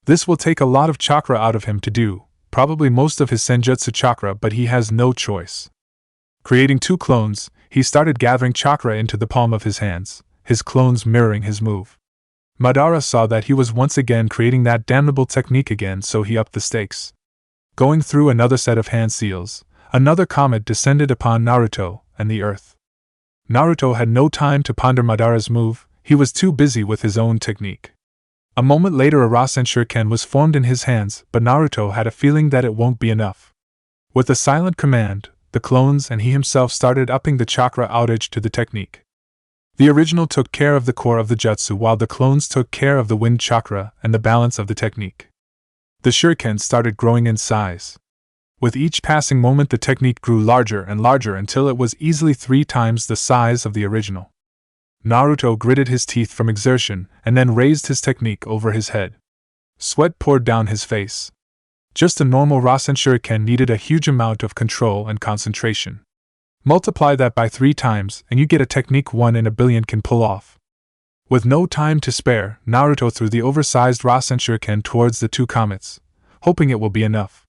S1: This will take a lot of chakra out of him to do, probably most of his senjutsu chakra, but he has no choice. Creating two clones, he started gathering chakra into the palm of his hands, his clones mirroring his move. Madara saw that he was once again creating that damnable technique again, so he upped the stakes. Going through another set of hand seals, another comet descended upon Naruto and the earth. Naruto had no time to ponder Madara's move, he was too busy with his own technique. A moment later a Rasen Shuriken was formed in his hands, but Naruto had a feeling that it won't be enough. With a silent command, the clones and he himself started upping the chakra outage to the technique. The original took care of the core of the jutsu while the clones took care of the wind chakra and the balance of the technique. The shuriken started growing in size. With each passing moment the technique grew larger and larger until it was easily 3 times the size of the original. Naruto gritted his teeth from exertion and then raised his technique over his head. Sweat poured down his face. Just a normal Rasen Shuriken needed a huge amount of control and concentration. Multiply that by 3 times and you get a technique 1 in a billion can pull off. With no time to spare, Naruto threw the oversized Rasen Shuriken towards the 2 comets, hoping it will be enough.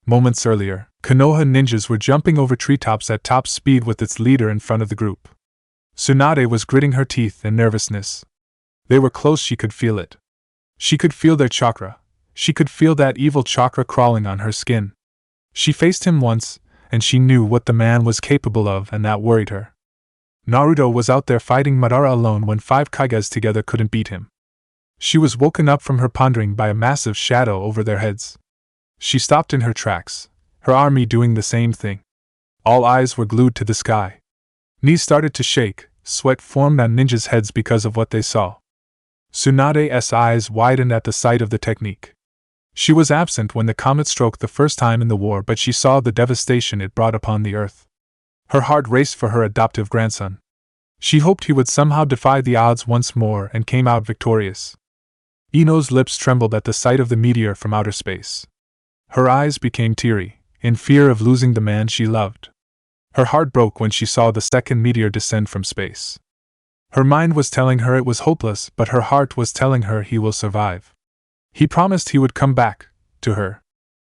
S1: Moments earlier, Konoha ninjas were jumping over treetops at top speed with its leader in front of the group. Tsunade was gritting her teeth in nervousness. They were close, she could feel it. She could feel their chakra. She could feel that evil chakra crawling on her skin. She faced him once, and she knew what the man was capable of, and that worried her. Naruto was out there fighting Madara alone when 5 Kages together couldn't beat him. She was woken up from her pondering by a massive shadow over their heads. She stopped in her tracks, her army doing the same thing. All eyes were glued to the sky. Knees started to shake, sweat formed on ninjas' heads because of what they saw. Tsunade's eyes widened at the sight of the technique. She was absent when the comet struck the first time in the war, but she saw the devastation it brought upon the earth. Her heart raced for her adoptive grandson. She hoped he would somehow defy the odds once more and came out victorious. Ino's lips trembled at the sight of the meteor from outer space. Her eyes became teary, in fear of losing the man she loved. Her heart broke when she saw the second meteor descend from space. Her mind was telling her it was hopeless, but her heart was telling her he will survive. He promised he would come back to her.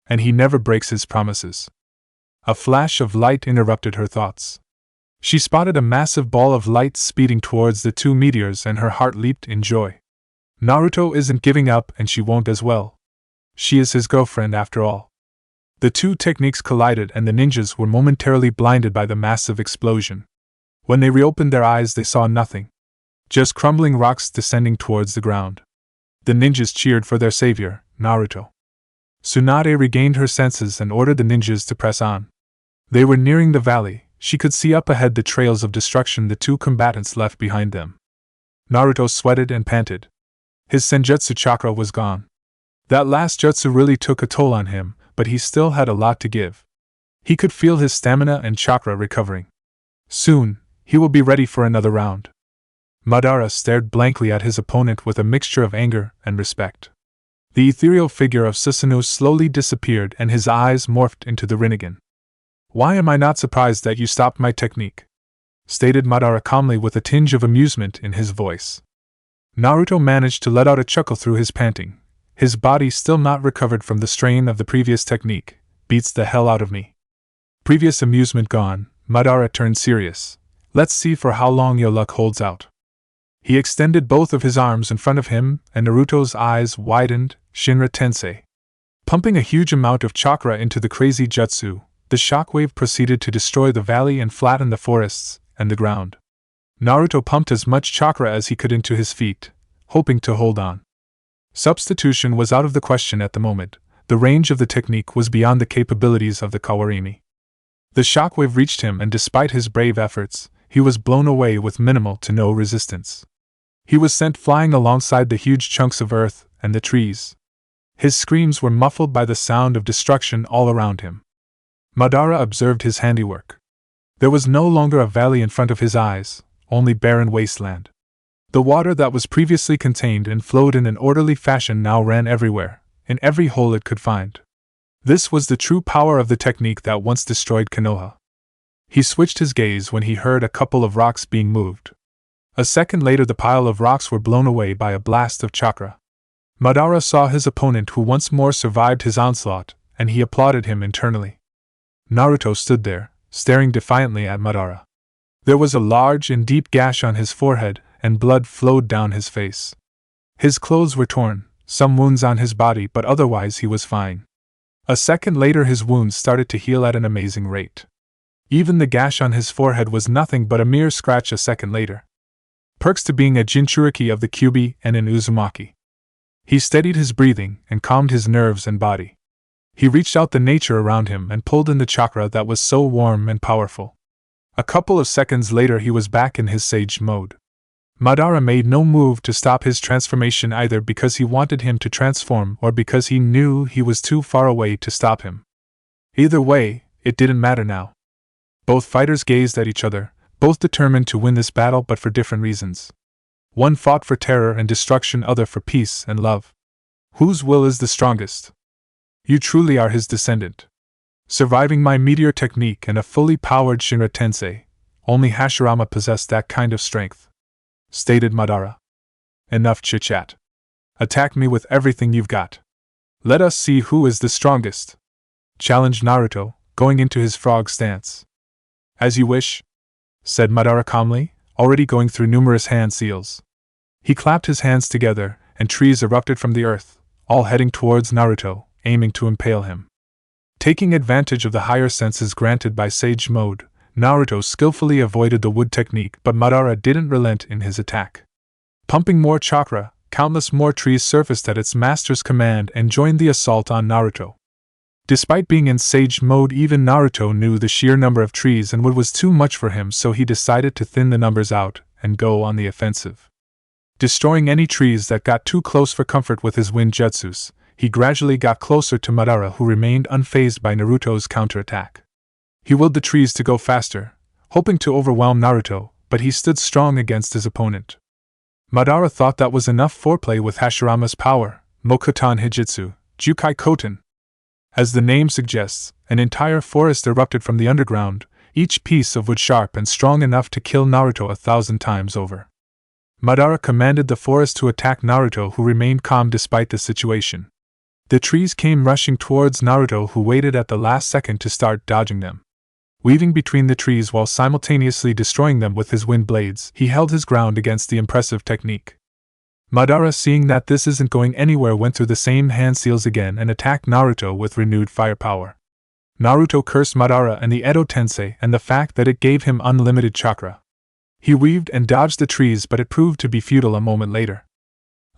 S1: And he never breaks his promises. A flash of light interrupted her thoughts. She spotted a massive ball of light speeding towards the 2 meteors and her heart leaped in joy. Naruto isn't giving up and she won't as well. She is his girlfriend after all. The 2 techniques collided and the ninjas were momentarily blinded by the massive explosion. When they reopened their eyes they saw nothing. Just crumbling rocks descending towards the ground. The ninjas cheered for their savior, Naruto. Tsunade regained her senses and ordered the ninjas to press on. They were nearing the valley. She could see up ahead the trails of destruction the 2 combatants left behind them. Naruto sweated and panted. His senjutsu chakra was gone. That last jutsu really took a toll on him, but he still had a lot to give. He could feel his stamina and chakra recovering. Soon, he will be ready for another round. Madara stared blankly at his opponent with a mixture of anger and respect. The ethereal figure of Susanoo slowly disappeared and his eyes morphed into the Rinnegan. "Why am I not surprised that you stopped my technique?" stated Madara calmly with a tinge of amusement in his voice. Naruto managed to let out a chuckle through his panting. his body still not recovered from the strain of the previous technique, beats the hell out of me. Previous amusement gone, Madara turned serious. Let's see for how long your luck holds out. He extended both of his arms in front of him, and Naruto's eyes widened. Shinra Tensei. Pumping a huge amount of chakra into the crazy jutsu, the shockwave proceeded to destroy the valley and flatten the forests and the ground. Naruto pumped as much chakra as he could into his feet, hoping to hold on. Substitution was out of the question at the moment. The range of the technique was beyond the capabilities of the Kawarini. The shockwave reached him, and despite his brave efforts, he was blown away with minimal to no resistance. He was sent flying alongside the huge chunks of earth and the trees. His screams were muffled by the sound of destruction all around him. Madara observed his handiwork. There was no longer a valley in front of his eyes, only barren wasteland. The water that was previously contained and flowed in an orderly fashion now ran everywhere, in every hole it could find. This was the true power of the technique that once destroyed Konoha. He switched his gaze when he heard a couple of rocks being moved. A second later the pile of rocks were blown away by a blast of chakra. Madara saw his opponent, who once more survived his onslaught, and he applauded him internally. Naruto stood there, staring defiantly at Madara. There was a large and deep gash on his forehead, and blood flowed down his face. His clothes were torn, some wounds on his body, but otherwise he was fine. A second later his wounds started to heal at an amazing rate. Even the gash on his forehead was nothing but a mere scratch a second later. Perks to being a Jinchuriki of the Kyuubi and an Uzumaki. He steadied his breathing and calmed his nerves and body. He reached out the nature around him and pulled in the chakra that was so warm and powerful. A couple of seconds later he was back in his sage mode. Madara made no move to stop his transformation, either because he wanted him to transform or because he knew he was too far away to stop him. Either way, it didn't matter now. Both fighters gazed at each other, both determined to win this battle but for different reasons. One fought for terror and destruction, other for peace and love. Whose will is the strongest? You truly are his descendant. Surviving my meteor technique and a fully powered Shinra Tensei, only Hashirama possessed that kind of strength, stated Madara. Enough chit-chat. Attack me with everything you've got. Let us see who is the strongest, challenged Naruto, going into his frog stance. As you wish, said Madara calmly, already going through numerous hand seals. He clapped his hands together, and trees erupted from the earth, all heading towards Naruto, aiming to impale him. Taking advantage of the higher senses granted by Sage Mode, Naruto skillfully avoided the wood technique, but Madara didn't relent in his attack. Pumping more chakra, countless more trees surfaced at its master's command and joined the assault on Naruto. Despite being in Sage Mode, even Naruto knew the sheer number of trees and wood was too much for him, so he decided to thin the numbers out and go on the offensive. Destroying any trees that got too close for comfort with his wind jutsus, he gradually got closer to Madara, who remained unfazed by Naruto's counterattack. He willed the trees to go faster, hoping to overwhelm Naruto, but he stood strong against his opponent. Madara thought that was enough foreplay with Hashirama's power, Mokuton Hijitsu, Jukai Koten. As the name suggests, an entire forest erupted from the underground, each piece of wood sharp and strong enough to kill Naruto 1,000 times over. Madara commanded the forest to attack Naruto, who remained calm despite the situation. The trees came rushing towards Naruto, who waited at the last second to start dodging them. Weaving between the trees while simultaneously destroying them with his wind blades, he held his ground against the impressive technique. Madara, seeing that this isn't going anywhere, went through the same hand seals again and attacked Naruto with renewed firepower. Naruto cursed Madara and the Edo Tensei and the fact that it gave him unlimited chakra. He weaved and dodged the trees, but it proved to be futile a moment later.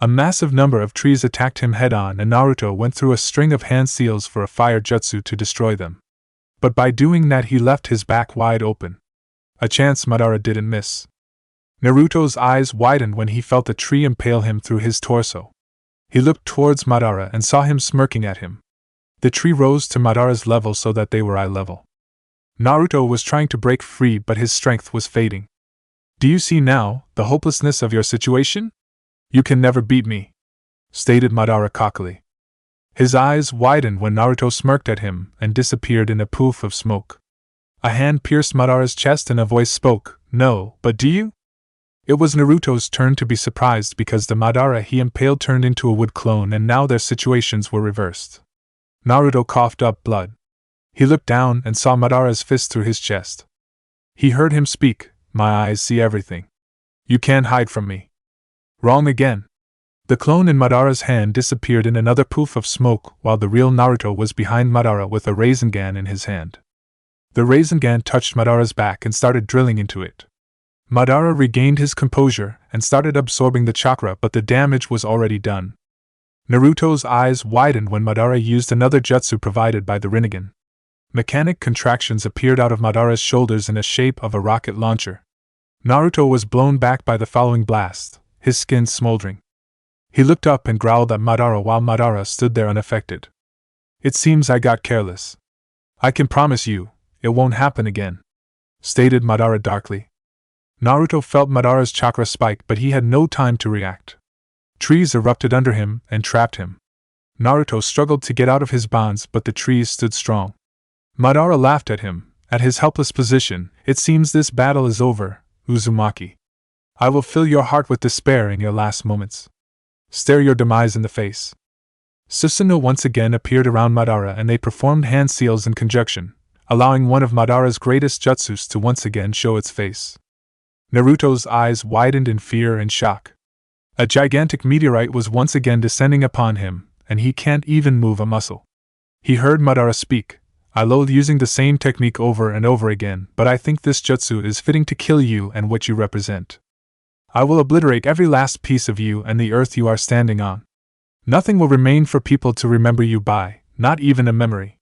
S1: A massive number of trees attacked him head-on, and Naruto went through a string of hand seals for a fire jutsu to destroy them. But by doing that he left his back wide open. A chance Madara didn't miss. Naruto's eyes widened when he felt the tree impale him through his torso. He looked towards Madara and saw him smirking at him. The tree rose to Madara's level so that they were eye level. Naruto was trying to break free, but his strength was fading. Do you see now the hopelessness of your situation? You can never beat me, stated Madara cockily. His eyes widened when Naruto smirked at him and disappeared in a poof of smoke. A hand pierced Madara's chest and a voice spoke, No, but do you? It was Naruto's turn to be surprised because the Madara he impaled turned into a wood clone and now their situations were reversed. Naruto coughed up blood. He looked down and saw Madara's fist through his chest. He heard him speak, "My eyes see everything. You can't hide from me." Wrong again. The clone in Madara's hand disappeared in another poof of smoke while the real Naruto was behind Madara with a Rasengan in his hand. The Rasengan touched Madara's back and started drilling into it. Madara regained his composure and started absorbing the chakra, but the damage was already done. Naruto's eyes widened when Madara used another jutsu provided by the Rinnegan. Mechanic contractions appeared out of Madara's shoulders in the shape of a rocket launcher. Naruto was blown back by the following blast, his skin smoldering. He looked up and growled at Madara while Madara stood there unaffected. "It seems I got careless. I can promise you, it won't happen again," stated Madara darkly. Naruto felt Madara's chakra spike, but he had no time to react. Trees erupted under him and trapped him. Naruto struggled to get out of his bonds, but the trees stood strong. Madara laughed at him, at his helpless position. "It seems this battle is over, Uzumaki. I will fill your heart with despair in your last moments. Stare your demise in the face." Susanoo once again appeared around Madara and they performed hand seals in conjunction, allowing one of Madara's greatest jutsus to once again show its face. Naruto's eyes widened in fear and shock. A gigantic meteorite was once again descending upon him, and he can't even move a muscle. He heard Madara speak, "I loathe using the same technique over and over again, but I think this jutsu is fitting to kill you and what you represent. I will obliterate every last piece of you and the earth you are standing on. Nothing will remain for people to remember you by, not even a memory."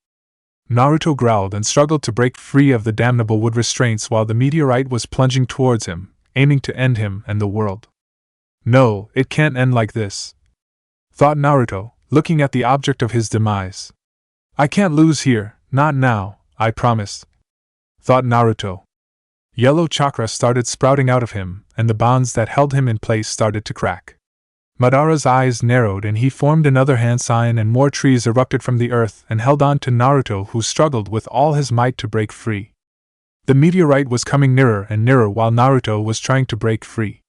S1: Naruto growled and struggled to break free of the damnable wood restraints while the meteorite was plunging towards him, aiming to end him and the world. "No, it can't end like this," thought Naruto, looking at the object of his demise. "I can't lose here, not now, I promise," thought Naruto. Yellow chakra started sprouting out of him, and the bonds that held him in place started to crack. Madara's eyes narrowed and he formed another hand sign and more trees erupted from the earth and held on to Naruto, who struggled with all his might to break free. The meteorite was coming nearer and nearer while Naruto was trying to break free.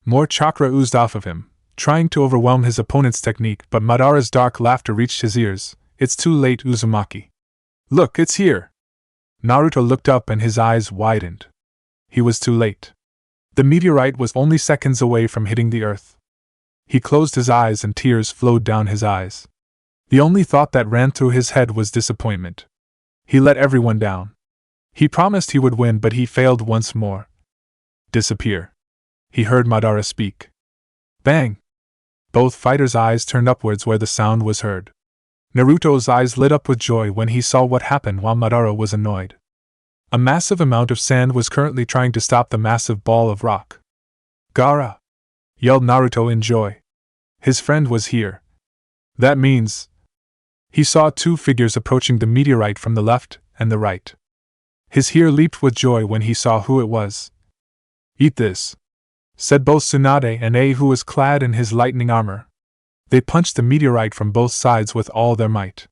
S1: More chakra oozed off of him, trying to overwhelm his opponent's technique, but Madara's dark laughter reached his ears. "It's too late, Uzumaki. Look, it's here." Naruto looked up and his eyes widened. He was too late. The meteorite was only seconds away from hitting the earth. He closed his eyes and tears flowed down his eyes. The only thought that ran through his head was disappointment. He let everyone down. He promised he would win, but he failed once more. "Disappear," he heard Madara speak. Bang! Both fighters' eyes turned upwards where the sound was heard. Naruto's eyes lit up with joy when he saw what happened while Madara was annoyed. A massive amount of sand was currently trying to stop the massive ball of rock. "Gaara!" yelled Naruto in joy. His friend was here. That means... He saw two figures approaching the meteorite from the left and the right. His ear leaped with joy when he saw who it was. "Eat this," said both Tsunade and A, who was clad in his lightning armor. They punched the meteorite from both sides with all their might.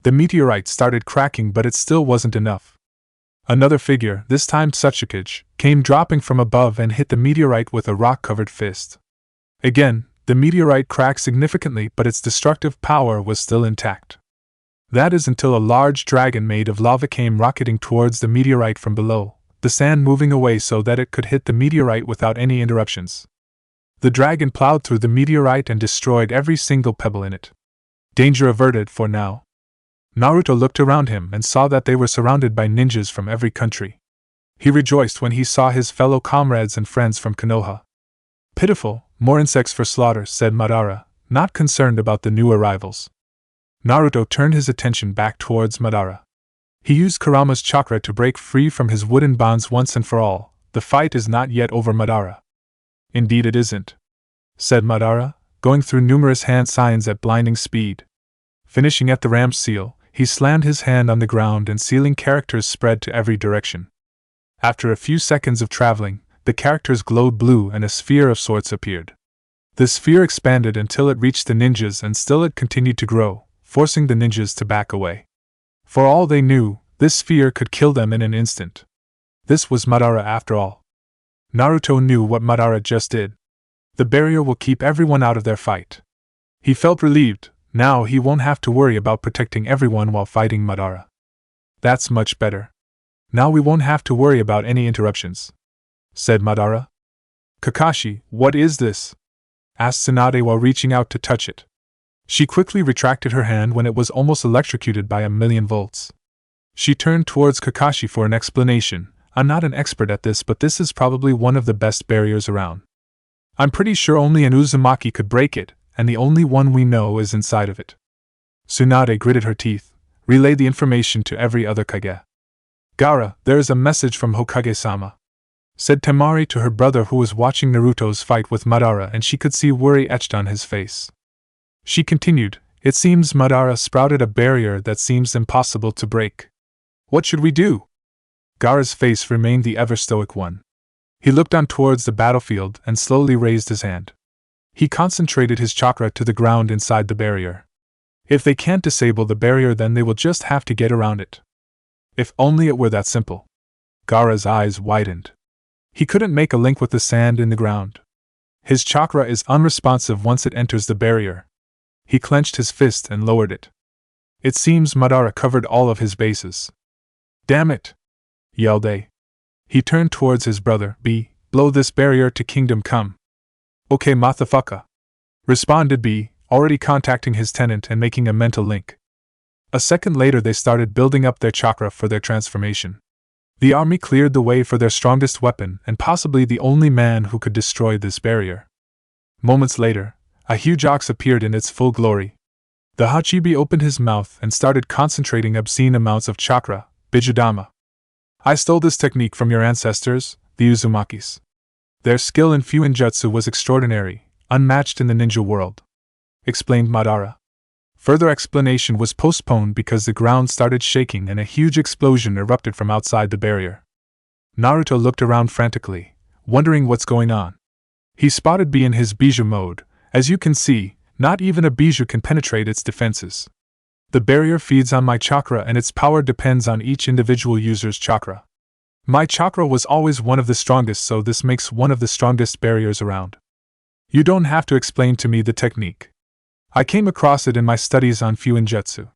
S1: The meteorite started cracking, but it still wasn't enough. Another figure, this time Sasuke, came dropping from above and hit the meteorite with a rock-covered fist. Again, the meteorite cracked significantly, but its destructive power was still intact. That is until a large dragon made of lava came rocketing towards the meteorite from below, the sand moving away so that it could hit the meteorite without any interruptions. The dragon plowed through the meteorite and destroyed every single pebble in it. Danger averted for now. Naruto looked around him and saw that they were surrounded by ninjas from every country. He rejoiced when he saw his fellow comrades and friends from Konoha. "Pitiful, more insects for slaughter," said Madara, not concerned about the new arrivals. Naruto turned his attention back towards Madara. He used Kurama's chakra to break free from his wooden bonds once and for all. "The fight is not yet over, Madara." "Indeed it isn't," said Madara, going through numerous hand signs at blinding speed. Finishing at the ram seal, he slammed his hand on the ground and sealing characters spread to every direction. After a few seconds of traveling, the characters glowed blue and a sphere of sorts appeared. The sphere expanded until it reached the ninjas, and still it continued to grow, forcing the ninjas to back away. For all they knew, this sphere could kill them in an instant. This was Madara after all. Naruto knew what Madara just did. The barrier will keep everyone out of their fight. He felt relieved. Now he won't have to worry about protecting everyone while fighting Madara. That's much better. Now we won't have to worry about any interruptions, said Madara. Kakashi, what is this? Asked Tsunade while reaching out to touch it. She quickly retracted her hand when it was almost electrocuted by 1,000,000 volts. She turned towards Kakashi for an explanation. I'm not an expert at this, but this is probably one of the best barriers around. I'm pretty sure only an Uzumaki could break it, and the only one we know is inside of it. Tsunade gritted her teeth, relayed the information to every other Kage. Gaara, there is a message from Hokage-sama, said Temari to her brother who was watching Naruto's fight with Madara, and she could see worry etched on his face. She continued, it seems Madara sprouted a barrier that seems impossible to break. What should we do? Gaara's face remained the ever-stoic one. He looked on towards the battlefield and slowly raised his hand. He concentrated his chakra to the ground inside the barrier. If they can't disable the barrier, then they will just have to get around it. If only it were that simple. Gaara's eyes widened. He couldn't make a link with the sand in the ground. His chakra is unresponsive once it enters the barrier. He clenched his fist and lowered it. It seems Madara covered all of his bases. Damn it! Yelled A. He turned towards his brother. B. Blow this barrier to Kingdom Come. Okay, motherfucker, responded B, already contacting his tenant and making a mental link. A second later they started building up their chakra for their transformation. The army cleared the way for their strongest weapon and possibly the only man who could destroy this barrier. Moments later, a huge ox appeared in its full glory. The Hachibi opened his mouth and started concentrating obscene amounts of chakra. Bijudama. I stole this technique from your ancestors, the Uzumakis. Their skill in Genjutsu was extraordinary, unmatched in the ninja world, explained Madara. Further explanation was postponed because the ground started shaking and a huge explosion erupted from outside the barrier. Naruto looked around frantically, wondering what's going on. He spotted B in his Bijou mode. As you can see, not even a Bijou can penetrate its defenses. The barrier feeds on my chakra and its power depends on each individual user's chakra. My chakra was always one of the strongest, so this makes one of the strongest barriers around. You don't have to explain to me the technique. I came across it in my studies on Genjutsu.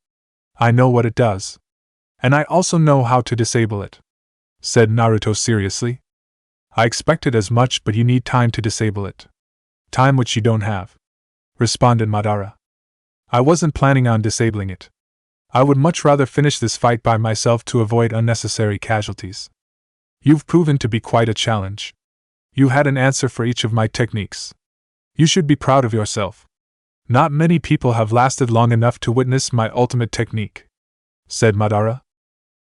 S1: I know what it does. And I also know how to disable it, said Naruto seriously. I expected as much, but you need time to disable it. Time which you don't have, responded Madara. I wasn't planning on disabling it. I would much rather finish this fight by myself to avoid unnecessary casualties. You've proven to be quite a challenge. You had an answer for each of my techniques. You should be proud of yourself. Not many people have lasted long enough to witness my ultimate technique, said Madara.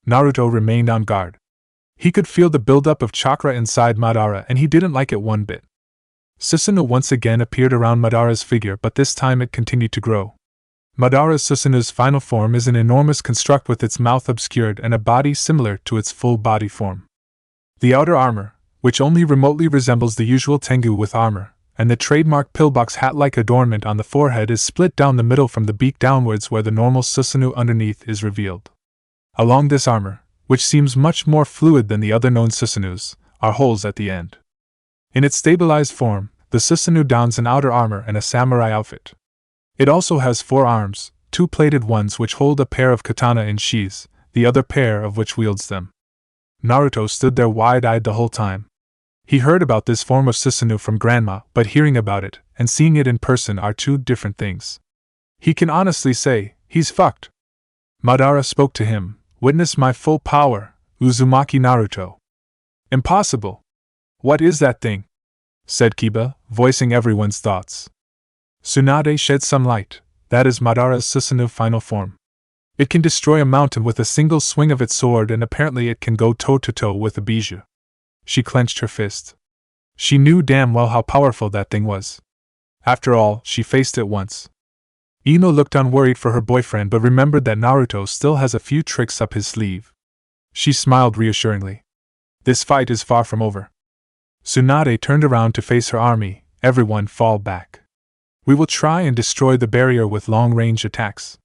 S1: Naruto remained on guard. He could feel the buildup of chakra inside Madara and he didn't like it one bit. Susanoo once again appeared around Madara's figure, but this time it continued to grow. Madara's Susanoo's final form is an enormous construct with its mouth obscured and a body similar to its full body form. The outer armor, which only remotely resembles the usual Tengu with armor, and the trademark pillbox hat-like adornment on the forehead is split down the middle from the beak downwards where the normal Susanoo underneath is revealed. Along this armor, which seems much more fluid than the other known Susanoos, are holes at the end. In its stabilized form, the Susanoo dons an outer armor and a samurai outfit. It also has 4 arms, 2 plated ones which hold a pair of katana in sheaths, the other pair of which wields them. Naruto stood there wide-eyed the whole time. He heard about this form of Susanoo from Grandma, but hearing about it and seeing it in person are 2 different things. He can honestly say, he's fucked. Madara spoke to him, witness my full power, Uzumaki Naruto. Impossible. What is that thing? Said Kiba, voicing everyone's thoughts. Tsunade shed some light. That is Madara's Susanoo final form. It can destroy a mountain with a single swing of its sword, and apparently it can go toe-to-toe with a Bijou. She clenched her fist. She knew damn well how powerful that thing was. After all, she faced it once. Ino looked on worried for her boyfriend but remembered that Naruto still has a few tricks up his sleeve. She smiled reassuringly. This fight is far from over. Tsunade turned around to face her army. Everyone fall back. We will try and destroy the barrier with long-range attacks.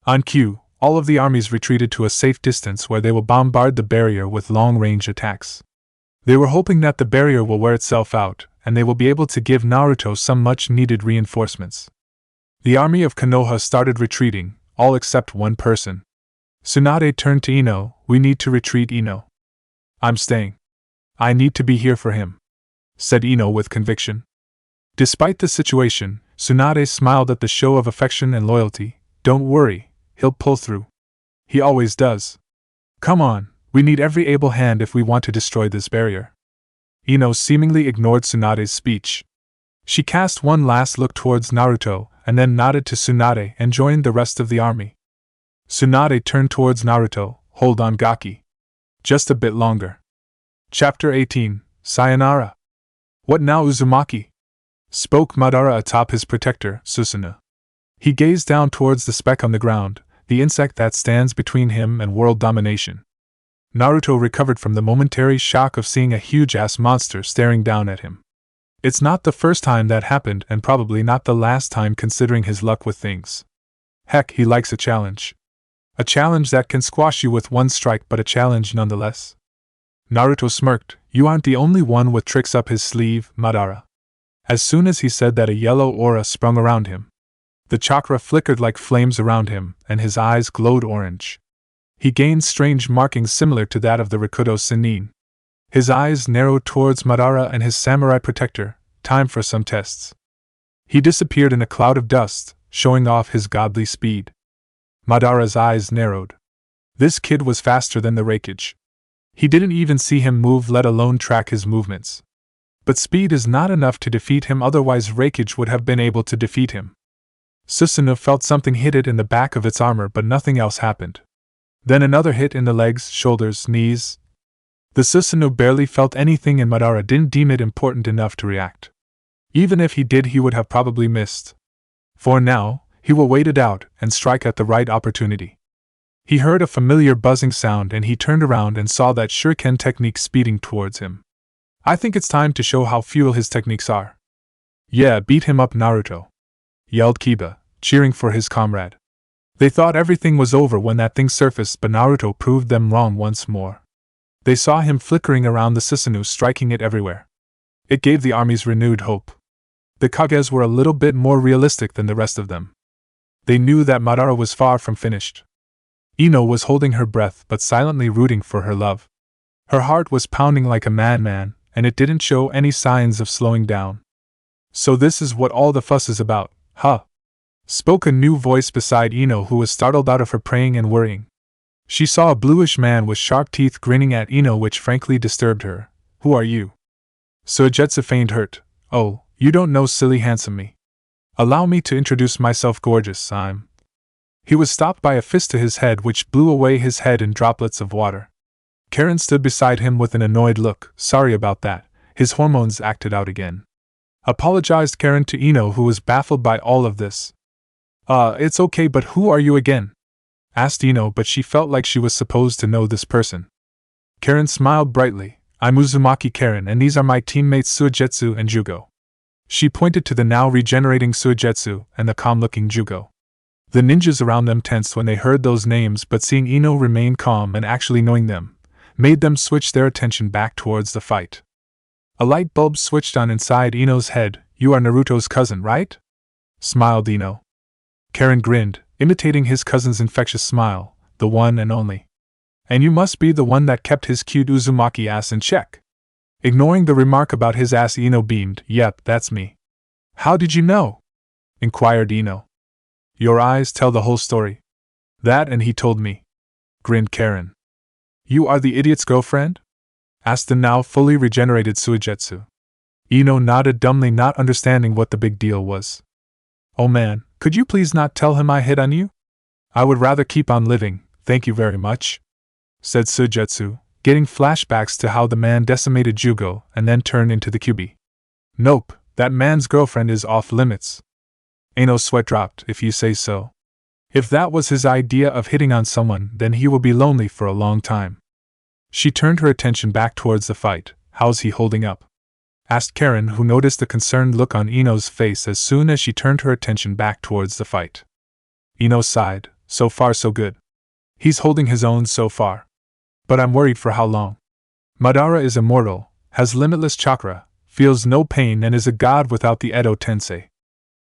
S1: On cue, all of the armies retreated to a safe distance where they will bombard the barrier with long-range attacks. They were hoping that the barrier will wear itself out, and they will be able to give Naruto some much-needed reinforcements. The army of Konoha started retreating, all except one person. Tsunade turned to Ino. "We need to retreat, Ino." "I'm staying. I need to be here for him," said Ino with conviction. Despite the situation, Tsunade smiled at the show of affection and loyalty. "Don't worry, he'll pull through. He always does. Come on, we need every able hand if we want to destroy this barrier." Ino seemingly ignored Tsunade's speech. She cast one last look towards Naruto, and then nodded to Tsunade and joined the rest of the army. Tsunade turned towards Naruto. "Hold on, Gaki. Just a bit longer." Chapter 18, Sayonara. "What now, Uzumaki?" spoke Madara atop his protector, Susanoo. He gazed down towards the speck on the ground, the insect that stands between him and world domination. Naruto recovered from the momentary shock of seeing a huge-ass monster staring down at him. It's not the first time that happened, and probably not the last time considering his luck with things. Heck, he likes a challenge. A challenge that can squash you with one strike, but a challenge nonetheless. Naruto smirked. "You aren't the only one with tricks up his sleeve, Madara." As soon as he said that, a yellow aura sprung around him. The chakra flickered like flames around him, and his eyes glowed orange. He gained strange markings similar to that of the Rikudo Sennin. His eyes narrowed towards Madara and his samurai protector. Time for some tests. He disappeared in a cloud of dust, showing off his godly speed. Madara's eyes narrowed. This kid was faster than the Raikage. He didn't even see him move, let alone track his movements. But speed is not enough to defeat him, otherwise Raikage would have been able to defeat him. Susanoo felt something hit it in the back of its armor, but nothing else happened. Then another hit in the legs, shoulders, knees. The Susanoo barely felt anything, and Madara didn't deem it important enough to react. Even if he did, he would have probably missed. For now, he will wait it out and strike at the right opportunity. He heard a familiar buzzing sound, and he turned around and saw that shuriken technique speeding towards him. "I think it's time to show how few his techniques are." "Yeah, beat him up, Naruto," yelled Kiba, cheering for his comrade. They thought everything was over when that thing surfaced, but Naruto proved them wrong once more. They saw him flickering around the Susanoo, striking it everywhere. It gave the armies renewed hope. The Kages were a little bit more realistic than the rest of them. They knew that Madara was far from finished. Ino was holding her breath but silently rooting for her love. Her heart was pounding like a madman, and it didn't show any signs of slowing down. "So this is what all the fuss is about, huh?" spoke a new voice beside Ino, who was startled out of her praying and worrying. She saw a bluish man with sharp teeth grinning at Ino, which frankly disturbed her. "Who are you?" Suigetsu feigned hurt. "Oh, you don't know, silly handsome me. Allow me to introduce myself, gorgeous, I'm..." He was stopped by a fist to his head, which blew away his head in droplets of water. Karin stood beside him with an annoyed look. "Sorry about that, his hormones acted out again," apologized Karin to Ino, who was baffled by all of this. It's okay, but who are you again?" asked Ino, but she felt like she was supposed to know this person. Karin smiled brightly. "I'm Uzumaki Karin, and these are my teammates Suigetsu and Jugo." She pointed to the now regenerating Suigetsu and the calm-looking Jugo. The ninjas around them tensed when they heard those names, but seeing Ino remain calm and actually knowing them, made them switch their attention back towards the fight. A light bulb switched on inside Ino's head. "You are Naruto's cousin, right?" smiled Ino. Karin grinned, imitating his cousin's infectious smile, "The one and only. And you must be the one that kept his cute Uzumaki ass in check." Ignoring the remark about his ass, Ino beamed. "Yep, that's me." "How did you know?" inquired Ino. "Your eyes tell the whole story." "That and he told me," grinned Karin. "You are the idiot's girlfriend?" asked the now fully regenerated Suigetsu. Ino nodded dumbly, not understanding what the big deal was. "Oh man, could you please not tell him I hit on you? I would rather keep on living, thank you very much," said Suigetsu, getting flashbacks to how the man decimated Jugo and then turned into the Kyuubi. "Nope, that man's girlfriend is off limits." Ino's sweat dropped. "If you say so. If that was his idea of hitting on someone, then he will be lonely for a long time." She turned her attention back towards the fight. "How's he holding up?" asked Karin, who noticed the concerned look on Ino's face as soon as she turned her attention back towards the fight. Ino sighed. "So far so good. He's holding his own so far. But I'm worried for how long. Madara is immortal, has limitless chakra, feels no pain, and is a god without the Edo Tensei.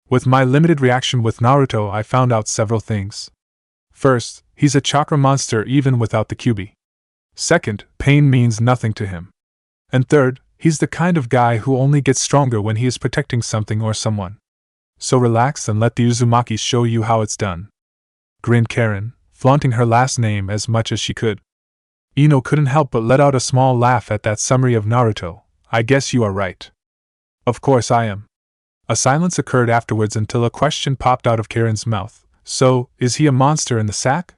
S1: With my limited reaction with Naruto, I found out several things. First, he's a chakra monster even without the Kyuubi. Second, pain means nothing to him. And third, he's the kind of guy who only gets stronger when he is protecting something or someone. So relax and let the Uzumaki show you how it's done. Grinned Karin, flaunting her last name as much as she could. Ino couldn't help but let out a small laugh at that summary of Naruto. I guess you are right. Of course I am. A silence occurred afterwards until a question popped out of Karin's mouth. So, is he a monster in the sack?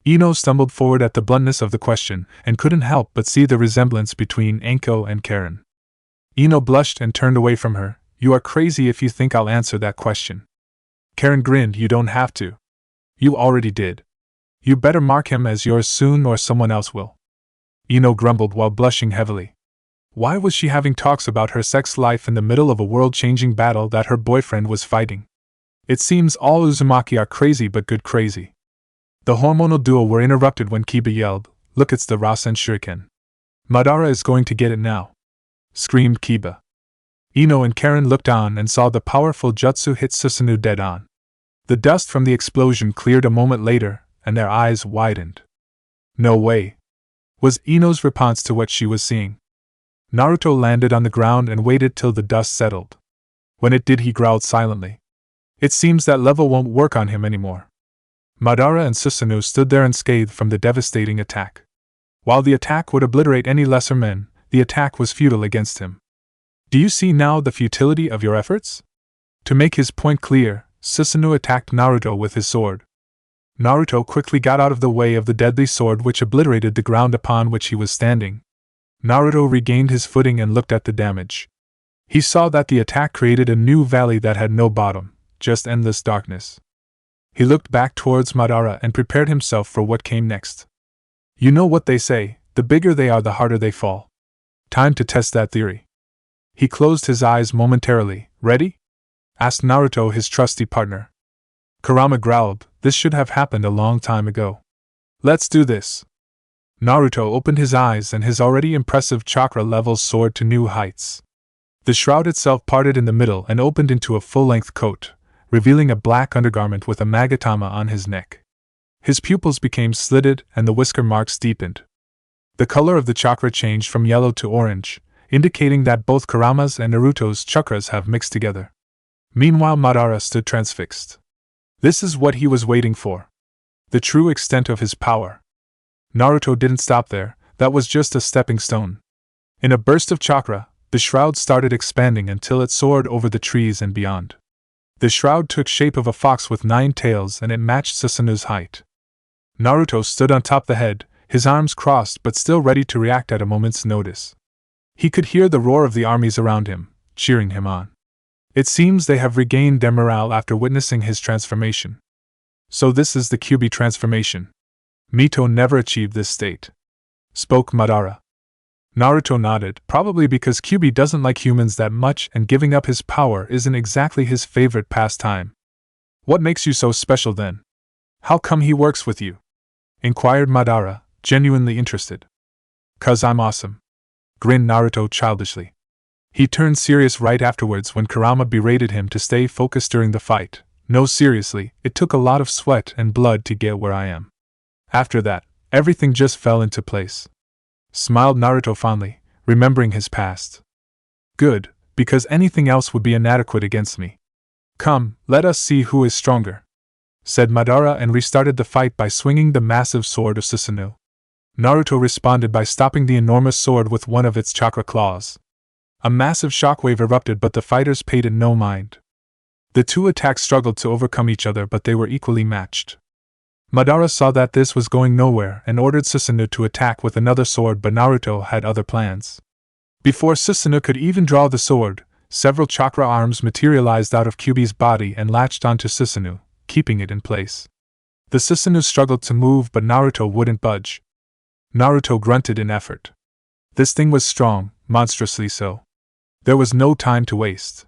S1: Ino stumbled forward at the bluntness of the question, and couldn't help but see the resemblance between Anko and Karin. Ino blushed and turned away from her. You are crazy if you think I'll answer that question. Karin grinned. You don't have to. You already did. You better mark him as yours soon or someone else will. Ino grumbled while blushing heavily. Why was she having talks about her sex life in the middle of a world-changing battle that her boyfriend was fighting? It seems all Uzumaki are crazy but good crazy. The hormonal duo were interrupted when Kiba yelled, Look, it's the Rasen Shuriken. Madara is going to get it now, screamed Kiba. Ino and Karin looked on and saw the powerful jutsu hit Susanoo dead on. The dust from the explosion cleared a moment later, and their eyes widened. No way, was Ino's response to what she was seeing. Naruto landed on the ground and waited till the dust settled. When it did, he growled silently. It seems that level won't work on him anymore. Madara and Susanoo stood there unscathed from the devastating attack. While the attack would obliterate any lesser men, the attack was futile against him. Do you see now the futility of your efforts? To make his point clear, Susanoo attacked Naruto with his sword. Naruto quickly got out of the way of the deadly sword which obliterated the ground upon which he was standing. Naruto regained his footing and looked at the damage. He saw that the attack created a new valley that had no bottom, just endless darkness. He looked back towards Madara and prepared himself for what came next. You know what they say, the bigger they are the harder they fall. Time to test that theory. He closed his eyes momentarily. Ready? Asked Naruto his trusty partner. Kurama growled, This should have happened a long time ago. Let's do this. Naruto opened his eyes and his already impressive chakra levels soared to new heights. The shroud itself parted in the middle and opened into a full-length coat, revealing a black undergarment with a magatama on his neck. His pupils became slitted and the whisker marks deepened. The color of the chakra changed from yellow to orange, indicating that both Kurama's and Naruto's chakras have mixed together. Meanwhile, Madara stood transfixed. This is what he was waiting for. The true extent of his power. Naruto didn't stop there, that was just a stepping stone. In a burst of chakra, the shroud started expanding until it soared over the trees and beyond. The shroud took shape of a fox with 9 tails and it matched Susanoo's height. Naruto stood on top the head, his arms crossed but still ready to react at a moment's notice. He could hear the roar of the armies around him, cheering him on. It seems they have regained their morale after witnessing his transformation. So this is the Kyuubi transformation. Mito never achieved this state, spoke Madara. Naruto nodded, probably because Kyuubi doesn't like humans that much and giving up his power isn't exactly his favorite pastime. What makes you so special then? How come he works with you? Inquired Madara, genuinely interested. 'Cause I'm awesome, grinned Naruto childishly. He turned serious right afterwards when Kurama berated him to stay focused during the fight. No, seriously, it took a lot of sweat and blood to get where I am. After that, everything just fell into place. Smiled Naruto fondly, remembering his past. Good, because anything else would be inadequate against me. Come, let us see who is stronger, said Madara and restarted the fight by swinging the massive sword of Susanoo. Naruto responded by stopping the enormous sword with one of its chakra claws. A massive shockwave erupted, but the fighters paid it no mind. The two attacks struggled to overcome each other, but they were equally matched. Madara saw that this was going nowhere and ordered Susanoo to attack with another sword, but Naruto had other plans. Before Susanoo could even draw the sword, several chakra arms materialized out of Kyuubi's body and latched onto Susanoo, keeping it in place. The Susanoo struggled to move, but Naruto wouldn't budge. Naruto grunted in effort. This thing was strong, monstrously so. There was no time to waste.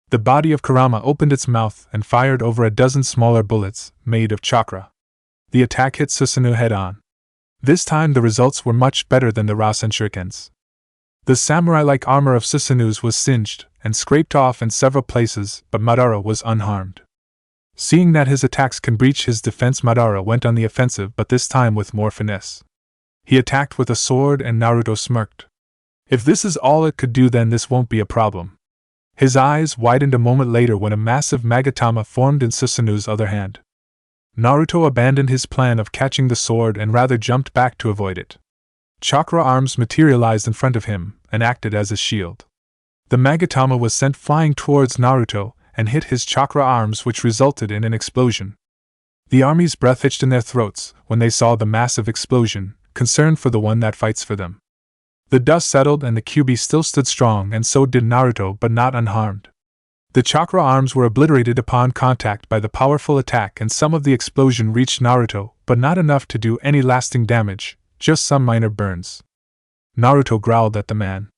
S1: The body of Kurama opened its mouth and fired over a dozen smaller bullets, made of chakra. The attack hit Susanoo head on. This time the results were much better than the Rasen Shurikens. The samurai-like armor of Susanoo's was singed and scraped off in several places, but Madara was unharmed. Seeing that his attacks can breach his defense, Madara went on the offensive, but this time with more finesse. He attacked with a sword and Naruto smirked. If this is all it could do, then this won't be a problem. His eyes widened a moment later when a massive Magatama formed in Susanoo's other hand. Naruto abandoned his plan of catching the sword and rather jumped back to avoid it. Chakra arms materialized in front of him and acted as a shield. The Magatama was sent flying towards Naruto and hit his chakra arms, which resulted in an explosion. The army's breath hitched in their throats when they saw the massive explosion, concerned for the one that fights for them. The dust settled and the Kyuubi still stood strong, and so did Naruto, but not unharmed. The chakra arms were obliterated upon contact by the powerful attack, and some of the explosion reached Naruto, but not enough to do any lasting damage, just some minor burns. Naruto growled at the man.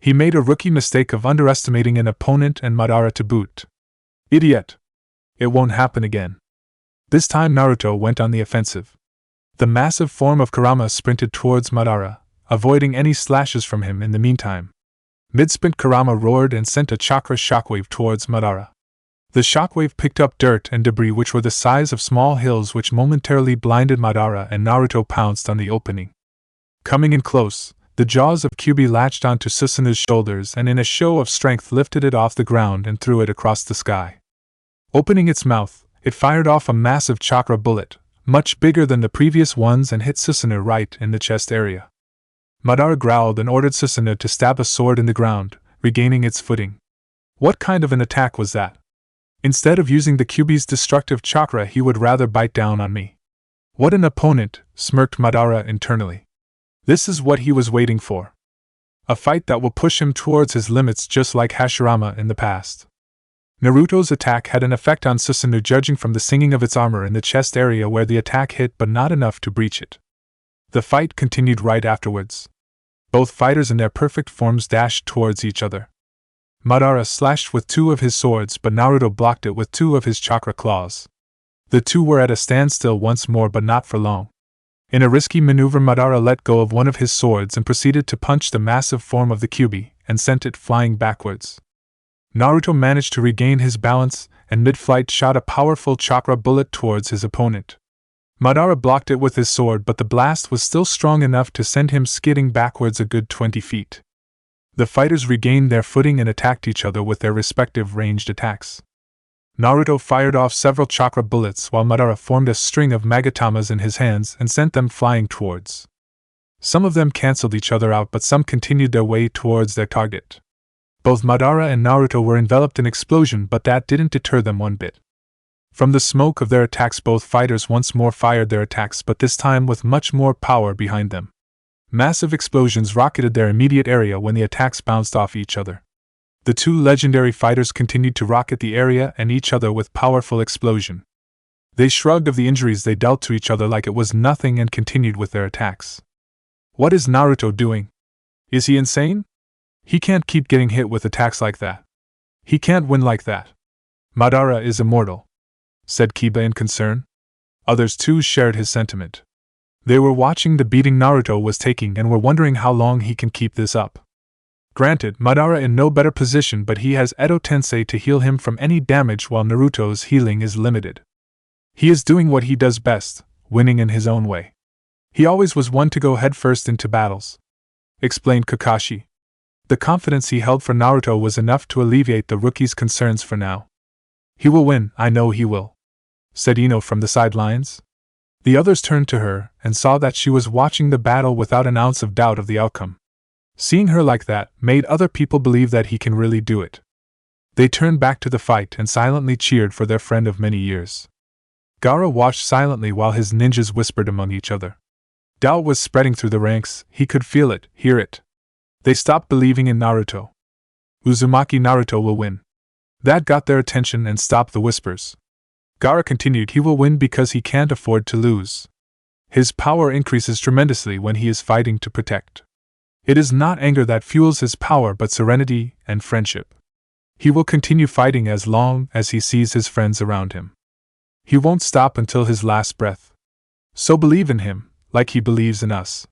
S1: He made a rookie mistake of underestimating an opponent, and Madara to boot. Idiot! It won't happen again. This time Naruto went on the offensive. The massive form of Kurama sprinted towards Madara, avoiding any slashes from him in the meantime. Mid-sprint, Kurama roared and sent a chakra shockwave towards Madara. The shockwave picked up dirt and debris which were the size of small hills, which momentarily blinded Madara, and Naruto pounced on the opening. Coming in close, the jaws of Kyuubi latched onto Susanoo's shoulders and in a show of strength lifted it off the ground and threw it across the sky. Opening its mouth, it fired off a massive chakra bullet, much bigger than the previous ones, and hit Susanoo right in the chest area. Madara growled and ordered Susanoo to stab a sword in the ground, regaining its footing. What kind of an attack was that? Instead of using the Kyuubi's destructive chakra, he would rather bite down on me. What an opponent, smirked Madara internally. This is what he was waiting for. A fight that will push him towards his limits, just like Hashirama in the past. Naruto's attack had an effect on Susanoo, judging from the singing of its armor in the chest area where the attack hit, but not enough to breach it. The fight continued right afterwards. Both fighters in their perfect forms dashed towards each other. Madara slashed with two of his swords, but Naruto blocked it with two of his chakra claws. The two were at a standstill once more, but not for long. In a risky maneuver, Madara let go of one of his swords and proceeded to punch the massive form of the Kyuubi, and sent it flying backwards. Naruto managed to regain his balance, and mid-flight shot a powerful chakra bullet towards his opponent. Madara blocked it with his sword, but the blast was still strong enough to send him skidding backwards a good 20 feet. The fighters regained their footing and attacked each other with their respective ranged attacks. Naruto fired off several chakra bullets while Madara formed a string of Magatamas in his hands and sent them flying towards. Some of them cancelled each other out, but some continued their way towards their target. Both Madara and Naruto were enveloped in explosion, but that didn't deter them one bit. From the smoke of their attacks, both fighters once more fired their attacks, but this time with much more power behind them. Massive explosions rocketed their immediate area when the attacks bounced off each other. The two legendary fighters continued to rocket the area and each other with powerful explosion. They shrugged of the injuries they dealt to each other like it was nothing and continued with their attacks. What is Naruto doing? Is he insane? He can't keep getting hit with attacks like that. He can't win like that. Madara is immortal, said Kiba in concern. Others too shared his sentiment. They were watching the beating Naruto was taking and were wondering how long he can keep this up. Granted, Madara in no better position, but he has Edo Tensei to heal him from any damage while Naruto's healing is limited. He is doing what he does best, winning in his own way. He always was one to go headfirst into battles, explained Kakashi. The confidence he held for Naruto was enough to alleviate the rookie's concerns for now. He will win, I know he will, said Ino from the sidelines. The others turned to her and saw that she was watching the battle without an ounce of doubt of the outcome. Seeing her like that made other people believe that he can really do it. They turned back to the fight and silently cheered for their friend of many years. Gaara watched silently while his ninjas whispered among each other. Doubt was spreading through the ranks, he could feel it, hear it. They stopped believing in Naruto. Uzumaki, Naruto will win. That got their attention and stopped the whispers. Gaara continued, he will win because he can't afford to lose. His power increases tremendously when he is fighting to protect. It is not anger that fuels his power but serenity and friendship. He will continue fighting as long as he sees his friends around him. He won't stop until his last breath. So believe in him, like he believes in us.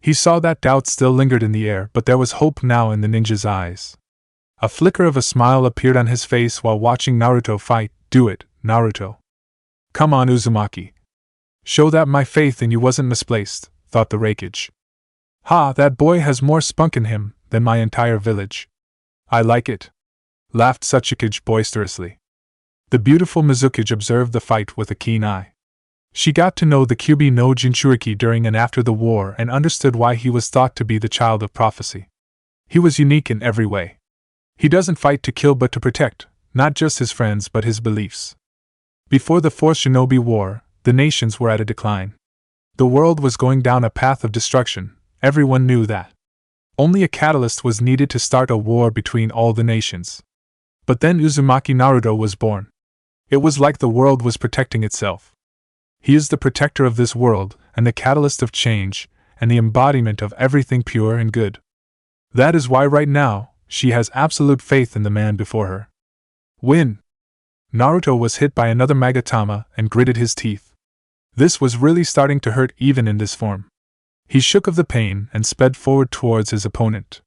S1: He saw that doubt still lingered in the air, but there was hope now in the ninja's eyes. A flicker of a smile appeared on his face while watching Naruto fight. Do it, Naruto. Come on, Uzumaki. Show that my faith in you wasn't misplaced, thought the Raikage. Ha, that boy has more spunk in him than my entire village. I like it, laughed Tsuchikage boisterously. The beautiful Mizukage observed the fight with a keen eye. She got to know the Kyuubi no Jinchuriki during and after the war and understood why he was thought to be the child of prophecy. He was unique in every way. He doesn't fight to kill but to protect, not just his friends but his beliefs. Before the Fourth Shinobi War, the nations were at a decline. The world was going down a path of destruction, everyone knew that. Only a catalyst was needed to start a war between all the nations. But then Uzumaki Naruto was born. It was like the world was protecting itself. He is the protector of this world, and the catalyst of change, and the embodiment of everything pure and good. That is why right now, she has absolute faith in the man before her. Win! Naruto was hit by another Magatama and gritted his teeth. This was really starting to hurt even in this form. He shook of the pain and sped forward towards his opponent.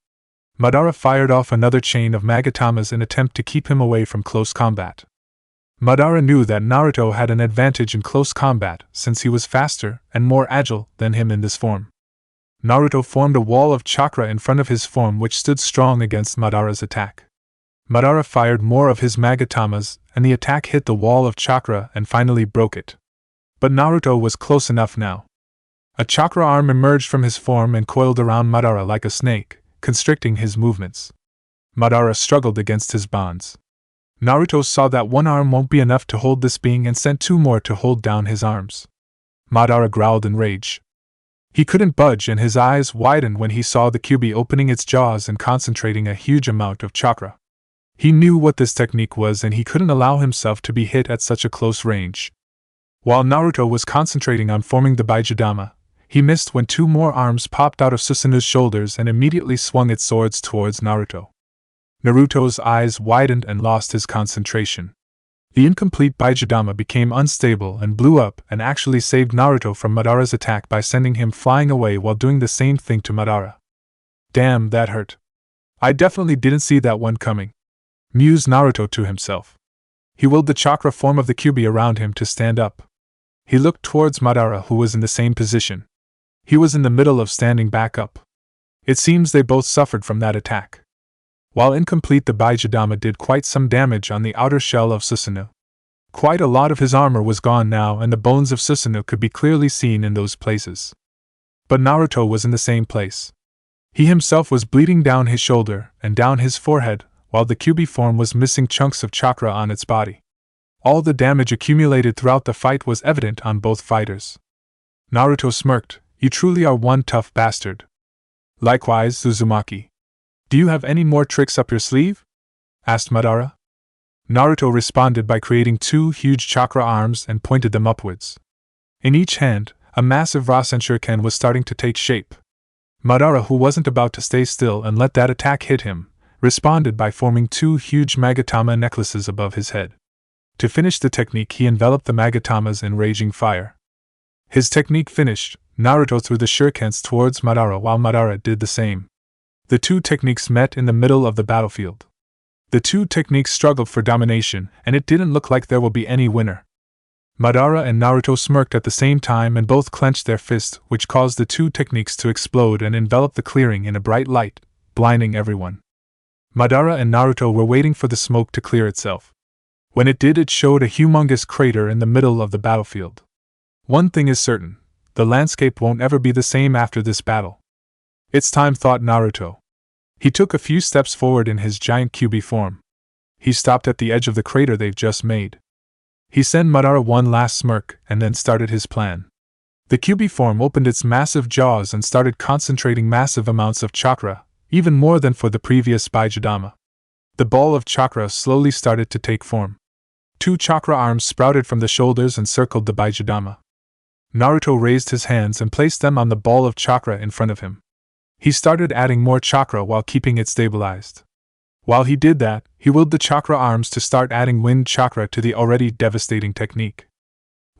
S1: Madara fired off another chain of Magatamas in attempt to keep him away from close combat. Madara knew that Naruto had an advantage in close combat since he was faster and more agile than him in this form. Naruto formed a wall of chakra in front of his form which stood strong against Madara's attack. Madara fired more of his Magatamas and the attack hit the wall of chakra and finally broke it. But Naruto was close enough now. A chakra arm emerged from his form and coiled around Madara like a snake, constricting his movements. Madara struggled against his bonds. Naruto saw that one arm won't be enough to hold this being and sent two more to hold down his arms. Madara growled in rage. He couldn't budge and his eyes widened when he saw the Kyuubi opening its jaws and concentrating a huge amount of chakra. He knew what this technique was and he couldn't allow himself to be hit at such a close range. While Naruto was concentrating on forming the Baijidama, he missed when two more arms popped out of Susanoo's shoulders and immediately swung its swords towards Naruto. Naruto's eyes widened and lost his concentration. The incomplete Baijidama became unstable and blew up and actually saved Naruto from Madara's attack by sending him flying away while doing the same thing to Madara. Damn, that hurt. I definitely didn't see that one coming, mused Naruto to himself. He willed the chakra form of the Kyuubi around him to stand up. He looked towards Madara who was in the same position. He was in the middle of standing back up. It seems they both suffered from that attack. While incomplete, the Baijidama did quite some damage on the outer shell of Susanoo. Quite a lot of his armor was gone now and the bones of Susanoo could be clearly seen in those places. But Naruto was in the same place. He himself was bleeding down his shoulder and down his forehead, while the Kyuubi form was missing chunks of chakra on its body. All the damage accumulated throughout the fight was evident on both fighters. Naruto smirked. You truly are one tough bastard. Likewise, Uzumaki. Do you have any more tricks up your sleeve? Asked Madara. Naruto responded by creating two huge chakra arms and pointed them upwards. In each hand, a massive Rasen Shuriken was starting to take shape. Madara, who wasn't about to stay still and let that attack hit him, responded by forming two huge Magatama necklaces above his head. To finish the technique, he enveloped the Magatamas in raging fire. His technique finished, Naruto threw the shurikens towards Madara while Madara did the same. The two techniques met in the middle of the battlefield. The two techniques struggled for domination, and it didn't look like there will be any winner. Madara and Naruto smirked at the same time and both clenched their fists, which caused the two techniques to explode and envelop the clearing in a bright light, blinding everyone. Madara and Naruto were waiting for the smoke to clear itself. When it did, it showed a humongous crater in the middle of the battlefield. One thing is certain, the landscape won't ever be the same after this battle. It's time, thought Naruto. He took a few steps forward in his giant Kyuubi form. He stopped at the edge of the crater they've just made. He sent Madara one last smirk and then started his plan. The Kyuubi form opened its massive jaws and started concentrating massive amounts of chakra, even more than for the previous Baijidama. The ball of chakra slowly started to take form. Two chakra arms sprouted from the shoulders and circled the Baijidama. Naruto raised his hands and placed them on the ball of chakra in front of him. He started adding more chakra while keeping it stabilized. While he did that, he willed the chakra arms to start adding wind chakra to the already devastating technique.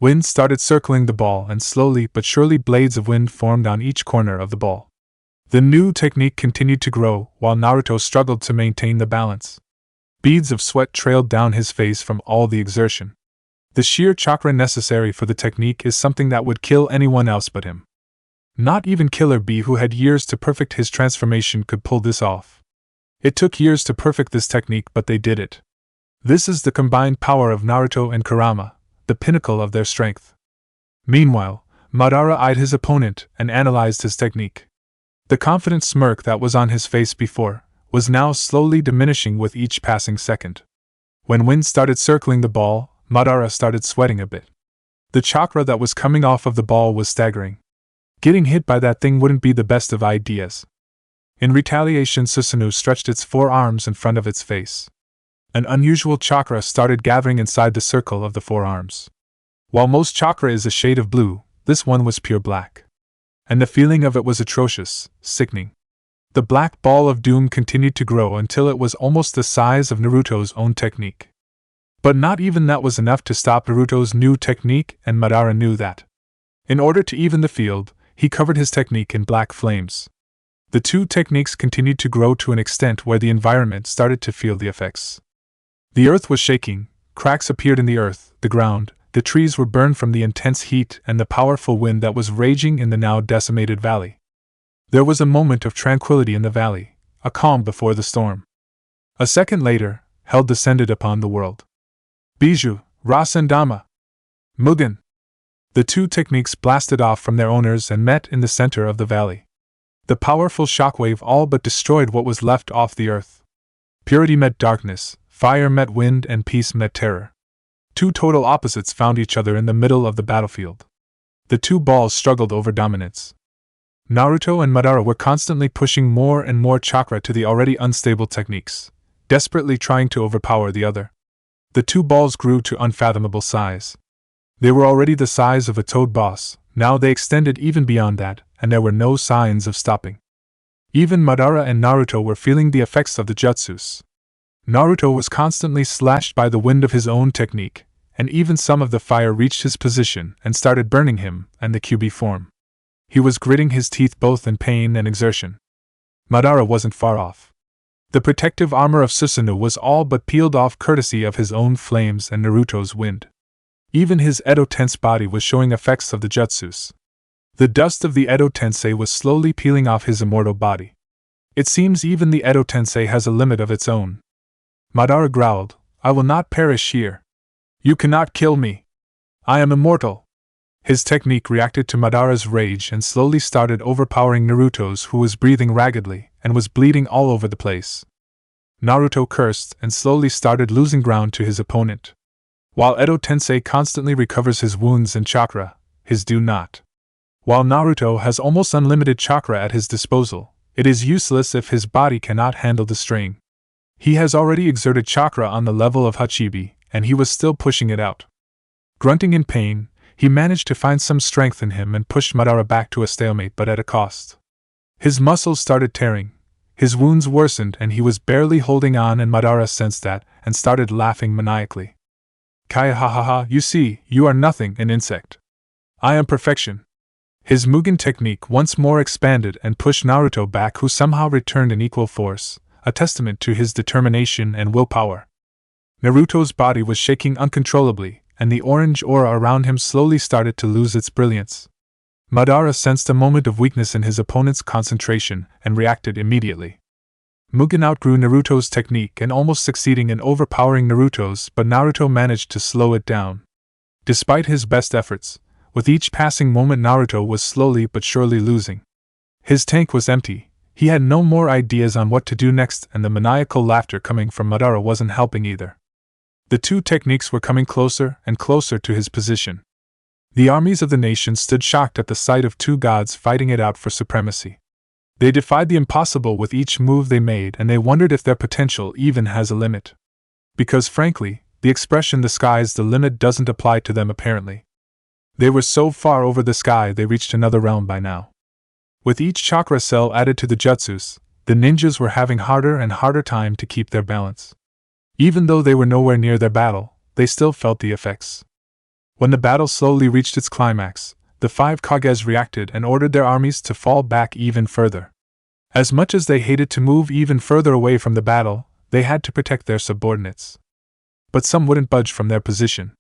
S1: Wind started circling the ball, and slowly but surely blades of wind formed on each corner of the ball. The new technique continued to grow, while Naruto struggled to maintain the balance. Beads of sweat trailed down his face from all the exertion. The sheer chakra necessary for the technique is something that would kill anyone else but him. Not even Killer Bee, who had years to perfect his transformation, could pull this off. It took years to perfect this technique, but they did it. This is the combined power of Naruto and Kurama, the pinnacle of their strength. Meanwhile, Madara eyed his opponent and analyzed his technique. The confident smirk that was on his face before was now slowly diminishing with each passing second. When wind started circling the ball, Madara started sweating a bit. The chakra that was coming off of the ball was staggering. Getting hit by that thing wouldn't be the best of ideas. In retaliation, Susanoo stretched its forearms in front of its face. An unusual chakra started gathering inside the circle of the forearms. While most chakra is a shade of blue, this one was pure black. And the feeling of it was atrocious, sickening. The black ball of doom continued to grow until it was almost the size of Naruto's own technique. But not even that was enough to stop Naruto's new technique, and Madara knew that. In order to even the field, he covered his technique in black flames. The two techniques continued to grow to an extent where the environment started to feel the effects. The earth was shaking, cracks appeared in the earth, the ground, the trees were burned from the intense heat and the powerful wind that was raging in the now decimated valley. There was a moment of tranquility in the valley, a calm before the storm. A second later, hell descended upon the world. Bijou, Rasandama, Mugen. The two techniques blasted off from their owners and met in the center of the valley. The powerful shockwave all but destroyed what was left off the earth. Purity met darkness, fire met wind, and peace met terror. Two total opposites found each other in the middle of the battlefield. The two balls struggled over dominance. Naruto and Madara were constantly pushing more and more chakra to the already unstable techniques, desperately trying to overpower the other. The two balls grew to unfathomable size. They were already the size of a toad boss, now they extended even beyond that, and there were no signs of stopping. Even Madara and Naruto were feeling the effects of the jutsus. Naruto was constantly slashed by the wind of his own technique, and even some of the fire reached his position and started burning him and the QB form. He was gritting his teeth both in pain and exertion. Madara wasn't far off. The protective armor of Susanoo was all but peeled off courtesy of his own flames and Naruto's wind. Even his Edo Tense body was showing effects of the jutsus. The dust of the Edo Tensei was slowly peeling off his immortal body. It seems even the Edo Tensei has a limit of its own. Madara growled, "I will not perish here. You cannot kill me. I am immortal." His technique reacted to Madara's rage and slowly started overpowering Naruto's, who was breathing raggedly and was bleeding all over the place. Naruto cursed and slowly started losing ground to his opponent. While Edo Tensei constantly recovers his wounds and chakra, his do not. While Naruto has almost unlimited chakra at his disposal, it is useless if his body cannot handle the strain. He has already exerted chakra on the level of Hachibi, and he was still pushing it out. Grunting in pain, he managed to find some strength in him and pushed Madara back to a stalemate, but at a cost. His muscles started tearing, his wounds worsened, and he was barely holding on, and Madara sensed that and started laughing maniacally. "Kaya ha ha ha, you see, you are nothing, an insect. I am perfection." His Mugen technique once more expanded and pushed Naruto back, who somehow returned in equal force, a testament to his determination and willpower. Naruto's body was shaking uncontrollably, and the orange aura around him slowly started to lose its brilliance. Madara sensed a moment of weakness in his opponent's concentration and reacted immediately. Mugen outgrew Naruto's technique and almost succeeding in overpowering Naruto's, but Naruto managed to slow it down. Despite his best efforts, with each passing moment Naruto was slowly but surely losing. His tank was empty. He had no more ideas on what to do next, and the maniacal laughter coming from Madara wasn't helping either. The two techniques were coming closer and closer to his position. The armies of the nation stood shocked at the sight of two gods fighting it out for supremacy. They defied the impossible with each move they made, and they wondered if their potential even has a limit. Because frankly, the expression "the sky's the limit" doesn't apply to them apparently. They were so far over the sky they reached another realm by now. With each chakra cell added to the jutsus, the ninjas were having harder and harder time to keep their balance. Even though they were nowhere near their battle, they still felt the effects. When the battle slowly reached its climax, the 5 Kages reacted and ordered their armies to fall back even further. As much as they hated to move even further away from the battle, they had to protect their subordinates. But some wouldn't budge from their position.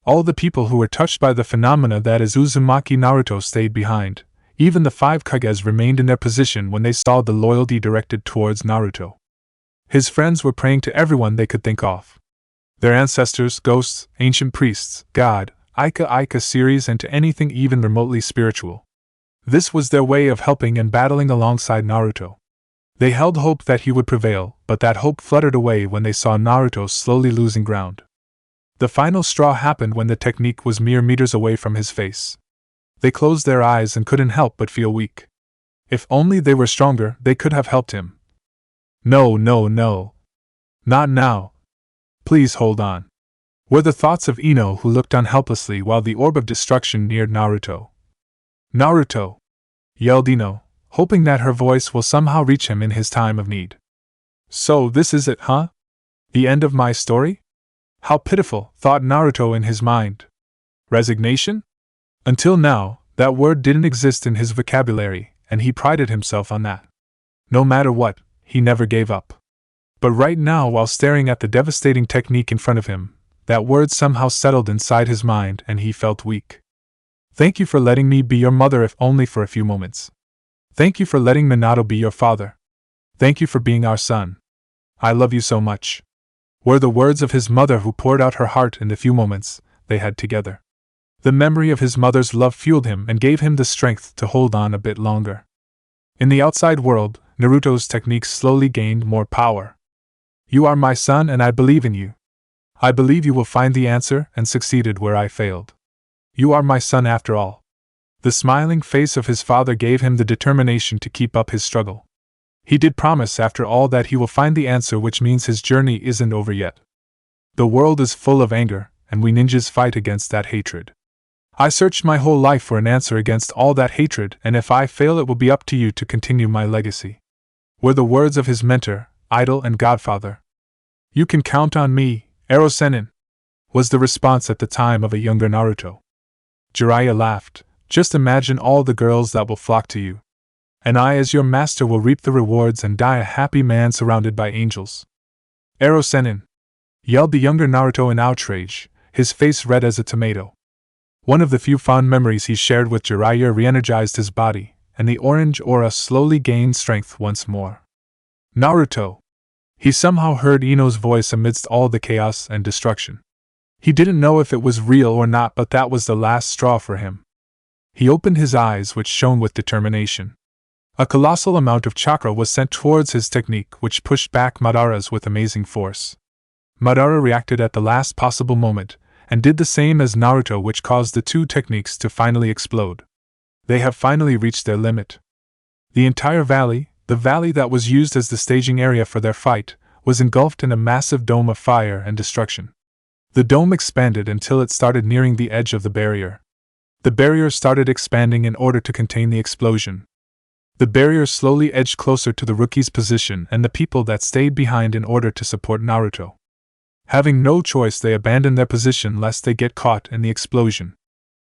S1: All the people who were touched by the phenomena that is Uzumaki Naruto stayed behind. Even the 5 Kages remained in their position when they saw the loyalty directed towards Naruto. His friends were praying to everyone they could think of. Their ancestors, ghosts, ancient priests, God, Ika series, and to anything even remotely spiritual. This was their way of helping and battling alongside Naruto. They held hope that he would prevail, but that hope fluttered away when they saw Naruto slowly losing ground. The final straw happened when the technique was mere meters away from his face. They closed their eyes and couldn't help but feel weak. If only they were stronger, they could have helped him. No. Not now. Please hold on. Were the thoughts of Ino, who looked on helplessly while the orb of destruction neared Naruto. Naruto! Yelled Ino, hoping that her voice will somehow reach him in his time of need. So this is it, huh? The end of my story? How pitiful, thought Naruto in his mind. Resignation? Until now, that word didn't exist in his vocabulary, and he prided himself on that. No matter what, he never gave up. But right now, while staring at the devastating technique in front of him, that word somehow settled inside his mind and he felt weak. Thank you for letting me be your mother, if only for a few moments. Thank you for letting Minato be your father. Thank you for being our son. I love you so much. Were the words of his mother, who poured out her heart in the few moments they had together. The memory of his mother's love fueled him and gave him the strength to hold on a bit longer. In the outside world, Naruto's techniques slowly gained more power. You are my son and I believe in you. I believe you will find the answer and succeeded where I failed. You are my son after all. The smiling face of his father gave him the determination to keep up his struggle. He did promise after all that he will find the answer, which means his journey isn't over yet. The world is full of anger, and we ninjas fight against that hatred. I searched my whole life for an answer against all that hatred, and if I fail, it will be up to you to continue my legacy. Were the words of his mentor, idol, and godfather. You can count on me, Ero Sennin, was the response at the time of a younger Naruto. Jiraiya laughed. Just imagine all the girls that will flock to you. And I, as your master, will reap the rewards and die a happy man surrounded by angels. Ero Sennin, yelled the younger Naruto in outrage, his face red as a tomato. One of the few fond memories he shared with Jiraiya re-energized his body, and the orange aura slowly gained strength once more. Naruto! He somehow heard Ino's voice amidst all the chaos and destruction. He didn't know if it was real or not, but that was the last straw for him. He opened his eyes, which shone with determination. A colossal amount of chakra was sent towards his technique, which pushed back Madara's with amazing force. Madara reacted at the last possible moment, and did the same as Naruto, which caused the two techniques to finally explode. They have finally reached their limit. The entire valley, the valley that was used as the staging area for their fight, was engulfed in a massive dome of fire and destruction. The dome expanded until it started nearing the edge of the barrier. The barrier started expanding in order to contain the explosion. The barrier slowly edged closer to the rookie's position and the people that stayed behind in order to support Naruto. Having no choice, they abandoned their position lest they get caught in the explosion.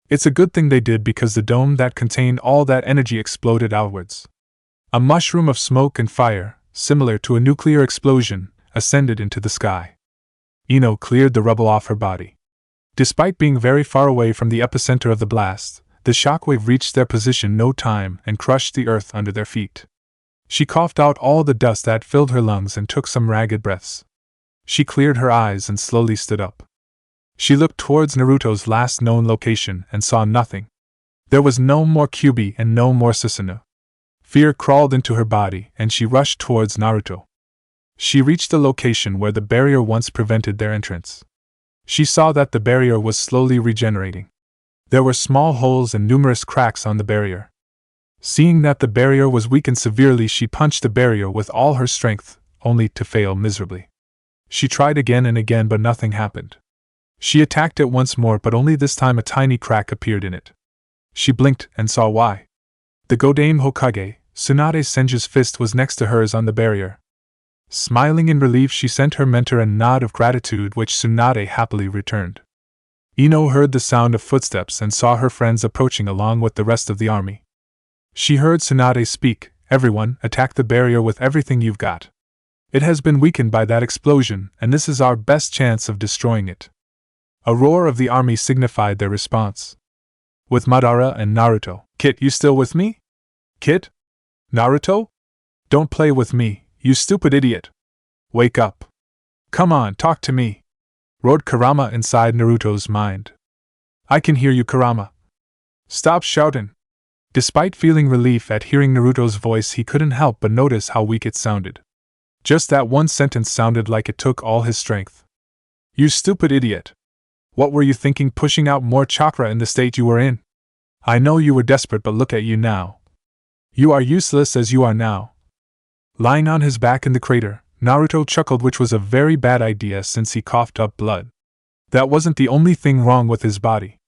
S1: It's a good thing they did, because the dome that contained all that energy exploded outwards. A mushroom of smoke and fire, similar to a nuclear explosion, ascended into the sky. Ino cleared the rubble off her body. Despite being very far away from the epicenter of the blast, the shockwave reached their position no time and crushed the earth under their feet. She coughed out all the dust that filled her lungs and took some ragged breaths. She cleared her eyes and slowly stood up. She looked towards Naruto's last known location and saw nothing. There was no more Kyuubi and no more Susanoo. Fear crawled into her body and she rushed towards Naruto. She reached the location where the barrier once prevented their entrance. She saw that the barrier was slowly regenerating. There were small holes and numerous cracks on the barrier. Seeing that the barrier was weakened severely, she punched the barrier with all her strength, only to fail miserably. She tried again and again, but nothing happened. She attacked it once more, but only this time a tiny crack appeared in it. She blinked and saw why. The Godame Hokage, Tsunade Senju's fist, was next to hers on the barrier. Smiling in relief, she sent her mentor a nod of gratitude, which Tsunade happily returned. Ino heard the sound of footsteps and saw her friends approaching along with the rest of the army. She heard Tsunade speak, "Everyone, attack the barrier with everything you've got. It has been weakened by that explosion, and this is our best chance of destroying it." A roar of the army signified their response. With Madara and Naruto. "Kit, you still with me? Kit? Naruto? Don't play with me, you stupid idiot. Wake up. Come on, talk to me," roared Kurama inside Naruto's mind. "I can hear you, Kurama. Stop shouting." Despite feeling relief at hearing Naruto's voice, he couldn't help but notice how weak it sounded. Just that one sentence sounded like it took all his strength. "You stupid idiot. What were you thinking pushing out more chakra in the state you were in? I know you were desperate, but look at you now. You are useless as you are now." Lying on his back in the crater, Naruto chuckled, which was a very bad idea since he coughed up blood. That wasn't the only thing wrong with his body.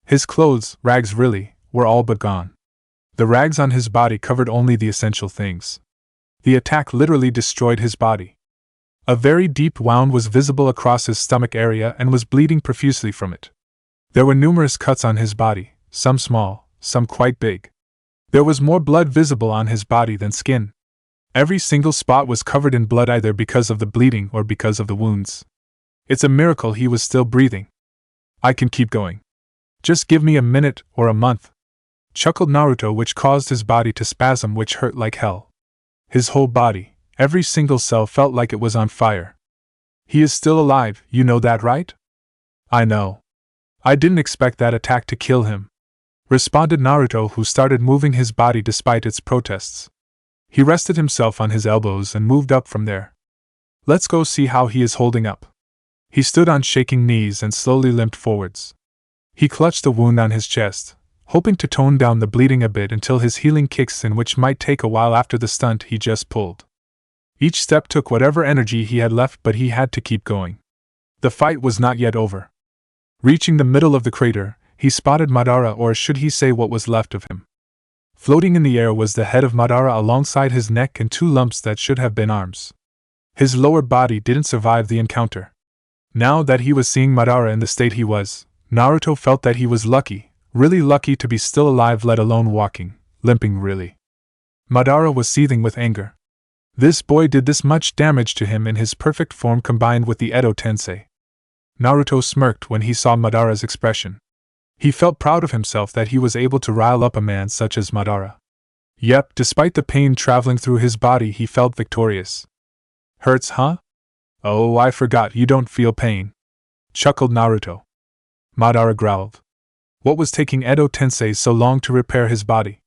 S1: His clothes, rags really, were all but gone. The rags on his body covered only the essential things. The attack literally destroyed his body. A very deep wound was visible across his stomach area and was bleeding profusely from it. There were numerous cuts on his body, some small, some quite big. There was more blood visible on his body than skin. Every single spot was covered in blood, either because of the bleeding or because of the wounds. It's a miracle he was still breathing. "I can keep going. Just give me a minute or a month," chuckled Naruto, which caused his body to spasm, which hurt like hell. His whole body, every single cell, felt like it was on fire. "He is still alive, you know that, right?" "I know. I didn't expect that attack to kill him," responded Naruto, who started moving his body despite its protests. He rested himself on his elbows and moved up from there. "Let's go see how he is holding up." He stood on shaking knees and slowly limped forwards. He clutched the wound on his chest, hoping to tone down the bleeding a bit until his healing kicks in, which might take a while after the stunt he just pulled. Each step took whatever energy he had left, but he had to keep going. The fight was not yet over. Reaching the middle of the crater, he spotted Madara, or should he say what was left of him. Floating in the air was the head of Madara alongside his neck and two lumps that should have been arms. His lower body didn't survive the encounter. Now that he was seeing Madara in the state he was, Naruto felt that he was lucky, really lucky to be still alive, let alone walking, limping really. Madara was seething with anger. This boy did this much damage to him in his perfect form combined with the Edo Tensei. Naruto smirked when he saw Madara's expression. He felt proud of himself that he was able to rile up a man such as Madara. Yep, despite the pain traveling through his body, he felt victorious. "Hurts, huh? Oh, I forgot you don't feel pain," chuckled Naruto. Madara growled. What was taking Edo Tensei so long to repair his body?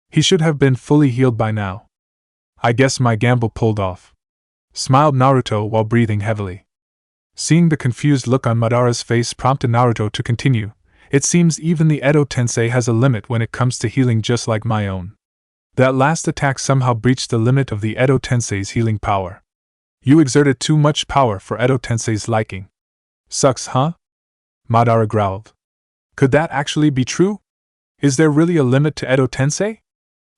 S1: He should have been fully healed by now. "I guess my gamble pulled off," smiled Naruto while breathing heavily. Seeing the confused look on Madara's face prompted Naruto to continue. "It seems even the Edo Tensei has a limit when it comes to healing, just like my own. That last attack somehow breached the limit of the Edo Tensei's healing power. You exerted too much power for Edo Tensei's liking. Sucks, huh?" Madara growled. Could that actually be true? Is there really a limit to Edo Tensei?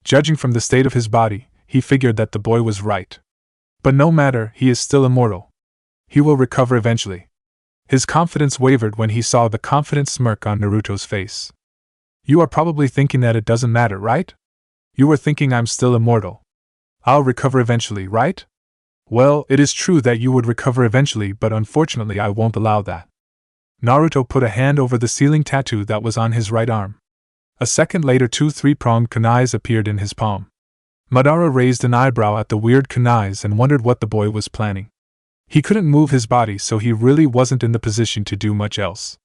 S1: Judging from the state of his body, he figured that the boy was right. But no matter, he is still immortal. He will recover eventually. His confidence wavered when he saw the confident smirk on Naruto's face. "You are probably thinking that it doesn't matter, right? You were thinking I'm still immortal. I'll recover eventually, right? Well, it is true that you would recover eventually, but unfortunately I won't allow that." Naruto put a hand over the ceiling tattoo that was on his right arm. A second later, two three-pronged kunais appeared in his palm. Madara raised an eyebrow at the weird kunais and wondered what the boy was planning. He couldn't move his body, so he really wasn't in the position to do much else.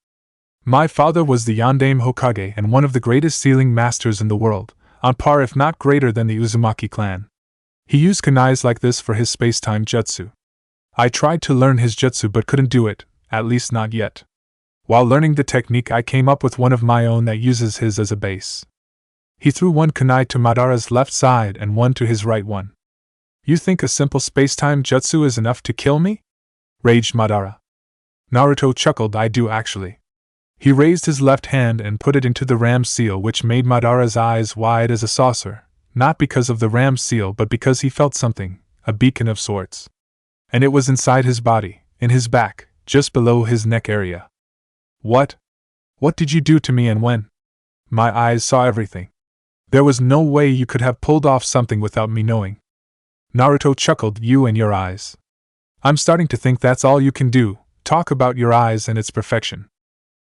S1: "My father was the Yondaime Hokage and one of the greatest sealing masters in the world, on par if not greater than the Uzumaki clan. He used kunais like this for his space-time jutsu. I tried to learn his jutsu but couldn't do it, at least not yet. While learning the technique, I came up with one of my own that uses his as a base." He threw one kunai to Madara's left side and one to his right one. "You think a simple space-time jutsu is enough to kill me?" raged Madara. Naruto chuckled. "I do actually." He raised his left hand and put it into the ram seal, which made Madara's eyes wide as a saucer, not because of the ram seal but because he felt something, a beacon of sorts. And it was inside his body, in his back, just below his neck area. "What?" What did you do to me and when? My eyes saw everything. There was no way you could have pulled off something without me knowing. Naruto chuckled, you and your eyes. I'm starting to think that's all you can do, talk about your eyes and its perfection.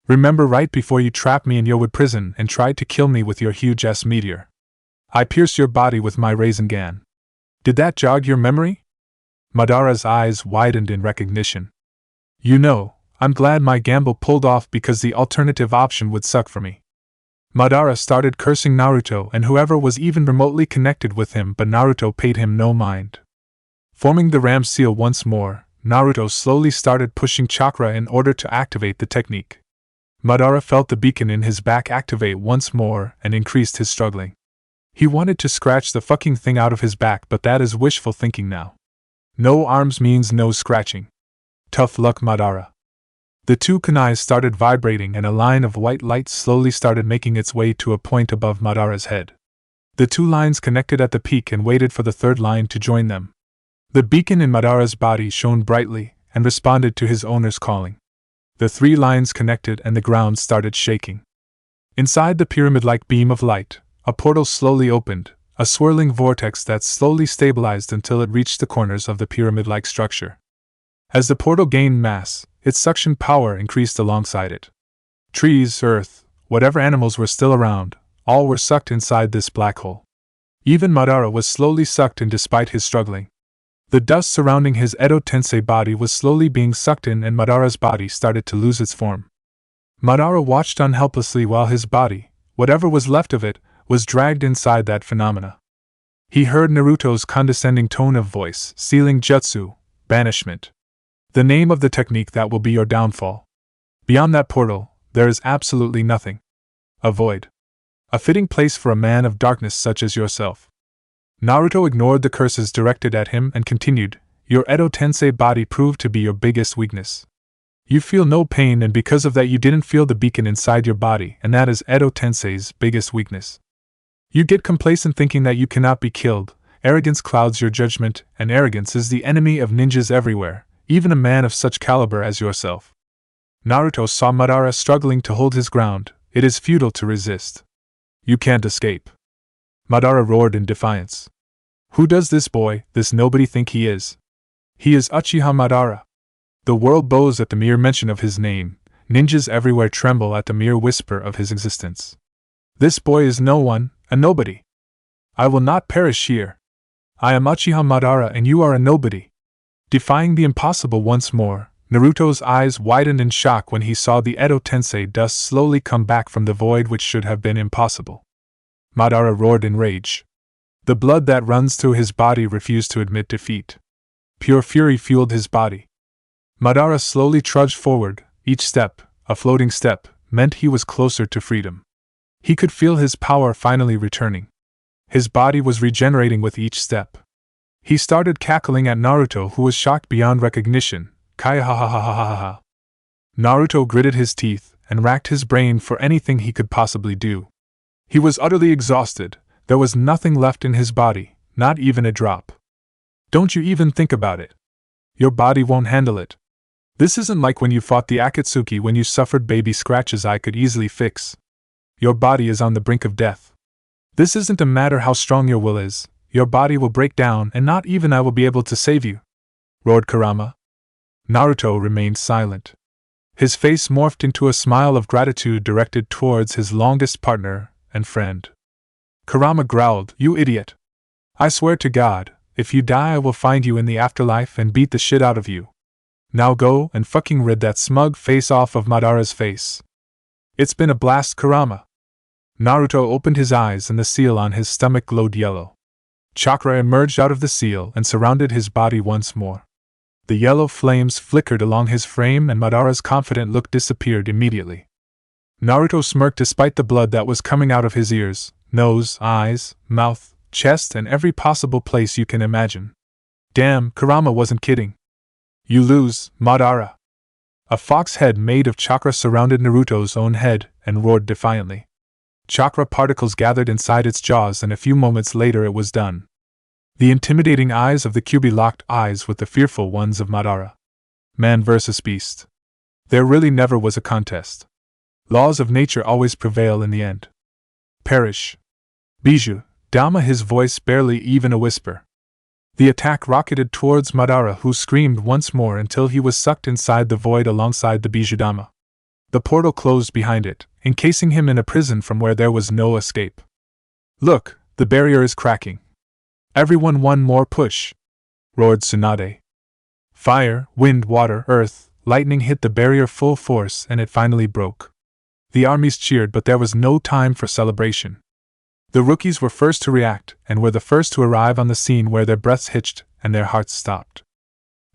S1: Remember right before you trapped me in your wood prison and tried to kill me with your huge-ass meteor. I pierced your body with my Rasengan. Did that jog your memory? Madara's eyes widened in recognition. You know, I'm glad my gamble pulled off because the alternative option would suck for me. Madara started cursing Naruto and whoever was even remotely connected with him, but Naruto paid him no mind. Forming the ram seal once more, Naruto slowly started pushing chakra in order to activate the technique. Madara felt the beacon in his back activate once more and increased his struggling. He wanted to scratch the fucking thing out of his back, but that is wishful thinking now. No arms means no scratching. Tough luck, Madara. The two kunais started vibrating and a line of white light slowly started making its way to a point above Madara's head. The two lines connected at the peak and waited for the third line to join them. The beacon in Madara's body shone brightly and responded to his owner's calling. The three lines connected and the ground started shaking. Inside the pyramid-like beam of light, a portal slowly opened, a swirling vortex that slowly stabilized until it reached the corners of the pyramid-like structure. As the portal gained mass, its suction power increased alongside it. Trees, earth, whatever animals were still around, all were sucked inside this black hole. Even Madara was slowly sucked in despite his struggling. The dust surrounding his Edo Tensei body was slowly being sucked in and Madara's body started to lose its form. Madara watched on helplessly while his body, whatever was left of it, was dragged inside that phenomena. He heard Naruto's condescending tone of voice, sealing jutsu, banishment. The name of the technique that will be your downfall. Beyond that portal, there is absolutely nothing. A void. A fitting place for a man of darkness such as yourself. Naruto ignored the curses directed at him and continued, your Edo Tensei body proved to be your biggest weakness. You feel no pain and because of that you didn't feel the beacon inside your body and that is Edo Tensei's biggest weakness. You get complacent thinking that you cannot be killed, arrogance clouds your judgment, and arrogance is the enemy of ninjas everywhere, even a man of such caliber as yourself. Naruto saw Madara struggling to hold his ground, it is futile to resist. You can't escape. Madara roared in defiance. Who does this boy, this nobody think he is? He is Uchiha Madara. The world bows at the mere mention of his name, ninjas everywhere tremble at the mere whisper of his existence. This boy is no one, a nobody. I will not perish here. I am Uchiha Madara and you are a nobody. Defying the impossible once more, Naruto's eyes widened in shock when he saw the Edo Tensei dust slowly come back from the void which should have been impossible. Madara roared in rage. The blood that runs through his body refused to admit defeat. Pure fury fueled his body. Madara slowly trudged forward, each step, a floating step, meant he was closer to freedom. He could feel his power finally returning. His body was regenerating with each step. He started cackling at Naruto who was shocked beyond recognition, Kaya ha ha ha ha ha ha. Naruto gritted his teeth and racked his brain for anything he could possibly do. He was utterly exhausted, there was nothing left in his body, not even a drop. Don't you even think about it. Your body won't handle it. This isn't like when you fought the Akatsuki when you suffered baby scratches I could easily fix. Your body is on the brink of death. This isn't a matter how strong your will is, your body will break down and not even I will be able to save you, roared Kurama. Naruto remained silent. His face morphed into a smile of gratitude directed towards his longest partner and friend. Kurama growled, you idiot. I swear to God, if you die I will find you in the afterlife and beat the shit out of you. Now go and fucking rid that smug face off of Madara's face. It's been a blast, Kurama. Naruto opened his eyes and the seal on his stomach glowed yellow. Chakra emerged out of the seal and surrounded his body once more. The yellow flames flickered along his frame and Madara's confident look disappeared immediately. Naruto smirked despite the blood that was coming out of his ears, nose, eyes, mouth, chest and every possible place you can imagine. Damn, Kurama wasn't kidding. You lose, Madara. A fox head made of chakra surrounded Naruto's own head and roared defiantly. Chakra particles gathered inside its jaws and a few moments later it was done. The intimidating eyes of the Kyuubi locked eyes with the fearful ones of Madara. Man versus beast. There really never was a contest. Laws of nature always prevail in the end. Perish. Bijou, Dama, his voice barely even a whisper. The attack rocketed towards Madara, who screamed once more until he was sucked inside the void alongside the Bijou Dama. The portal closed behind it, encasing him in a prison from where there was no escape. Look, the barrier is cracking. Everyone, one more push, roared Tsunade. Fire, wind, water, earth, lightning hit the barrier full force and it finally broke. The armies cheered, but there was no time for celebration. The rookies were first to react, and were the first to arrive on the scene, where their breaths hitched and their hearts stopped.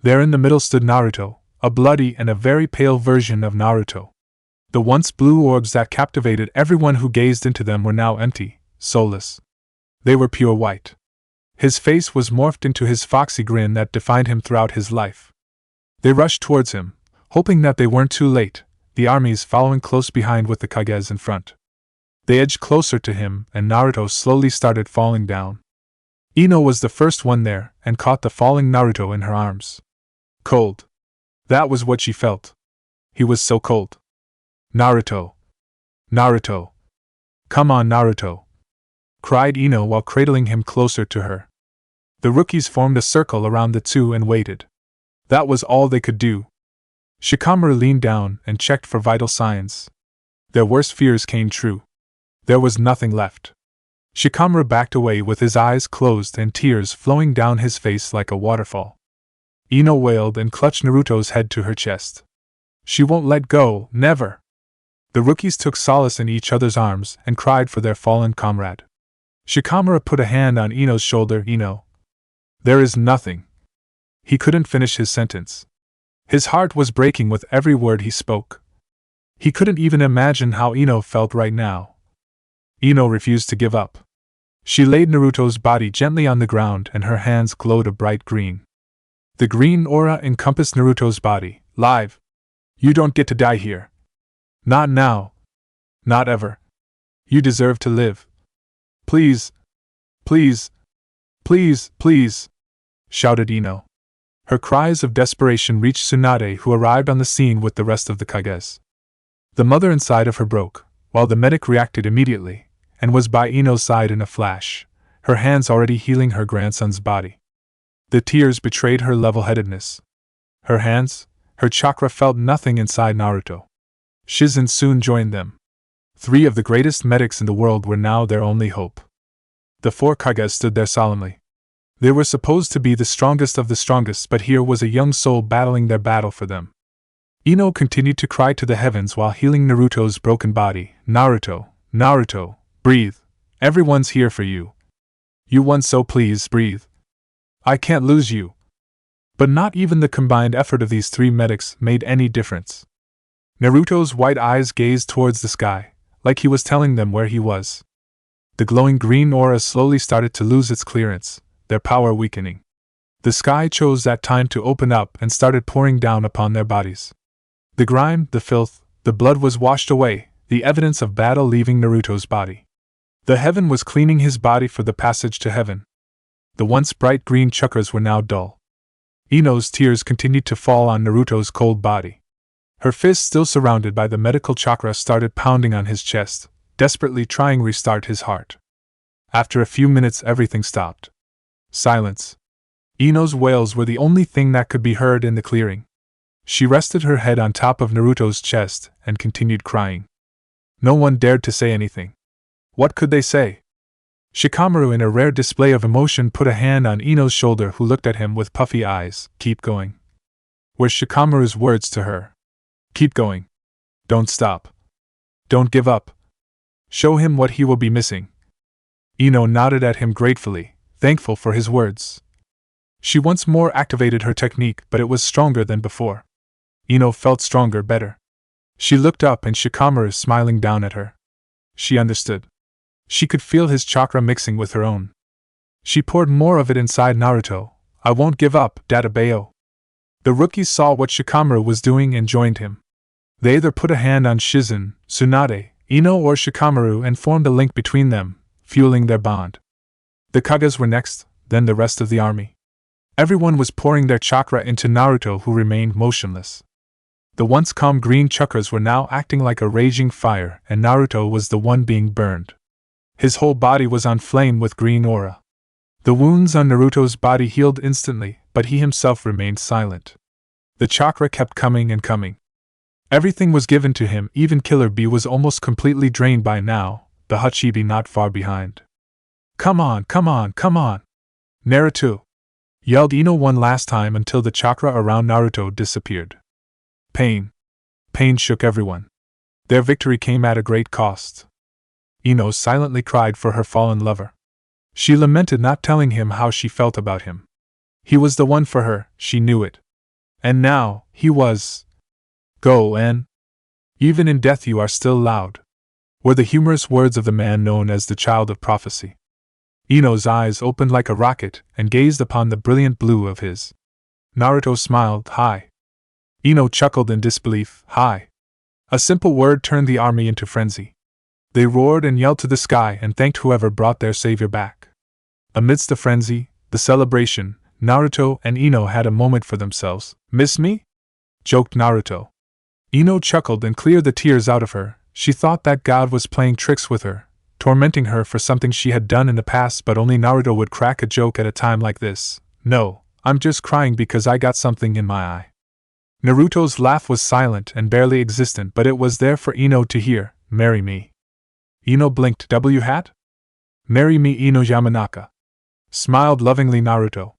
S1: There in the middle stood Naruto, a bloody and a very pale version of Naruto. The once blue orbs that captivated everyone who gazed into them were now empty, soulless. They were pure white. His face was morphed into his foxy grin that defined him throughout his life. They rushed towards him, hoping that they weren't too late, the armies following close behind with the Kages in front. They edged closer to him, and Naruto slowly started falling down. Ino was the first one there, and caught the falling Naruto in her arms. Cold. That was what she felt. He was so cold. Naruto. Naruto. Come on, Naruto, cried Ino while cradling him closer to her. The rookies formed a circle around the two and waited. That was all they could do. Shikamaru leaned down and checked for vital signs. Their worst fears came true. There was nothing left. Shikamaru backed away with his eyes closed and tears flowing down his face like a waterfall. Ino wailed and clutched Naruto's head to her chest. She won't let go, never. The rookies took solace in each other's arms and cried for their fallen comrade. Shikamaru put a hand on Ino's shoulder. Ino. There is nothing. He couldn't finish his sentence. His heart was breaking with every word he spoke. He couldn't even imagine how Ino felt right now. Ino refused to give up. She laid Naruto's body gently on the ground and her hands glowed a bright green. The green aura encompassed Naruto's body, live. You don't get to die here. Not now. Not ever. You deserve to live. Please. Please. Please, please, shouted Ino. Her cries of desperation reached Tsunade, who arrived on the scene with the rest of the Kages. The mother inside of her broke, while the medic reacted immediately, and was by Ino's side in a flash, her hands already healing her grandson's body. The tears betrayed her level-headedness. Her hands, her chakra felt nothing inside Naruto. Shizen soon joined them. 3 of the greatest medics in the world were now their only hope. The 4 Kages stood there solemnly. They were supposed to be the strongest of the strongest, but here was a young soul battling their battle for them. Ino continued to cry to the heavens while healing Naruto's broken body. Naruto, Naruto, breathe. Everyone's here for you. You won, so please breathe. I can't lose you. But not even the combined effort of these 3 medics made any difference. Naruto's white eyes gazed towards the sky, like he was telling them where he was. The glowing green aura slowly started to lose its clearance, their power weakening. The sky chose that time to open up and started pouring down upon their bodies. The grime, the filth, the blood was washed away, the evidence of battle leaving Naruto's body. The heaven was cleaning his body for the passage to heaven. The once bright green chakras were now dull. Ino's tears continued to fall on Naruto's cold body. Her fist, still surrounded by the medical chakra, started pounding on his chest, desperately trying to restart his heart. After a few minutes, everything stopped. Silence. Ino's wails were the only thing that could be heard in the clearing. She rested her head on top of Naruto's chest and continued crying. No one dared to say anything. What could they say? Shikamaru, in a rare display of emotion, put a hand on Ino's shoulder, who looked at him with puffy eyes. Keep going. Were Shikamaru's words to her. Keep going. Don't stop. Don't give up. Show him what he will be missing. Ino nodded at him gratefully, thankful for his words. She once more activated her technique, but it was stronger than before. Ino felt stronger, better. She looked up and Shikamaru smiling down at her. She understood. She could feel his chakra mixing with her own. She poured more of it inside Naruto. I won't give up, Dadabayo. The rookies saw what Shikamaru was doing and joined him. They either put a hand on Shizen, Tsunade, Ino or Shikamaru and formed a link between them, fueling their bond. The Kages were next, then the rest of the army. Everyone was pouring their chakra into Naruto, who remained motionless. The once calm green chakras were now acting like a raging fire, and Naruto was the one being burned. His whole body was on flame with green aura. The wounds on Naruto's body healed instantly, but he himself remained silent. The chakra kept coming and coming. Everything was given to him, even Killer Bee was almost completely drained by now, the Hachibi not far behind. Come on, come on, come on! Naruto! Yelled Ino one last time until the chakra around Naruto disappeared. Pain. Pain shook everyone. Their victory came at a great cost. Ino silently cried for her fallen lover. She lamented not telling him how she felt about him. He was the one for her, she knew it. And now, he was. Go, En. Even in death you are still loud, were the humorous words of the man known as the Child of Prophecy. Ino's eyes opened like a rocket and gazed upon the brilliant blue of his. Naruto smiled, hi. Ino chuckled in disbelief, hi. A simple word turned the army into frenzy. They roared and yelled to the sky and thanked whoever brought their savior back. Amidst the frenzy, the celebration, Naruto and Ino had a moment for themselves. Miss me? Joked Naruto. Ino chuckled and cleared the tears out of her. She thought that God was playing tricks with her, tormenting her for something she had done in the past, but only Naruto would crack a joke at a time like this. No, I'm just crying because I got something in my eye. Naruto's laugh was silent and barely existent, but it was there for Ino to hear. Marry me. Ino blinked. W-hat? Marry me, Ino Yamanaka. Smiled lovingly Naruto.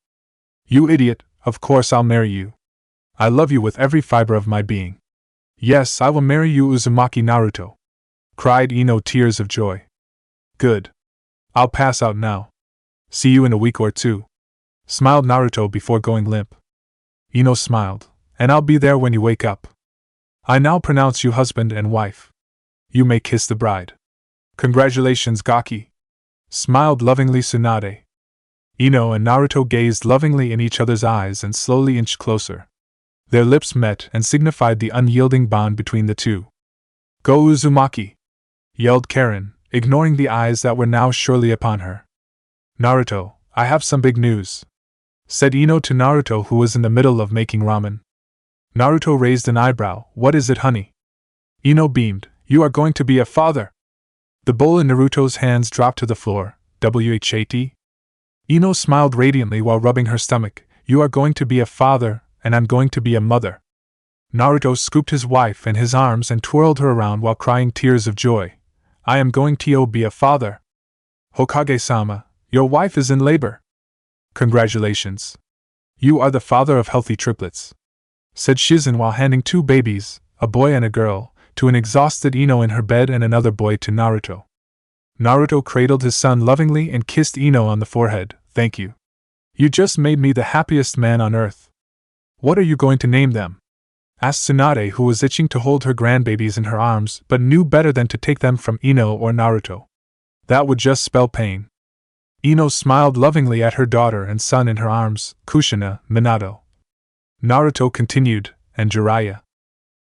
S1: You idiot, of course I'll marry you. I love you with every fiber of my being. Yes, I will marry you, Uzumaki Naruto. Cried Ino, tears of joy. Good. I'll pass out now. See you in a week or two. Smiled Naruto before going limp. Ino smiled. And I'll be there when you wake up. I now pronounce you husband and wife. You may kiss the bride. Congratulations, Gaki. Smiled lovingly Tsunade. Ino and Naruto gazed lovingly in each other's eyes and slowly inched closer. Their lips met and signified the unyielding bond between the two. Go Uzumaki! Yelled Karin, ignoring the eyes that were now surely upon her. Naruto, I have some big news, said Ino to Naruto, who was in the middle of making ramen. Naruto raised an eyebrow. What is it, honey? Ino beamed. You are going to be a father! The bowl in Naruto's hands dropped to the floor. WHAT? Ino smiled radiantly while rubbing her stomach. You are going to be a father, and I'm going to be a mother. Naruto scooped his wife in his arms and twirled her around while crying tears of joy. I am going to be a father. Hokage-sama, your wife is in labor. Congratulations. You are the father of healthy triplets, said Shizen while handing two babies, a boy and a girl, to an exhausted Ino in her bed and another boy to Naruto. Naruto cradled his son lovingly and kissed Ino on the forehead. Thank you. You just made me the happiest man on earth. What are you going to name them? Asked Tsunade, who was itching to hold her grandbabies in her arms but knew better than to take them from Ino or Naruto. That would just spell pain. Ino smiled lovingly at her daughter and son in her arms, Kushina, Minato. Naruto continued, and Jiraiya.